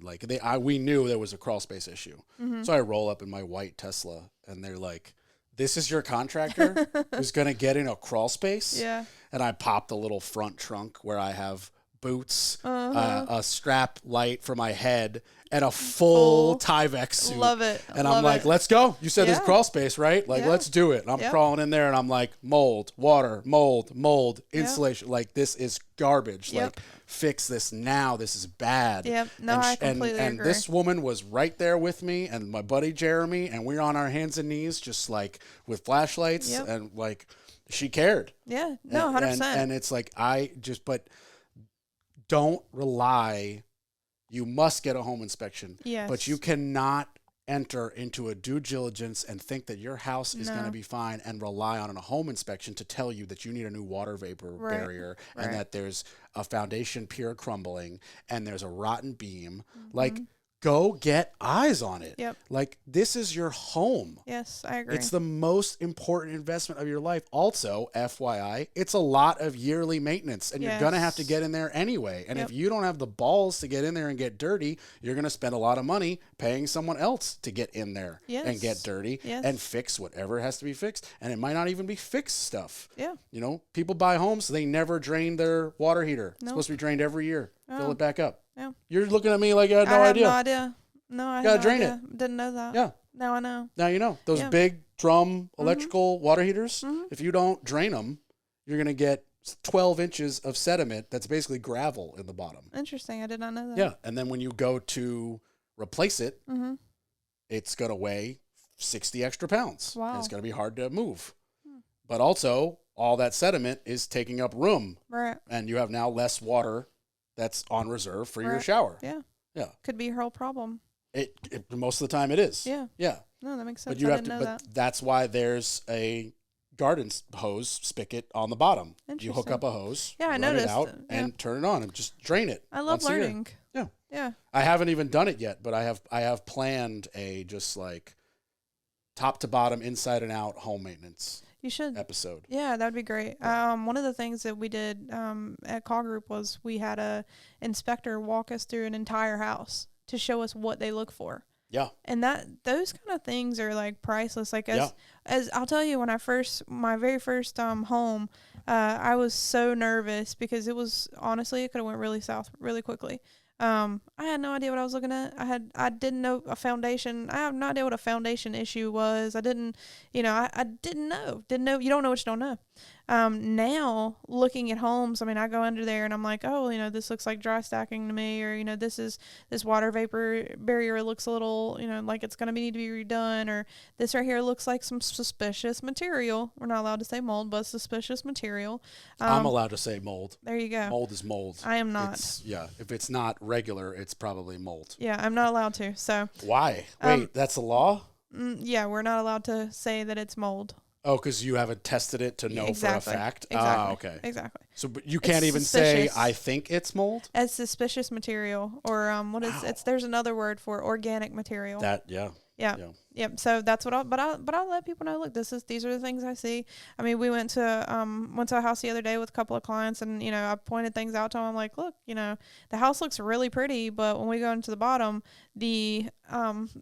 like we knew there was a crawl space issue. Mm-hmm. So I roll up in my white Tesla and they're like, this is your contractor who's going to get in a crawl space? Yeah. And I popped the little front trunk where I have boots, a strap light for my head, and a full Tyvek suit. Love it. And I'm like, let's go. You said there's crawl space, right? Like, let's do it. And I'm crawling in there and I'm like, mold, water, mold, insulation. Like, this is garbage. Like, fix this now. This is bad. Yep. No, I completely agree. And this woman was right there with me and my buddy Jeremy, and we're on our hands and knees just like with flashlights and like she cared. Yeah. No, 100%. And it's like, but don't rely. You must get a home inspection. Yes. But you cannot enter into a due diligence and think that your house is going to be fine and rely on a home inspection to tell you that you need a new water vapor barrier and that there's a foundation pier crumbling and there's a rotten beam. Like, go get eyes on it. Yep. Like, this is your home. Yes, I agree. It's the most important investment of your life. Also, FYI, it's a lot of yearly maintenance, and you're going to have to get in there anyway. And if you don't have the balls to get in there and get dirty, you're going to spend a lot of money paying someone else to get in there and get dirty and fix whatever has to be fixed. And it might not even be fixed stuff. Yeah. You know, people buy homes, they never drain their water heater. It's supposed to be drained every year. Fill it back up. Yeah. You're looking at me like you had no idea. I have no idea. No, I gotta had no drain idea. Didn't know that. Yeah. Now I know. Now you know. Those big drum electrical water heaters, if you don't drain them, you're going to get 12 inches of sediment that's basically gravel in the bottom. Interesting. I did not know that. Yeah. And then when you go to replace it, it's going to weigh 60 extra pounds. Wow. And it's going to be hard to move. But also, all that sediment is taking up room. Right. And you have now less water that's on reserve for your shower. Yeah. Yeah. Could be your whole problem. It most of the time it is. Yeah. Yeah. No, that makes sense. But you have to. But that's why there's a garden hose spigot on the bottom. You hook up a hose. Yeah, I run noticed. it out and turn it on and just drain it. I love learning. Yeah. Yeah. I haven't even done it yet, but I have planned a just like top to bottom, inside and out home maintenance. You should episode. Yeah, that'd be great. One of the things that we did at Call Group was we had a inspector walk us through an entire house to show us what they look for. Yeah. And those kind of things are like priceless. Like as I'll tell you, when my very first home, I was so nervous because it could have went really south really quickly. I had no idea what I was looking at. I didn't know a foundation. I have no idea what a foundation issue was. I didn't know. You don't know what you don't know. Now looking at homes, I mean, I go under there and I'm like, oh, this looks like dry stacking to me, or, this water vapor barrier looks a little, like it's going to need to be redone, or this right here looks like some suspicious material. We're not allowed to say mold, but suspicious material. I'm allowed to say mold. There you go. Mold is mold. I am not. If it's not regular, it's probably mold. Yeah, I'm not allowed to. So why? Wait, that's a law? Yeah, we're not allowed to say that it's mold. Oh, because you haven't tested it to know for a fact? Exactly. Ah, okay. Exactly. So but you can't even say, I think it's mold? As suspicious material, or there's another word for organic material. Yep. So that's what I let people know, look, these are the things I see. I mean, we went to a house the other day with a couple of clients, and I pointed things out to them. I'm like, look, the house looks really pretty, but when we go into the bottom, the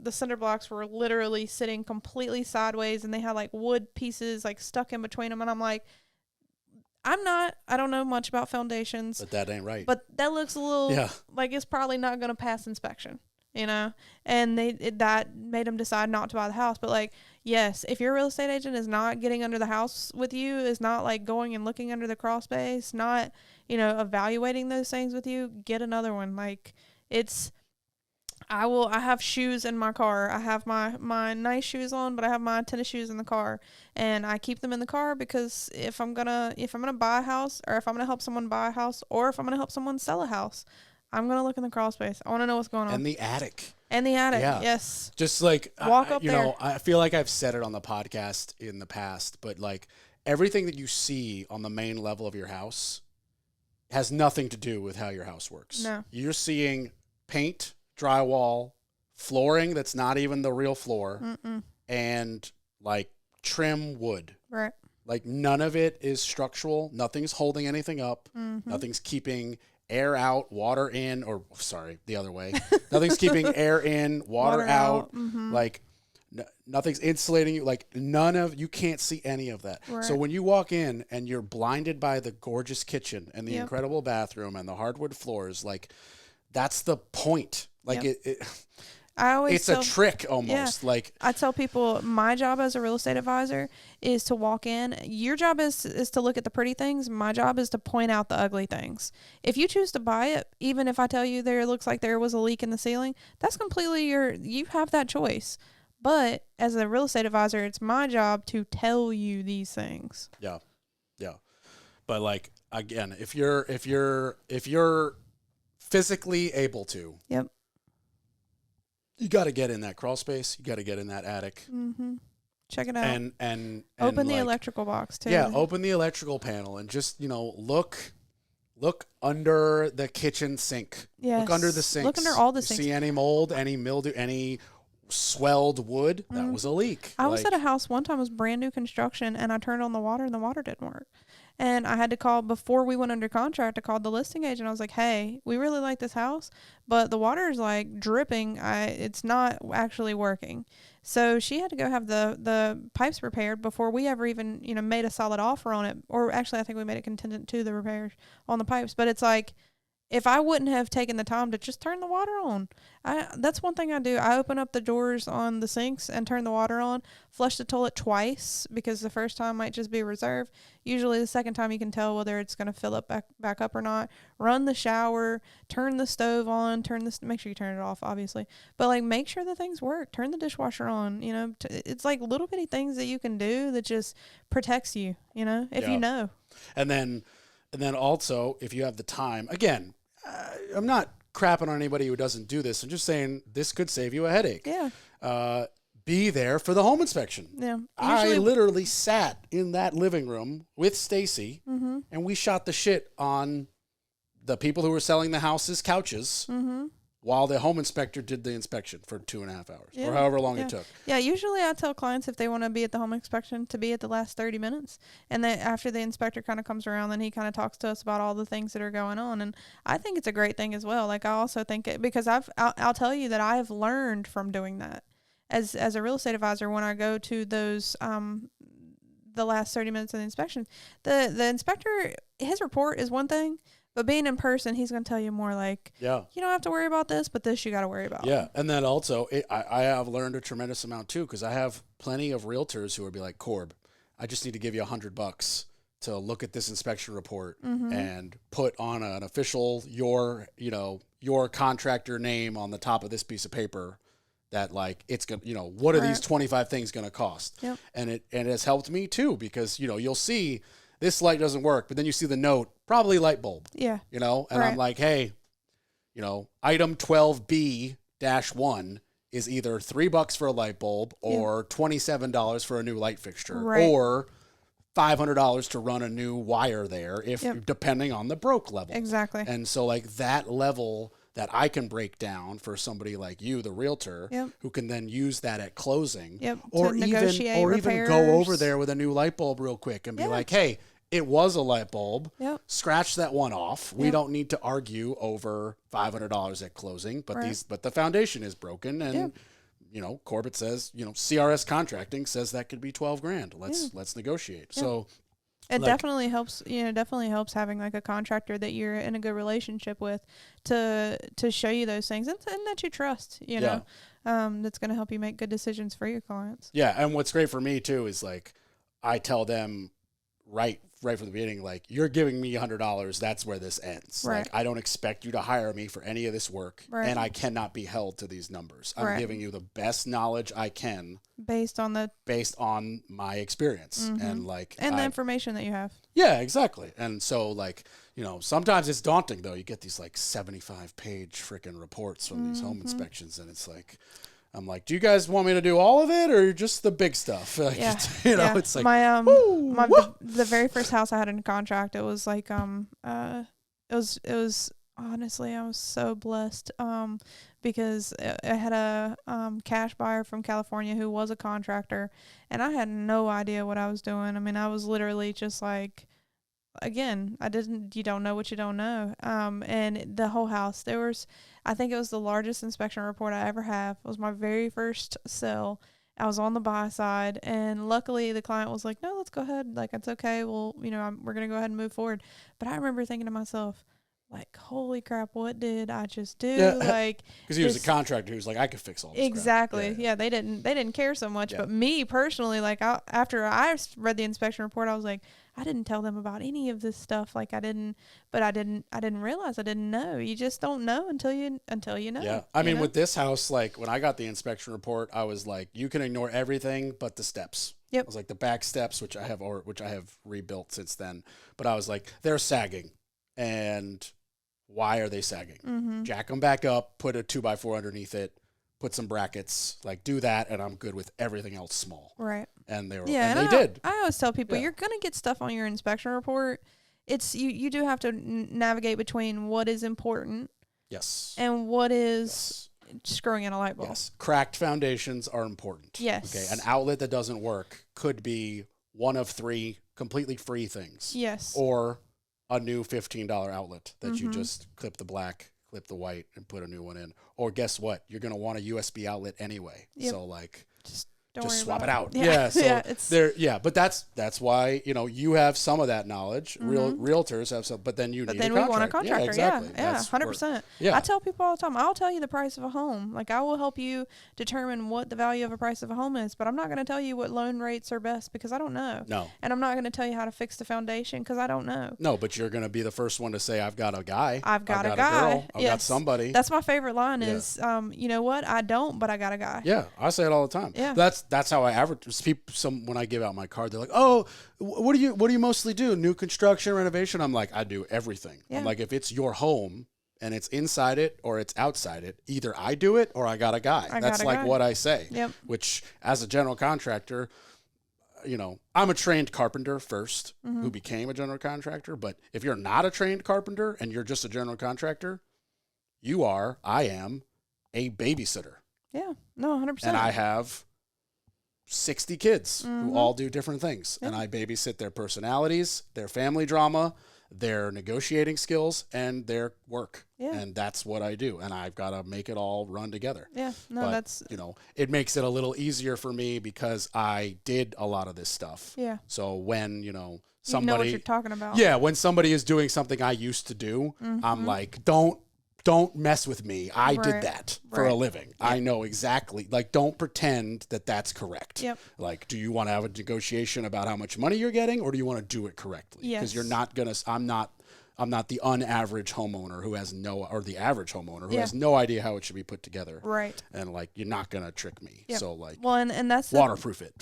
cinder blocks were literally sitting completely sideways, and they had like wood pieces like stuck in between them, and I'm like, I don't know much about foundations, but that ain't right. But that looks a little like it's probably not going to pass inspection. And that made them decide not to buy the house. But like, yes, if your real estate agent is not getting under the house with you, is not like going and looking under the crawl space, not, evaluating those things with you, get another one. Like I have shoes in my car. I have my nice shoes on, but I have my tennis shoes in the car, and I keep them in the car because if I'm going to buy a house, or if I'm going to help someone buy a house, or if I'm going to help someone sell a house, I'm going to look in the crawl space. I want to know what's going on. And the attic. Yeah. Yes. Just like, walk up there. I feel like I've said it on the podcast in the past, but like everything that you see on the main level of your house has nothing to do with how your house works. No. You're seeing paint, drywall, flooring that's not even the real floor, and like trim wood. Right. Like none of it is structural. Nothing's holding anything up. Nothing's keeping air out, water in, or sorry, the other way. Nothing's keeping air in, water out. Like nothing's insulating you. Like you can't see any of that. Right. So when you walk in and you're blinded by the gorgeous kitchen and the incredible bathroom and the hardwood floors, like that's the point. Like it's a trick almost. Yeah. Like I tell people, my job as a real estate advisor is to walk in. Your job is to look at the pretty things. My job is to point out the ugly things. If you choose to buy it, even if I tell you there looks like there was a leak in the ceiling, that's completely you have that choice. But as a real estate advisor, it's my job to tell you these things. Yeah. Yeah. But like, again, if you're physically able to, Yep. you got to get in that crawl space. You got to get in that attic. Check it out. And open the like, electrical box too. Yeah, open the electrical panel and just, look under the kitchen sink. Yes. Look under the sinks. Look under all the sinks. See any mold, any mildew, any swelled wood? That was a leak. I was at a house one time, it was brand new construction, and I turned on the water and the water didn't work. And I had to call, before we went under contract, I called the listing agent. I was like, hey, we really like this house, but the water is like dripping. It's not actually working. So she had to go have the pipes repaired before we ever even, made a solid offer on it. Or actually, I think we made it contingent to the repairs on the pipes. But it's like, if I wouldn't have taken the time to just turn the water on, that's one thing I do. I open up the doors on the sinks and turn the water on, flush the toilet twice, because the first time might just be reserve. Usually the second time you can tell whether it's going to fill up back up or not. Run the shower, turn the stove on, make sure you turn it off, obviously. But like, make sure the things work. Turn the dishwasher on, it's like little bitty things that you can do that just protects you, if you know. And then also, if you have the time, again, I'm not crapping on anybody who doesn't do this. I'm just saying this could save you a headache. Yeah. Be there for the home inspection. Yeah. I literally sat in that living room with Stacy, and we shot the shit on the people who were selling the house's couches while the home inspector did the inspection for 2.5 hours or however long it took. Yeah, usually I tell clients if they want to be at the home inspection to be at the last 30 minutes. And then after the inspector kind of comes around, then he kind of talks to us about all the things that are going on. And I think it's a great thing as well. Like, I also think it, because I'll tell you that I've learned from doing that as a real estate advisor. When I go to those, the last 30 minutes of the inspection, the inspector, his report is one thing, but being in person, he's going to tell you more like, you don't have to worry about this, but this you got to worry about. Yeah. And then also, I have learned a tremendous amount too, because I have plenty of realtors who would be like, Corb, I just need to give you $100 to look at this inspection report and put on an official, your contractor name on the top of this piece of paper that like, it's going to, what are these 25 things going to cost? Yep. And it has helped me too, because, you'll see this light doesn't work, but then you see the note, probably light bulb. Yeah. And I'm like, hey, item 12B-1 is either $3 for a light bulb or $27 for a new light fixture or $500 to run a new wire there, depending on the broke level. Exactly. And so like that level that I can break down for somebody like you, the realtor, who can then use that at closing, or even go over there with a new light bulb real quick and be like, hey, it was a light bulb. Scratch that one off. We don't need to argue over $500 at closing, but the foundation is broken, and Corbett says, CRS contracting says that could be $12,000. Let's negotiate. So it definitely helps, definitely helps having like a contractor that you're in a good relationship with to show you those things and that you trust, that's going to help you make good decisions for your clients. Yeah. And what's great for me too is like, I tell them right from the beginning, like, you're giving me $100. That's where this ends. Right. Like, I don't expect you to hire me for any of this work, and I cannot be held to these numbers. I'm giving you the best knowledge I can based on my experience and the information that you have. Yeah, exactly. And so like, sometimes it's daunting though. You get these like 75-page freaking reports from these home inspections, and it's like, I'm like, do you guys want me to do all of it or just the big stuff? Like, it's like the very first house I had in contract, it was like it was honestly, I was so blessed because I had a cash buyer from California who was a contractor, and I had no idea what I was doing. I mean, I was literally just like, again, you don't know what you don't know. And the whole house, I think it was the largest inspection report I ever have. It was my very first sale. I was on the buy side, and luckily the client was like, no, let's go ahead. Like, it's okay. Well, we're going to go ahead and move forward. But I remember thinking to myself, like, holy crap, what did I just do? Yeah. Like, because he was a contractor who's like, I could fix all this exactly. crap. Yeah, they didn't care so much. But me personally, like, after I read the inspection report, I was like, I didn't tell them about any of this stuff. Like, I didn't realize, I didn't know. You just don't know until you know. Yeah. I mean, with this house, like, when I got the inspection report, I was like, you can ignore everything but the steps. Yep. I was like, the back steps, which I have rebuilt since then. But I was like, they're sagging. And why are they sagging? Mm-hmm. Jack them back up, put a 2x4 underneath it, put some brackets, like, do that, and I'm good with everything else small. Right. And they were, and they did. I always tell people, you're going to get stuff on your inspection report. It's you do have to navigate between what is important. Yes. And what is screwing in a light bulb. Yes. Cracked foundations are important. Yes. Okay. An outlet that doesn't work could be one of 3 completely free things. Yes. Or a new $15 outlet that you just clip the black, clip the white, and put a new one in. Or guess what? You're going to want a USB outlet anyway. Yep. So, like, just swap it out. Yeah. So but that's why, you have some of that knowledge. Realtors have some, but then we want a contractor. Yeah, exactly. Yeah, 100%. Yeah. I tell people all the time, I'll tell you the price of a home. Like, I will help you determine what the value of a price of a home is, but I'm not going to tell you what loan rates are best because I don't know. No. And I'm not going to tell you how to fix the foundation because I don't know. No, but you're going to be the first one to say, I've got a guy. I've got a girl. I've got somebody. That's my favorite line is, you know what? I don't, but I got a guy. Yeah, I say it all the time. Yeah. That's how I average. When I give out my card, they're like, "Oh, what do you mostly do? New construction, renovation?" I'm like, I do everything. Yeah. I'm like, if it's your home and it's inside it or it's outside it, either I do it or I got a guy. That's like what I say. Yep. Which, as a general contractor, I'm a trained carpenter first, who became a general contractor. But if you're not a trained carpenter and you're just a general contractor, I am a babysitter. Yeah. No, 100%. And I have 60 kids who all do different things. And I babysit their personalities, their family drama, their negotiating skills, and their work. Yeah. And that's what I do. And I've got to make it all run together. Yeah. No, but, that's... it makes it a little easier for me because I did a lot of this stuff. Yeah. So when, somebody... You know what you're talking about. Yeah, when somebody is doing something I used to do, I'm like, don't mess with me. I did that for a living. Yep. I know exactly. Like, don't pretend that that's correct. Yep. Like, do you want to have a negotiation about how much money you're getting, or do you want to do it correctly? Yes. Because you're not going to, I'm not the unaverage homeowner who has or the average homeowner who has no idea how it should be put together. Right. And like, you're not going to trick me. Yep. So like, well, and that's waterproof it.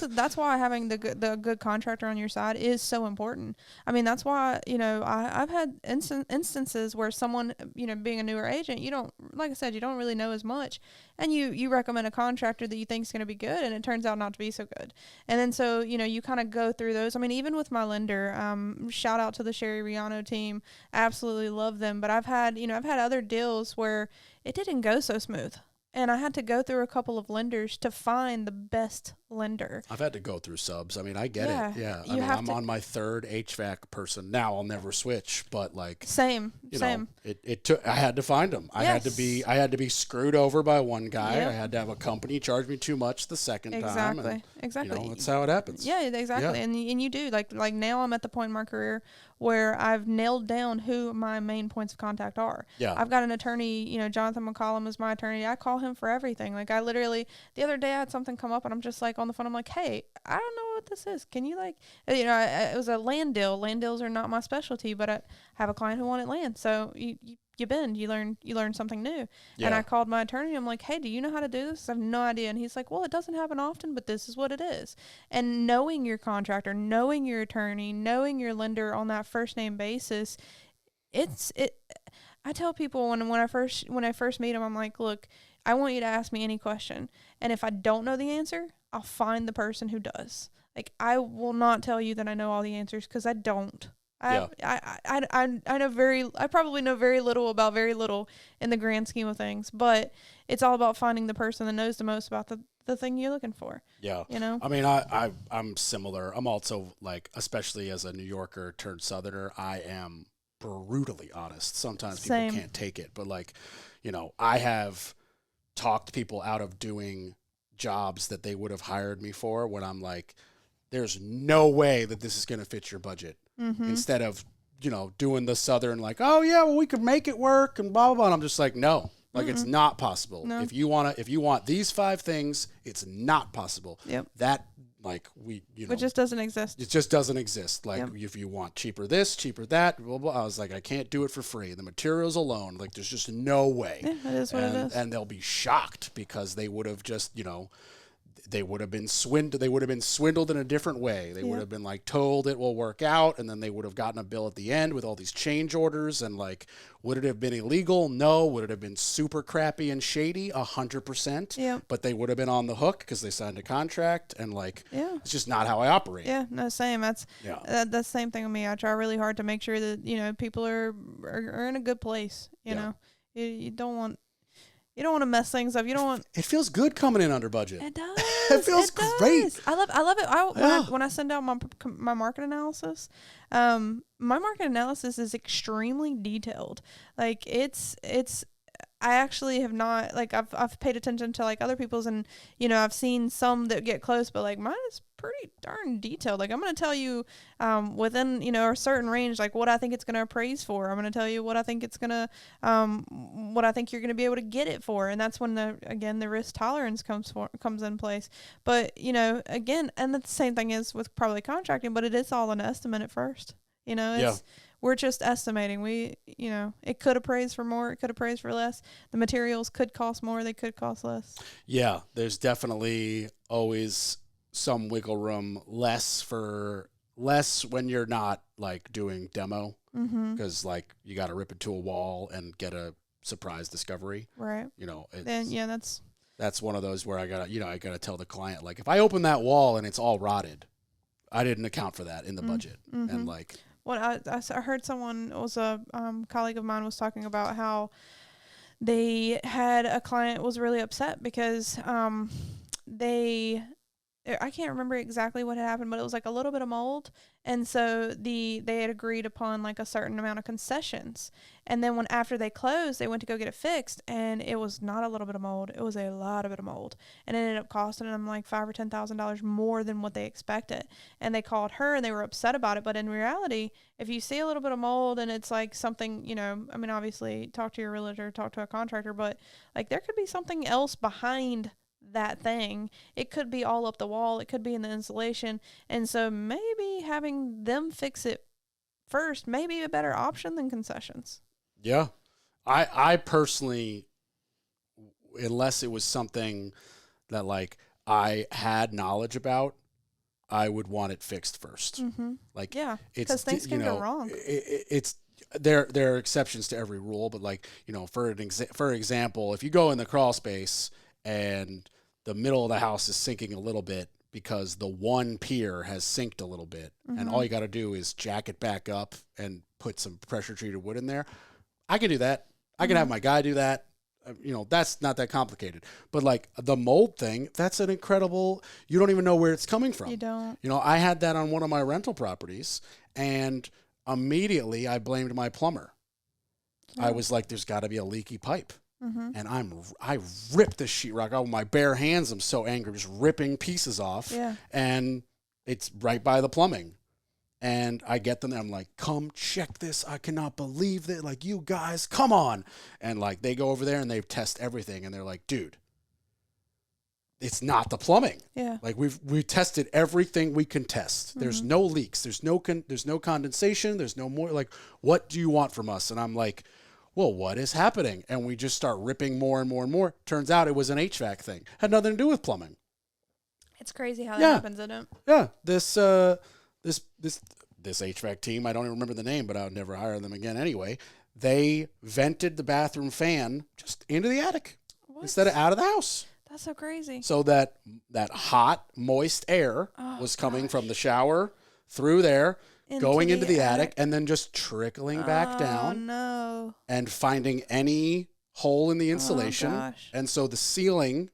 that's why having the good contractor on your side is so important. I mean, that's why, I've had instances where someone, being a newer agent, you don't really know as much. And you recommend a contractor that you think is going to be good, and it turns out not to be so good. And then so, you kind of go through those. I mean, even with my lender, shout out to the Sherry Riano team. Absolutely love them. But I've had other deals where it didn't go so smooth. And I had to go through a couple of lenders to find the best lender. I've had to go through subs. I mean, I get it. Yeah. I'm on my 3rd HVAC person now. I'll never switch, but like same. It took. I had to find them. I had to be screwed over by one guy. Yep. I had to have a company charge me too much the second time. And, Exactly. that's how it happens. Yeah, exactly. Yeah. And you do like now I'm at the point in my career where I've nailed down who my main points of contact are. Yeah. I've got an attorney, Jonathan McCollum is my attorney. I call him for everything. Like, I literally, the other day I had something come up and I'm just like on the phone. I'm like, hey, I don't know what this is. Can you it was a land deal. Land deals are not my specialty, but I have a client who wanted land. So you learn something new. Yeah. And I called my attorney. I'm like, hey, do you know how to do this? I have no idea. And he's like, well, it doesn't happen often, but this is what it is. And knowing your contractor, knowing your attorney, knowing your lender on that first name basis, I tell people when I first meet them, I'm like, look, I want you to ask me any question. And if I don't know the answer, I'll find the person who does. Like, I will not tell you that I know all the answers because I don't. I know I probably know very little about very little in the grand scheme of things, but it's all about finding the person that knows the most about the thing you're looking for. Yeah. You know? I mean, I'm similar. I'm also like, especially as a New Yorker turned Southerner, I am brutally honest. Sometimes Same. people can't take it, but like, I have talked people out of doing jobs that they would have hired me for when I'm like, there's no way that this is going to fit your budget. Instead of, doing the Southern, like, oh yeah, well, we could make it work and blah, blah, blah. And I'm just like, no, like it's not possible. No. If you want these 5 things, it's not possible. Yep. That, like, it just doesn't exist. It just doesn't exist. Like, if you want cheaper this, cheaper that, blah, blah, I was like, I can't do it for free. The materials alone, like, there's just no way. Yeah, that is what it is. And they'll be shocked because they would have just, they would have been swindled in a different way. They would have been like told it will work out, and then they would have gotten a bill at the end with all these change orders. And like, would it have been illegal? No. Would it have been super crappy and shady? 100%. Yeah. But they would have been on the hook because they signed a contract, and like, it's just not how I operate. Yeah, no, same. That's the same thing with me. I try really hard to make sure that people are in a good place. You know, you don't want. You don't want to mess things up. You don't want. It feels good coming in under budget. It does. It feels great. I love it. When I send out my market analysis, my market analysis is extremely detailed. Like it's. I actually have not, like, I've paid attention to like other people's, and I've seen some that get close, but like mine is pretty darn detailed. Like, I'm going to tell you within a certain range, like what I think it's going to appraise for. I'm going to tell you what I think it's going to what I think you're going to be able to get it for. And that's when the risk tolerance comes in place. But again, and the same thing is with probably contracting, but it is all an estimate at first. We're just estimating. It could appraise for more. It could appraise for less. The materials could cost more. They could cost less. Yeah, there's definitely always some wiggle room. Less when you're not like doing demo, because like you got to rip it to a wall and get a surprise discovery. Right. Then that's one of those where I gotta tell the client, like, if I open that wall and it's all rotted, I didn't account for that in the budget, and like. Well, I heard someone, it was a colleague of mine, was talking about how they had a client was really upset because I can't remember exactly what had happened, but it was like a little bit of mold. And so they had agreed upon like a certain amount of concessions. And then after they closed, they went to go get it fixed, and it was not a little bit of mold. It was a lot of mold. And it ended up costing them like $5,000 or $10,000 more than what they expected. And they called her and they were upset about it. But in reality, if you see a little bit of mold and it's like something, obviously talk to your realtor, talk to a contractor, but like there could be something else behind that thing. It could be all up the wall. It could be in the insulation. And so maybe having them fix it first may be a better option than concessions. Yeah. I personally, unless it was something that like I had knowledge about, I would want it fixed first. Like, because things can go wrong. There are exceptions to every rule, but like, for example, if you go in the crawl space and the middle of the house is sinking a little bit because the one pier has sinked a little bit, and all you got to do is jack it back up and put some pressure treated wood in there. I can do that. I can have my guy do that. That's not that complicated. But like the mold thing, that's an incredible, you don't even know where it's coming from. You don't. I had that on one of my rental properties, and immediately I blamed my plumber. I was like, there's got to be a leaky pipe. And I ripped the sheetrock out with my bare hands. I'm so angry, just ripping pieces off. Yeah. And it's right by the plumbing. And I get them there. I'm like, come check this. I cannot believe that. Like, you guys, come on. And like, they go over there and they test everything. And they're like, dude, it's not the plumbing. Yeah. Like we've tested everything we can test. There's no leaks. There's no condensation. There's no more. Like, what do you want from us? And I'm like, well, what is happening? And we just start ripping more and more and more. Turns out it was an HVAC thing. Had nothing to do with plumbing. It's crazy how that happens, isn't it? Yeah. This HVAC team, I don't even remember the name, but I would never hire them again anyway. They vented the bathroom fan just into the attic instead of out of the house. That's so crazy. So that hot, moist air was coming from the shower through there, going into the attic and then just trickling back down. No. And finding any hole in the insulation. Oh, gosh. And so the ceiling,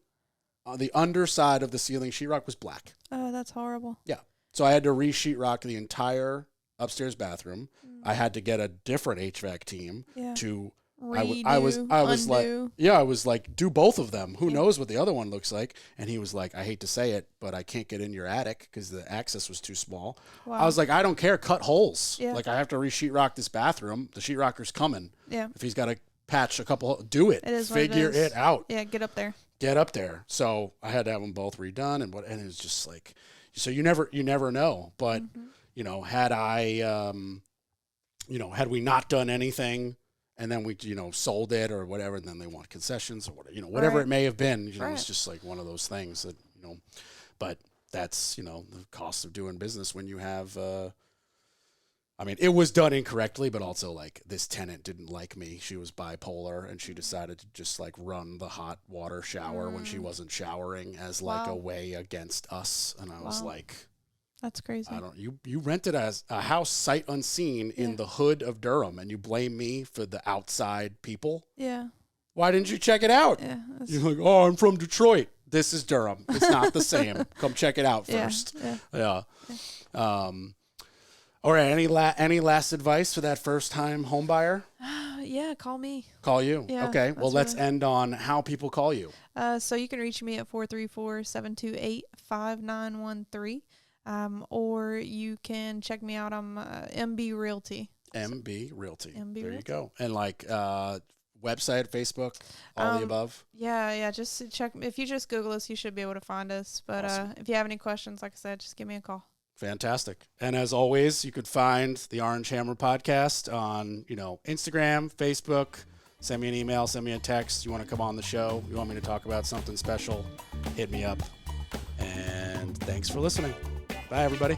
the underside of the ceiling sheetrock was black. Oh, that's horrible. Yeah. So I had to re-sheetrock the entire upstairs bathroom. I had to get a different HVAC team to Redo, I was undo. I was like, do both of them. Who knows what the other one looks like? And he was like, I hate to say it, but I can't get in your attic because the access was too small. Wow. I was like, I don't care. Cut holes. Yeah. Like I have to re-sheetrock this bathroom. The sheetrocker's coming. Yeah. If he's got to patch a couple, do it. It is Figure what it is. it out. Yeah, get up there. Get up there. So I had to have them both redone, and it was just like, so you never know. But you know, had we not done anything, and then we sold it or whatever, and then they want concessions or whatever it may have been. It's just like one of those things that but that's the cost of doing business when you have. I mean, it was done incorrectly, but also like this tenant didn't like me. She was bipolar, and she decided to just like run the hot water shower when she wasn't showering as like a way against us. And I was like, that's crazy. You rented as a house sight unseen in the hood of Durham, and you blame me for the outside people. Yeah. Why didn't you check it out? Yeah. You're like, oh, I'm from Detroit. This is Durham. It's not the same. Come check it out first. Yeah. All right. Any last advice for that first time home buyer? Yeah. Call me. Call you. Yeah, okay. Well, let's end on how people call you. So you can reach me at 434-728-5913. Or you can check me out on MB Realty. MB Realty. MB there Realty. You go. And like website, Facebook, all the above. Yeah. Just check. If you just Google us, you should be able to find us. But Awesome. If you have any questions, like I said, just give me a call. Fantastic. And as always, you could find the Orange Hammer podcast on, Instagram, Facebook. Send me an email, send me a text. You want to come on the show? You want me to talk about something special? Hit me up. And thanks for listening. Bye, everybody.